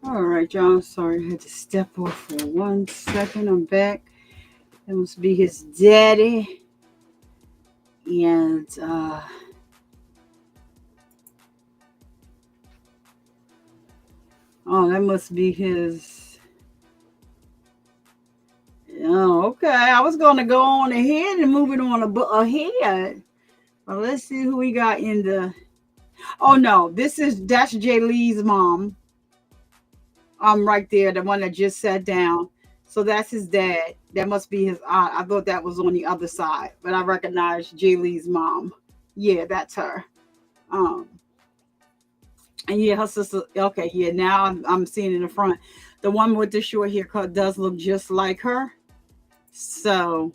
A: All right, y'all. Sorry, I had to step off for 1 second. I'm back. That must be his daddy. And oh, that must be his. Oh, okay. I was gonna go on ahead and move it on ahead. But let's see who we got in the. Oh no, that's Jay Lee's mom. Right there, the one that just sat down. So that's his dad. That must be his aunt. I thought that was on the other side, but I recognize Jay Lee's mom. Yeah, that's her. Um, and yeah, her sister. Okay, yeah. Now I'm seeing in the front, the one with the short haircut does look just like her. So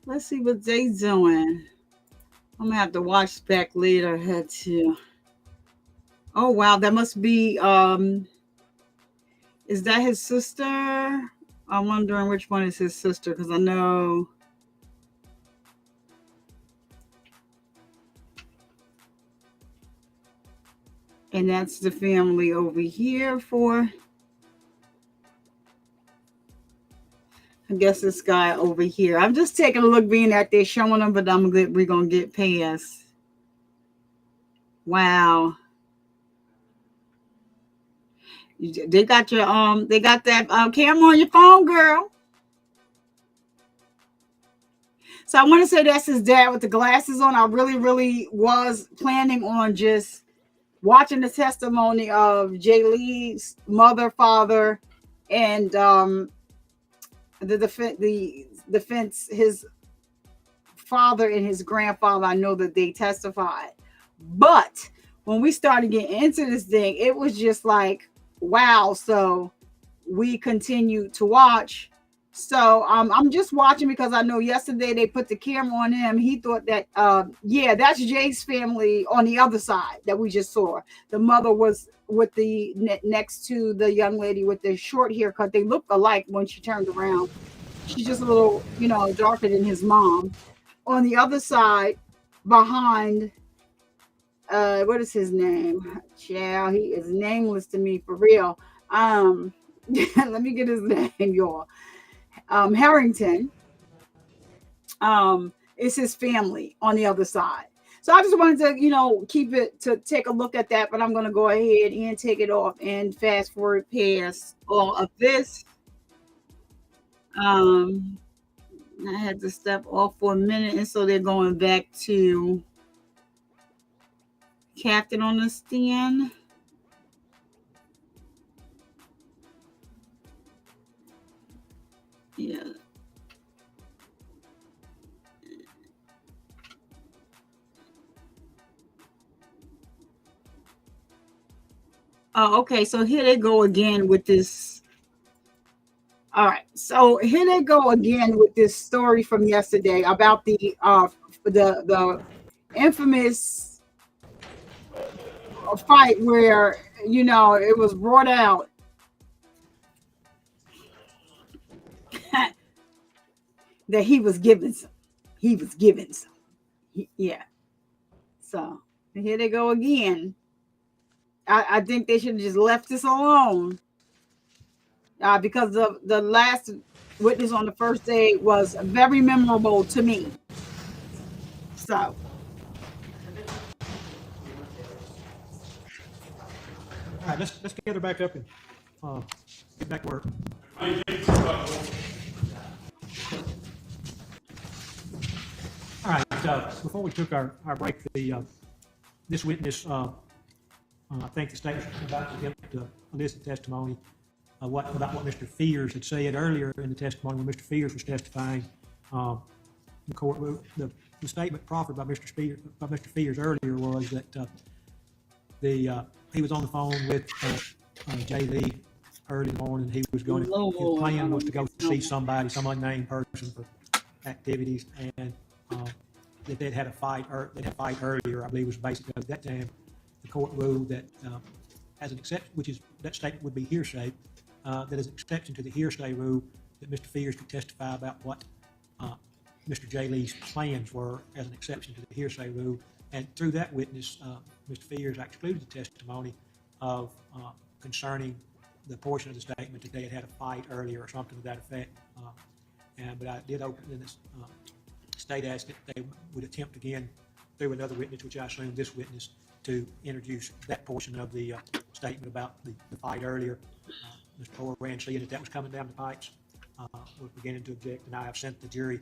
A: let's see what they doing. I'm gonna have to watch back later. I had to. Oh wow, that must be is that his sister? I'm wondering which one is his sister because I know. And that's the family over here for. I guess this guy over here. I'm just taking a look, being that they're showing them, but we're gonna get past. Wow. They got they got that camera on your phone, girl. So I want to say that's his dad with the glasses on. I really, really was planning on just watching the testimony of Jay Lee's mother, father, and the defense, his father and his grandfather. I know that they testified, but when we started getting into this thing, it was just like, wow. So we continued to watch. So I'm just watching because I know yesterday they put the camera on him. He thought that yeah, that's Jay's family on the other side that we just saw. The mother was with the next to the young lady with the short haircut. They look alike when she turned around. She's just a little, darker than his mom. On the other side, behind what is his name? Child, he is nameless to me for real. Let me get his name, y'all. Harrington is his family on the other side. So I just wanted to, keep it to take a look at that, but I'm going to go ahead and take it off and fast forward past all of this. I had to step off for a minute, and so they're going back to Captain on the stand. Yeah. Oh, okay. So here they go again with this. All right. So here they go again with this story from yesterday about the infamous fight where it was brought out that he was given some. Yeah. So here they go again. I think they should have just left this alone. Because the last witness on the first day was very memorable to me. So.
G: All right, let's get her back up and get back to work. All right, before we took our break, this witness, I think the state was about to attempt to elicit testimony about what Mr. Fears had said earlier in the testimony when Mr. Fears was testifying. The court, the statement proffered by Mr. Fears earlier was that he was on the phone with Jay Lee early in the morning. He was going to, his plan was to go see somebody, some unnamed person for activities, and that they'd had a fight earlier. I believe was basically at that time the court ruled that as an exception, that statement would be hearsay, that as an exception to the hearsay rule, that Mr. Fears could testify about what Mr. Jay Lee's plans were as an exception to the hearsay rule. And through that witness, Mr. Fears excluded the testimony of concerning the portion of the statement that they had a fight earlier or something to that effect. But I did open in this state asked that they would attempt again through another witness, which I assume this witness, to introduce that portion of the statement about the fight earlier. Mr. Poor ran seeing that was coming down the pipes, was beginning to object, and I have sent the jury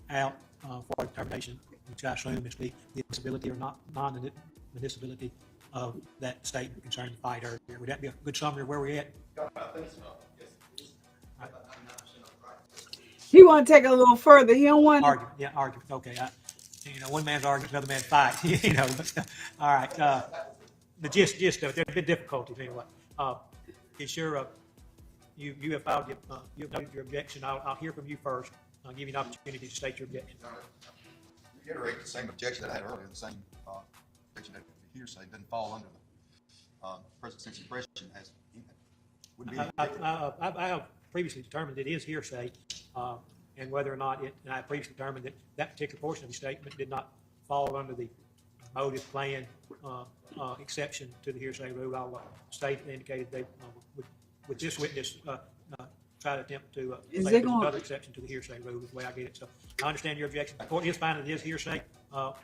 G: out for determination, which I assume is the admissibility or non-admissibility of that statement concerning the fight earlier. Would that be a good summary of where we're at?
A: He want to take it a little further. He don't want
G: Argument, yeah, argument. Okay, one man's argument, another man's fight. All right. The gist of it. There's been difficulties anyway. Is sure you have filed you have noted your objection. I'll hear from you first. I'll give you an opportunity to state your objection.
K: Reiterate the same objection that I had earlier. The same objection that the hearsay doesn't fall under the present sense impression as would be.
G: I have previously determined it is hearsay, and whether or not and I previously determined that that particular portion of the statement did not fall under the motive, plan, exception to the hearsay rule. I'll state indicated they with this witness try to attempt to make another exception to the hearsay rule is the way I get it. So I understand your objection. The court is finding it is hearsay.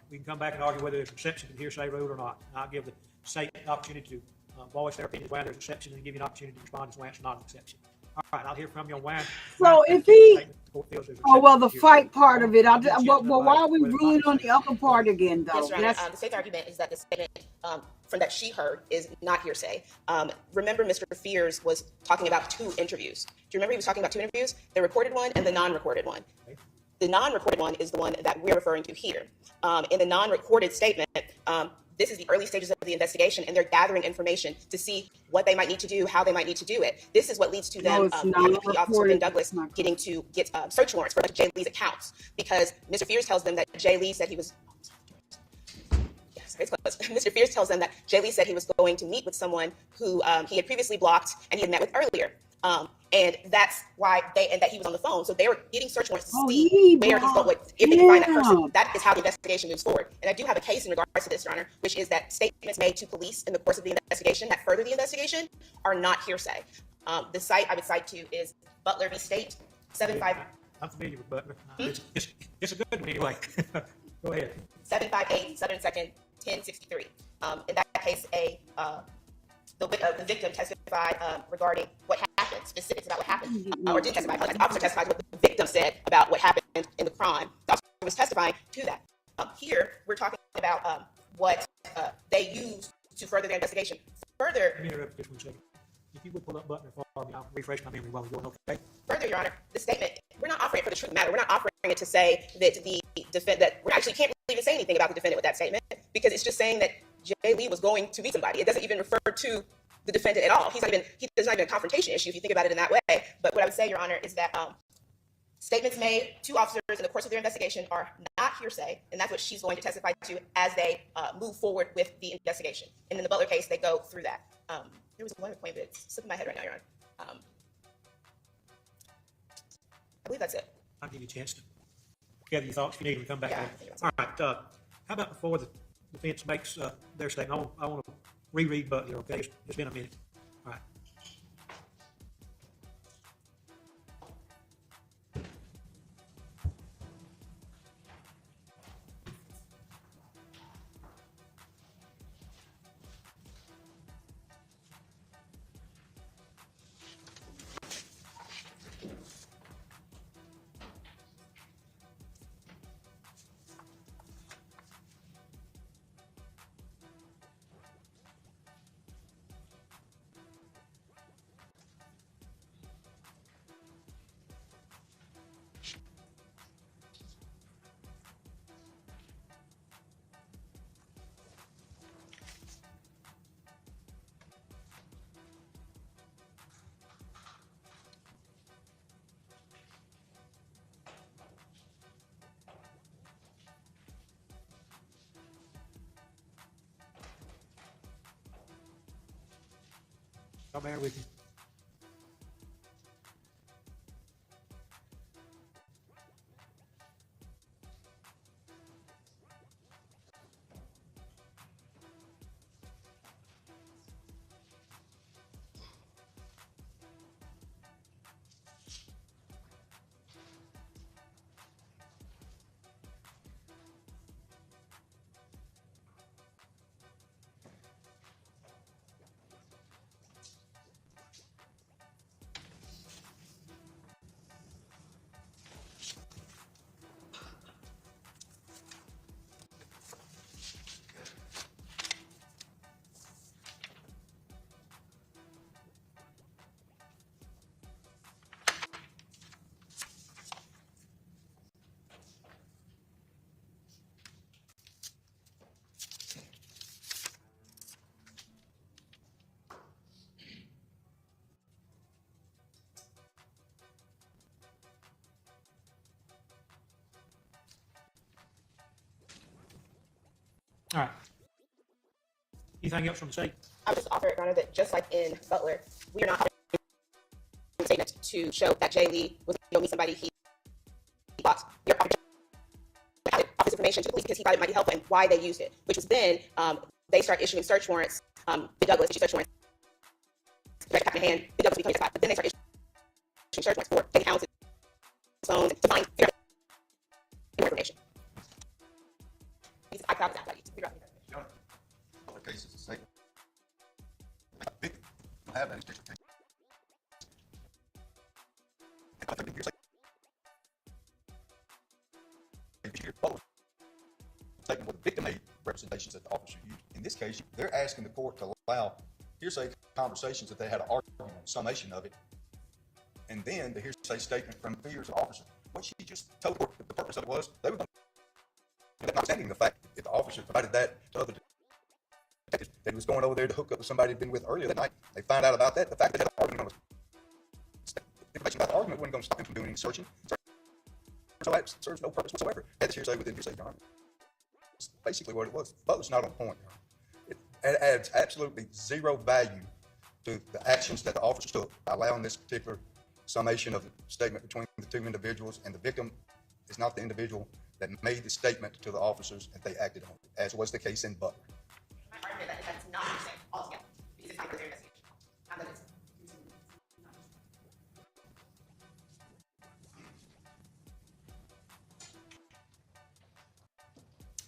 G: We can come back and argue whether there's an exception to the hearsay rule or not. And I'll give the state an opportunity to voice their opinion whether there's an exception and give you an opportunity to respond as why it's not an exception. All right, I'll hear from you on why.
A: So if he, the fight part of it. Well, why are we ruling on the other part again, though?
H: Yes, Your Honor. The state's argument is that the statement from that she heard is not hearsay. Remember, Mr. Fears was talking about 2 interviews. Do you remember he was talking about 2 interviews? The recorded one and the non-recorded one. Okay. The non-recorded one is the one that we're referring to here. In the non-recorded statement, this is the early stages of the investigation, and they're gathering information to see what they might need to do, how they might need to do it. This is what leads to them, the officer Ben Douglas, getting to get search warrants for Jay Lee's accounts, because Mr. Fears tells them that Jay Lee said he was. Mr. Fears tells them that Jay Lee said he was going to meet with someone who he had previously blocked and he had met with earlier. And that's why and that he was on the phone. So they were getting search warrants to see where he's going, if they can find that person. That is how the investigation moves forward. And I do have a case in regards to this, Your Honor, which is that statements made to police in the course of the investigation that further the investigation are not hearsay. The site I would cite to is Butler v. State, 75.
G: I'm familiar with Butler. It's a good one anyway. Go ahead.
H: 758 Southern 2nd, 1063. In that case, the victim testified regarding what happened, specifics about what happened, or didn't testify. The officer testified what the victim said about what happened in the crime. The officer was testifying to that. Here, we're talking about what they used to further their investigation. Further,
G: let me interrupt just 1 second. If you would pull up Butler for me, I'll refresh my memory while we're going. Okay.
H: Further, Your Honor, the statement, we're not offering it for the truth of the matter. We're not offering it to say that the defendant, that we actually can't even say anything about the defendant with that statement, because it's just saying that Jay Lee was going to meet somebody. It doesn't even refer to the defendant at all. There's not even a confrontation issue if you think about it in that way. But what I would say, Your Honor, is that statements made to officers in the course of their investigation are not hearsay, and that's what she's going to testify to as they move forward with the investigation. And in the Butler case, they go through that. There was one point, but it's slipping my head right now, Your Honor. I believe that's it.
G: I'll give you a chance to gather your thoughts if you need to come back.
H: Yeah,
G: All right. How about before the defense makes their statement? I want to reread Butler, okay? It's been a minute. All right. I'll bear with you. All right. Anything else from the state?
H: I would just offer, Your Honor, that just like in Butler, we are not having a statement to show that Jay Lee was going to meet somebody he thought. We are offering office information to the police because he thought it might be helpful and why they used it, which was then they start issuing search warrants. The Douglas issued search warrants. Captain Mahan, the Douglas became justified, but then they start issuing search warrants for taking houses, phones, to find information. I found that.
K: Other cases, the state victim will have that extension case. I think here's taking what the victim made representations that the officer used. In this case, they're asking the court to allow hearsay conversations that they had an argument, summation of it, and then the hearsay statement from fears of the officer. What she just told the court that the purpose of it was, they were notwithstanding the fact that the officer provided that to other detectives that he was going over there to hook up with somebody he'd been with earlier that night. They find out about that. The fact that they had an argument the information about the argument wasn't going to stop him from doing any searching. So that serves no purpose whatsoever. That's hearsay within hearsay, Your Honor. That's basically what it was. Butler's not on point, Your Honor. It adds absolutely zero value to the actions that the officers took by allowing this particular summation of the statement between the two individuals, and the victim is not the individual that made the statement to the officers that they acted on, as was the case in Butler.
H: I argue that that's not hearsay altogether because it's not their investigation.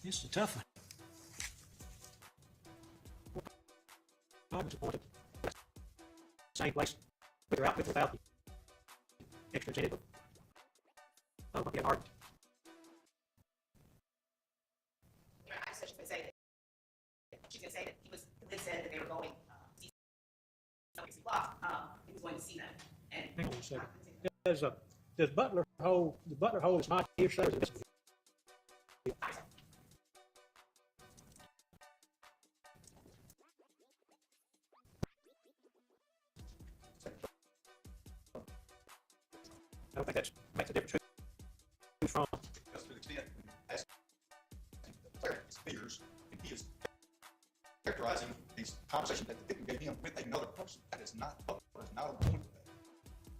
G: This is a tough one. Problems appointed. Same place, with or out, with or without the extra incentive. Oh, get hard.
H: She's going to say that he was. They said that they were going to see blocks. He was going to see them. And
G: hang on a second. Does Butler hold the Butler hold is not hearsay? Or is it I don't think that makes a difference who's from.
K: Because to the extent asking his fears, and he is characterizing these conversations that the victim gave him with another person. That is not Butler. That is not on point with that.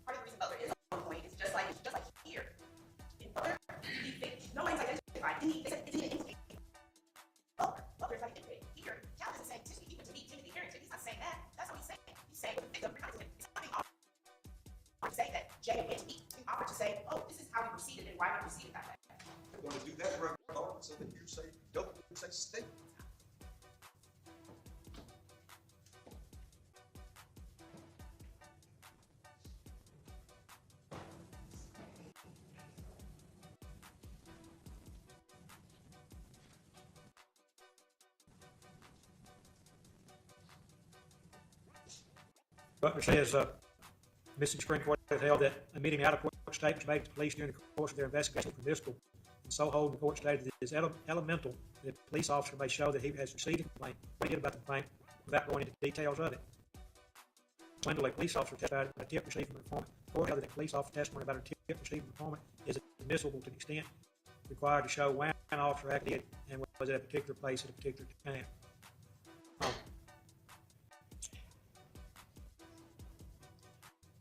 H: part of the reason Butler is on point is just like here. In Butler, no one's identified. They said it's even implicated. Butler's like implicated. Here, Cal doesn't say he went to meet Timothy Harrington. He's not saying that. That's what he's saying. He's saying the victim it's something to say that Jay went to meet. Offered to say, oh, this is how we proceeded and why we proceeded that way.
K: They're going to do that regardless of the hearsay, double hearsay statement.
G: Butler says, Mississippi Supreme Court has held that admitting out-of-court statements made to police during the course of their investigation is permissible, and so hold the court stated that it is elemental that a police officer may show that he has received a complaint, what he did about the complaint, without going into details of it. Swindle, a police officer testified about a tip received from an informant. The court held that a police officer testimony about a tip received from an informant is admissible to the extent required to show when an officer acted and was at a particular place at a particular time.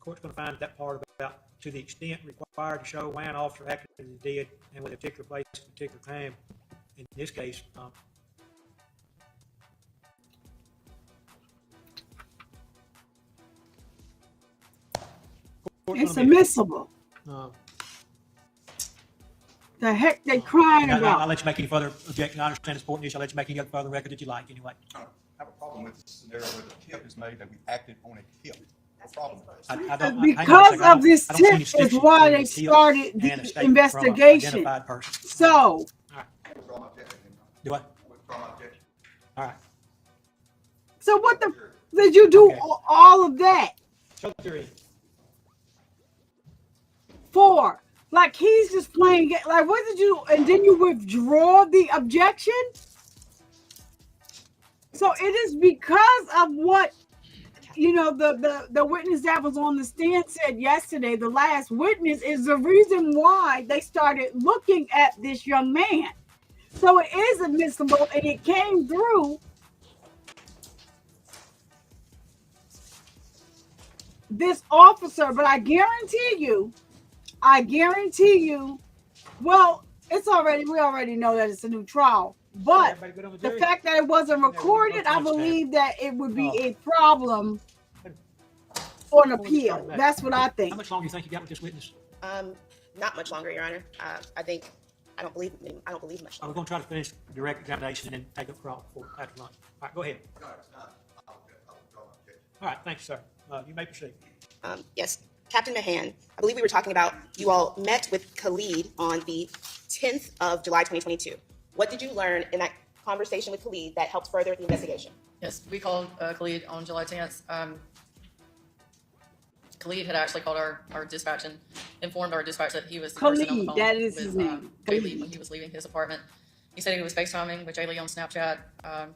G: Court's going to find that part about to the extent required to show when an officer acted as he did and with a particular place at a particular time. In this case,
A: it's admissible. The heck they crying about?
G: I'll let you make any further objection. I understand it's important issue. I'll let you make any other further record that you like anyway.
K: I have a problem with the scenario where the tip is made that we acted on a tip. Problem.
A: Because of this tip is why they started the investigation. So,
G: do what? All right.
A: So what did you do all of that for? Like he's just playing it. Like what did you? And then you withdraw the objection. So it is because of what. You know, the witness that was on the stand said yesterday, the last witness is the reason why they started looking at this young man. So it is admissible, and it came through this officer. But I guarantee you, well, we already know that it's a new trial. But
G: Everybody good on the
A: the
G: jury?
A: fact that it wasn't recorded, I believe that it would be a problem on appeal. That's what I
G: How
A: think.
G: much longer do you think you got with this witness?
H: Not much longer, Your Honor. I don't believe much
G: We're
H: longer.
G: going to try to finish direct examination and then take up cross before after lunch. All right, go ahead. All right, thanks, sir. You may proceed.
H: Yes, Captain Mahan, I believe we were talking about you all met with Khalid on the 10th of July, 2022. What did you learn in that conversation with Khalid that helped further the investigation?
I: Yes, we called Khalid on July 10th. Khalid had actually called our dispatch and informed our dispatch that he was the person on the phone
A: That is
I: with
A: his name.
I: Jaylee when he was leaving his apartment. He said he was FaceTiming with Jaylee on Snapchat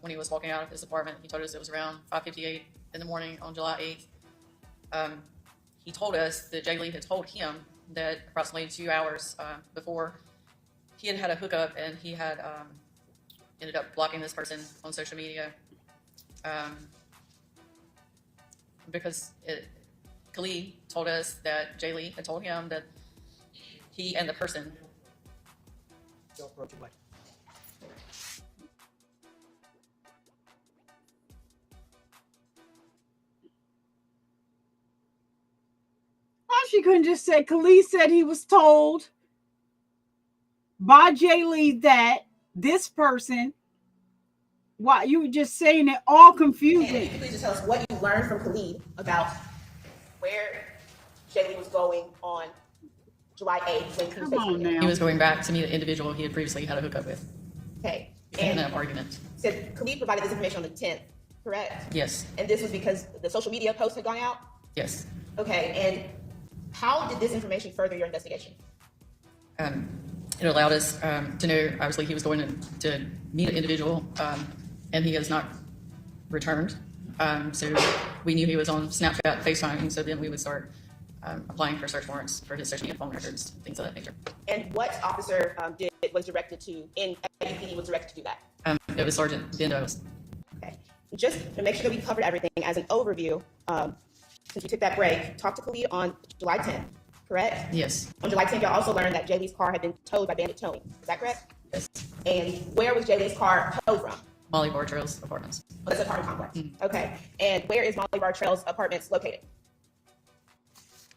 I: when he was walking out of his apartment. He told us it was around 5:58 in the morning on July 8th. He told us that Jaylee had told him that approximately 2 hours before he had had a hookup and he had ended up blocking this person on social media because Khalid told us that Jaylee had told him that he and the person.
G: Don't approach it.
A: Why she couldn't just say Khalid said he was told by Jaylee that this person. Why you were just saying it all confusing?
H: And please just tell us what you learned from Khalid about where Jaylee was going on July 8th when
A: Come on now.
I: He was going back to meet an individual he had previously had a hookup with.
H: Okay.
I: In
H: And
I: an argument.
H: said Khalid provided this information on the 10th, correct?
I: Yes.
H: And this was because the social media post had gone out?
I: Yes.
H: Okay. And how did this information further your investigation?
I: It allowed us to know, obviously, he was going to meet an individual, and he has not returned. So we knew he was on Snapchat, FaceTime, so then we would start applying for search warrants for his social media phone records, things of that nature.
H: And what officer was directed to in AUPD was directed to do that?
I: It was Sergeant Bendos.
H: Okay. Just to make sure that we covered everything as an overview, since we took that break, talked to Khalid on July 10th, correct?
I: Yes.
H: On July 10th, y'all also learned that Jaylee's car had been towed by bandit towing. Is that correct?
I: Yes.
H: And where was Jaylee's car towed from?
I: Molly Bar Trails Apartments.
H: Oh, that's an apartment complex. Okay. And where is Molly Bar Trails Apartments located?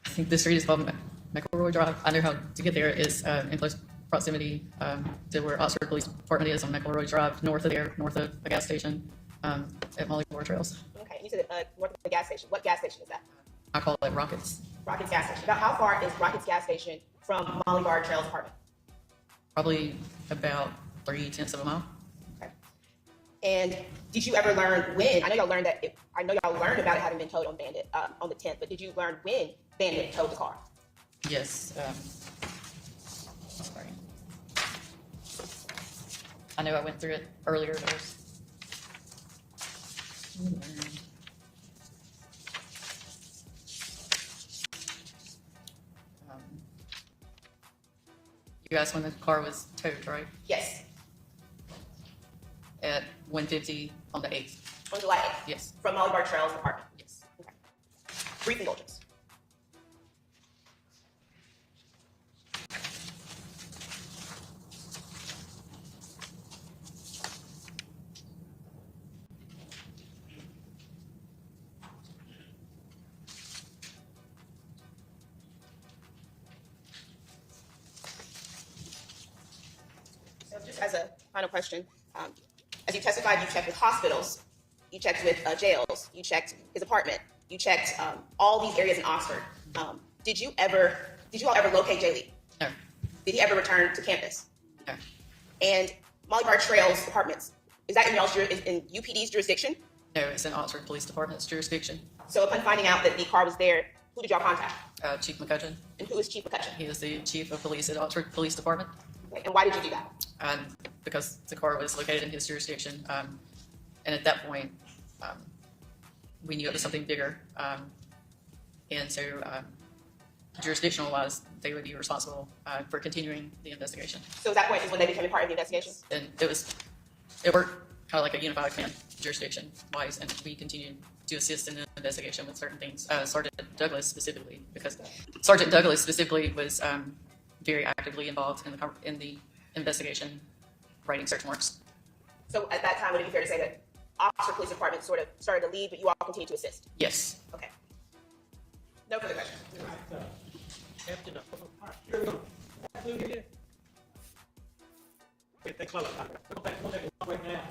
I: I think the street is called McElroy Drive. I know how to get there is in close proximity to where Oxford Police Department is on McElroy Drive, north of a gas station at Molly Bar Trails.
H: Okay. And you said north of the gas station. What gas station is that?
I: I call it Rockets.
H: Rockets gas station. About how far is Rockets gas station from Molly Bar Trails apartment?
I: Probably about 3/10 of a mile.
H: Okay. And did you ever learn when? I know y'all learned about it having been towed on Bandit on the 10th, but did you learn when Bandit towed the car?
I: Yes. Sorry. I know I went through it earlier. You asked when the car was towed, right?
H: Yes.
I: At 1:50 on the 8th.
H: On July 8th?
I: Yes.
H: From Molly Bar Trails apartment?
I: Yes.
H: Okay. Brief indulgence. So just as a final question, as you testified, you checked with hospitals, you checked with jails, you checked his apartment, you checked all these areas in Oxford. Did you all ever locate Jaylee?
I: No.
H: Did he ever return to campus?
I: No.
H: And Molly Bar Trails apartments, is that in UPD's jurisdiction?
I: No, it's in Oxford Police Department's jurisdiction.
H: So upon finding out that the car was there, who did y'all contact?
I: Chief McCutcheon.
H: And who is Chief McCutcheon?
I: He is the chief of police at Oxford Police Department.
H: Okay. And why did you do that?
I: Because the car was located in his jurisdiction. And at that point, we knew it was something bigger. And so jurisdictional wise, they would be responsible for continuing the investigation.
H: So that point is when they became a part of the investigation?
I: And it worked kind of like a unified command jurisdiction wise, and we continued to assist in the investigation with certain things. Sergeant Douglas specifically, because Sergeant Douglas specifically was very actively involved in the investigation, writing search warrants.
H: So at that time, would it be fair to say that Oxford Police Department sort of started to lead, but you all continued to assist?
I: Yes.
H: Okay. No further questions.
C: Captain, here we go. Wait, thanks a lot. We'll take a long break now.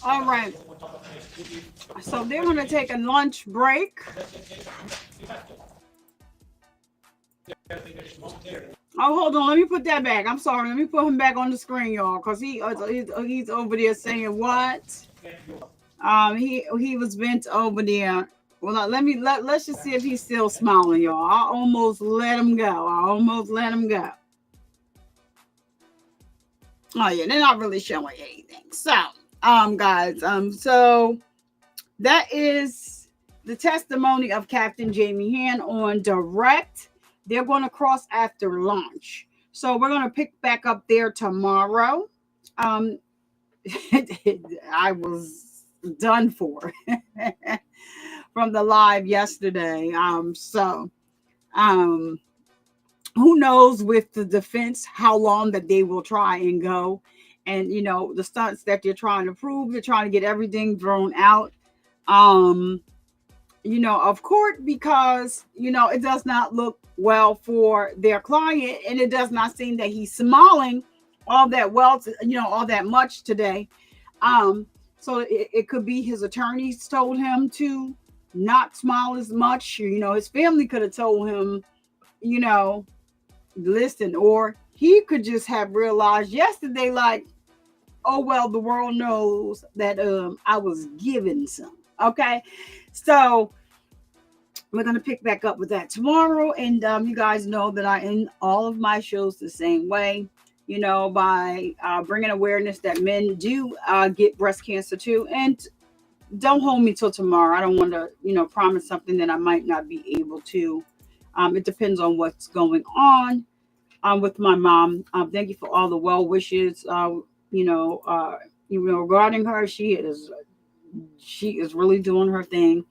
A: All right. So they're going to take a lunch break. Oh, hold on. Let me put that back. I'm sorry. Let me put him back on the screen, y'all, because he's over there saying what? He was bent over there. Well, let's just see if he's still smiling, y'all. I almost let him go. Oh yeah, they're not really showing anything. So, guys, so that is the testimony of Captain Jamie Mahan on direct. They're going to cross after lunch. So we're going to pick back up there tomorrow. I was done for from the live yesterday. Who knows with the defense how long that they will try and go. And, the stunts that they're trying to prove, they're trying to get everything thrown out. Of court, because, it does not look well for their client, and it does not seem that he's smiling all that well, all that much today. So it could be his attorneys told him to not smile as much. His family could have told him, listen, or he could just have realized yesterday, like, oh, well, the world knows that I was given some. Okay. So we're going to pick back up with that tomorrow. And you guys know that I end all of my shows the same way, by bringing awareness that men do get breast cancer too. And don't hold me till tomorrow. I don't want to, promise something that I might not be able to. It depends on what's going on with my mom. Thank you for all the well wishes. Regarding her, she is really doing her thing.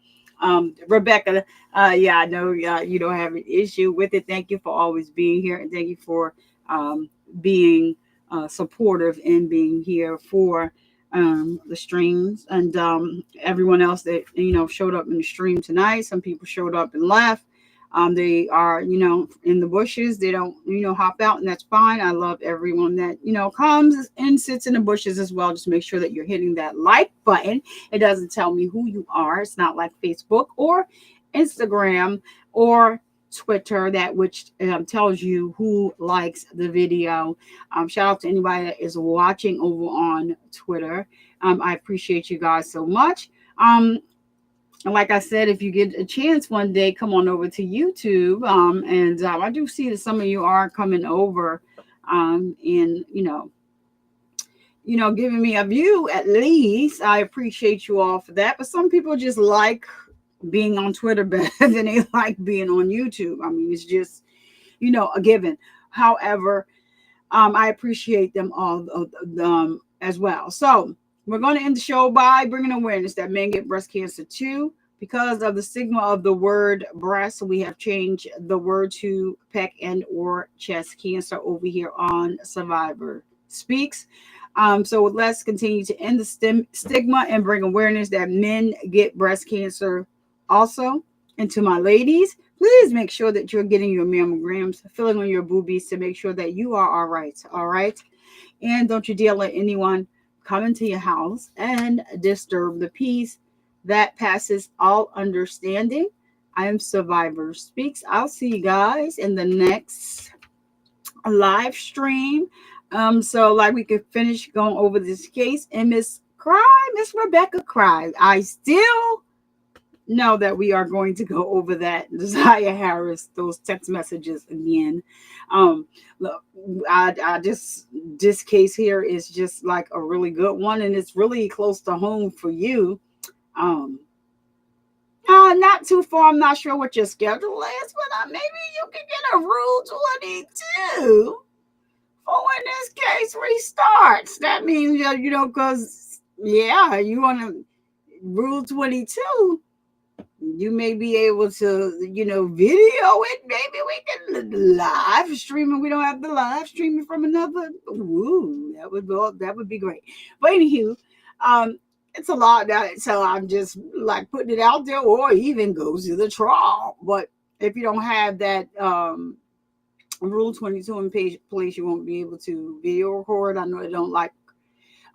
A: Rebecca, I know you don't have an issue with it. Thank you for always being here, and thank you for being supportive and being here for the streams, and everyone else that showed up in the stream tonight. Some people showed up and left. They are, in the bushes. They don't, hop out, and that's fine. I love everyone that, comes and sits in the bushes as well. Just make sure that you're hitting that like button. It doesn't tell me who you are. It's not like Facebook or Instagram or Twitter, that which tells you who likes the video. Shout out to anybody that is watching over on Twitter. I appreciate you guys so much. And like I said, if you get a chance one day, come on over to YouTube. And I do see that some of you are coming over and, giving me a view at least. I appreciate you all for that. But some people just like being on Twitter better than they like being on YouTube. I mean, it's just, a given. However, I appreciate them all as well. So we're going to end the show by bringing awareness that men get breast cancer too. Because of the stigma of the word breast, we have changed the word to peck and or chest cancer over here on Survivor Speaks. So let's continue to end the stigma and bring awareness that men get breast cancer also. And to my ladies, please make sure that you're getting your mammograms, filling on your boobies to make sure that you are all right. All right. And don't you dare let anyone come into your house and disturb the peace that passes all understanding. I am Survivor Speaks. I'll see you guys in the next live stream. So like we could finish going over this case, and Miss Rebecca cried. I still know that we are going to go over that Kizziah Harris, those text messages again. Look, I just, this case here is just like a really good one, and it's really close to home for you. Not too far. I'm not sure what your schedule is, but maybe you can get a Rule 22 for when this case restarts. That means, because, yeah, you want to Rule 22, you may be able to, video it. Maybe we can live stream it. We don't have to live stream it from another. Ooh, that would be great. But anywho, it's a lot that, so I'm just like putting it out there, or even go to the trial. But if you don't have that Rule 22 in place, you won't be able to video record. I know they don't like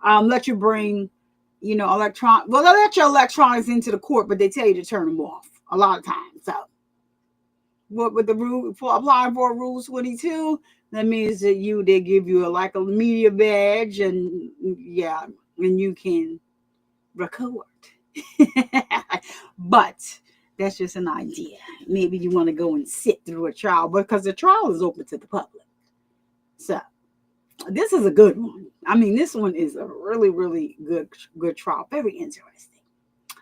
A: let you bring, they let your electronics into the court, but they tell you to turn them off a lot of times. So what with the rule for applying for a Rule 22, that means that they give you a media badge, and yeah, and you can record. But that's just an idea. Maybe you want to go and sit through a trial, because the trial is open to the public. So this is a good one. I mean, this one is a really, really good trial. Very interesting.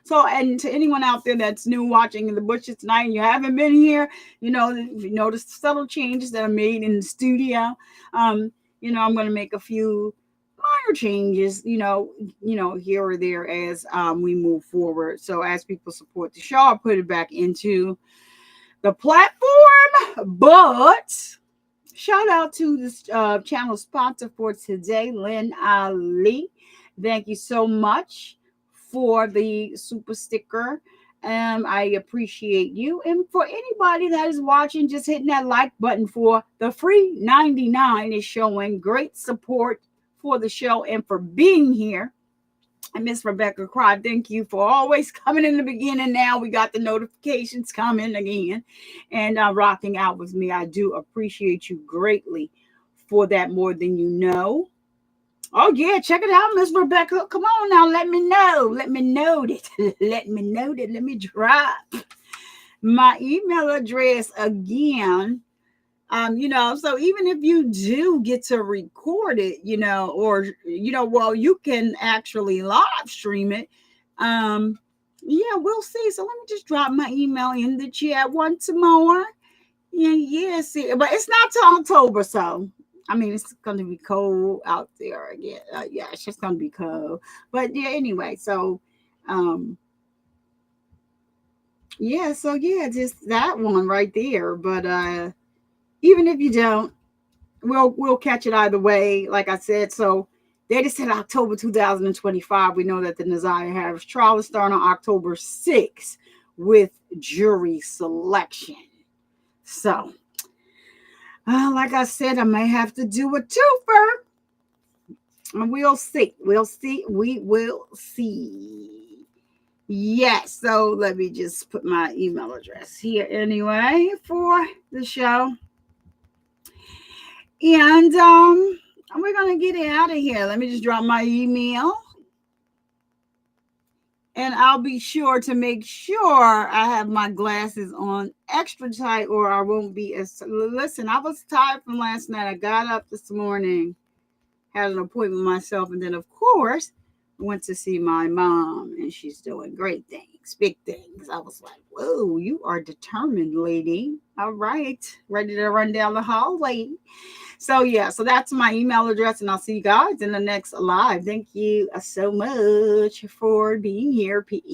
A: So, and to anyone out there that's new watching in the bushes tonight and you haven't been here, you notice the subtle changes that are made in the studio. I'm going to make a few minor changes, here or there as we move forward. So as people support the show, I'll put it back into the platform. But shout out to this channel sponsor for today, Lynn Ali. Thank you so much for the super sticker. I appreciate you. And for anybody that is watching, just hitting that like button for the free 99 is showing great support for the show and for being here. And Miss Rebecca Cry, thank you for always coming in the beginning. Now we got the notifications coming again and rocking out with me. I do appreciate you greatly for that, more than you know. Oh, yeah, check it out, Miss Rebecca. Come on now, let me know. Let me know that. Let me drop my email address again. So even if you do get to record it, you can actually live stream it. We'll see. So let me just drop my email in the chat once more. Yeah, see, but it's not till October, so I mean, it's going to be cold out there again. It's just going to be cold. But yeah, anyway, so just that one right there. But even if you don't, we'll catch it either way. Like I said, so they just said October 2025. We know that the Kizziah Harris trial is starting on October 6th with jury selection. So, like I said, I may have to do a twofer. And we'll see. We will see. Yes. So let me just put my email address here anyway for the show. And we're going to get it out of here. Let me just drop my email. And I'll be sure to make sure I have my glasses on extra tight, or I won't be as... Listen, I was tired from last night. I got up this morning, had an appointment myself, and then, of course, went to see my mom, and she's doing great things, big things. I was like, whoa, you are determined, lady. All right, ready to run down the hallway. So, so that's my email address, and I'll see you guys in the next live. Thank you so much for being here. Peace.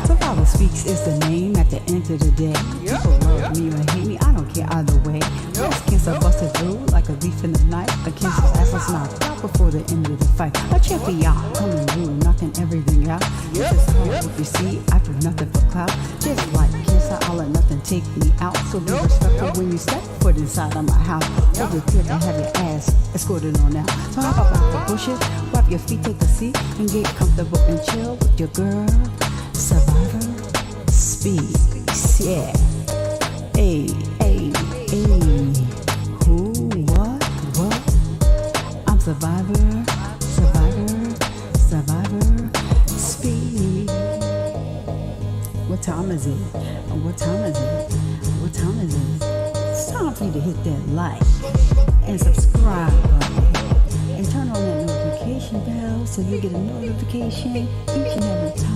B: Survivor Speaks is the name at the end of the day. People love me or hate me, I don't care either way. Breast cancer busted through like a leaf in the night. A cancer's ass was knocked out before the end of the fight. A champion coming through, knocking everything out. This is hard if you see, I do nothing for clout. Just like cancer, I'll let nothing take me out. So be respectful when you step foot inside of my house. So be clear to have your ass escorted on out. So hop up out the bushes, wipe your feet, take a seat, and get comfortable and chill with your girl. Survivor Speaks, yeah. Hey, hey, hey. Who, what? I'm Survivor Speak. What time is it? What time is it? time for you to hit that like and subscribe button and turn on that notification bell so you get a notification each and every time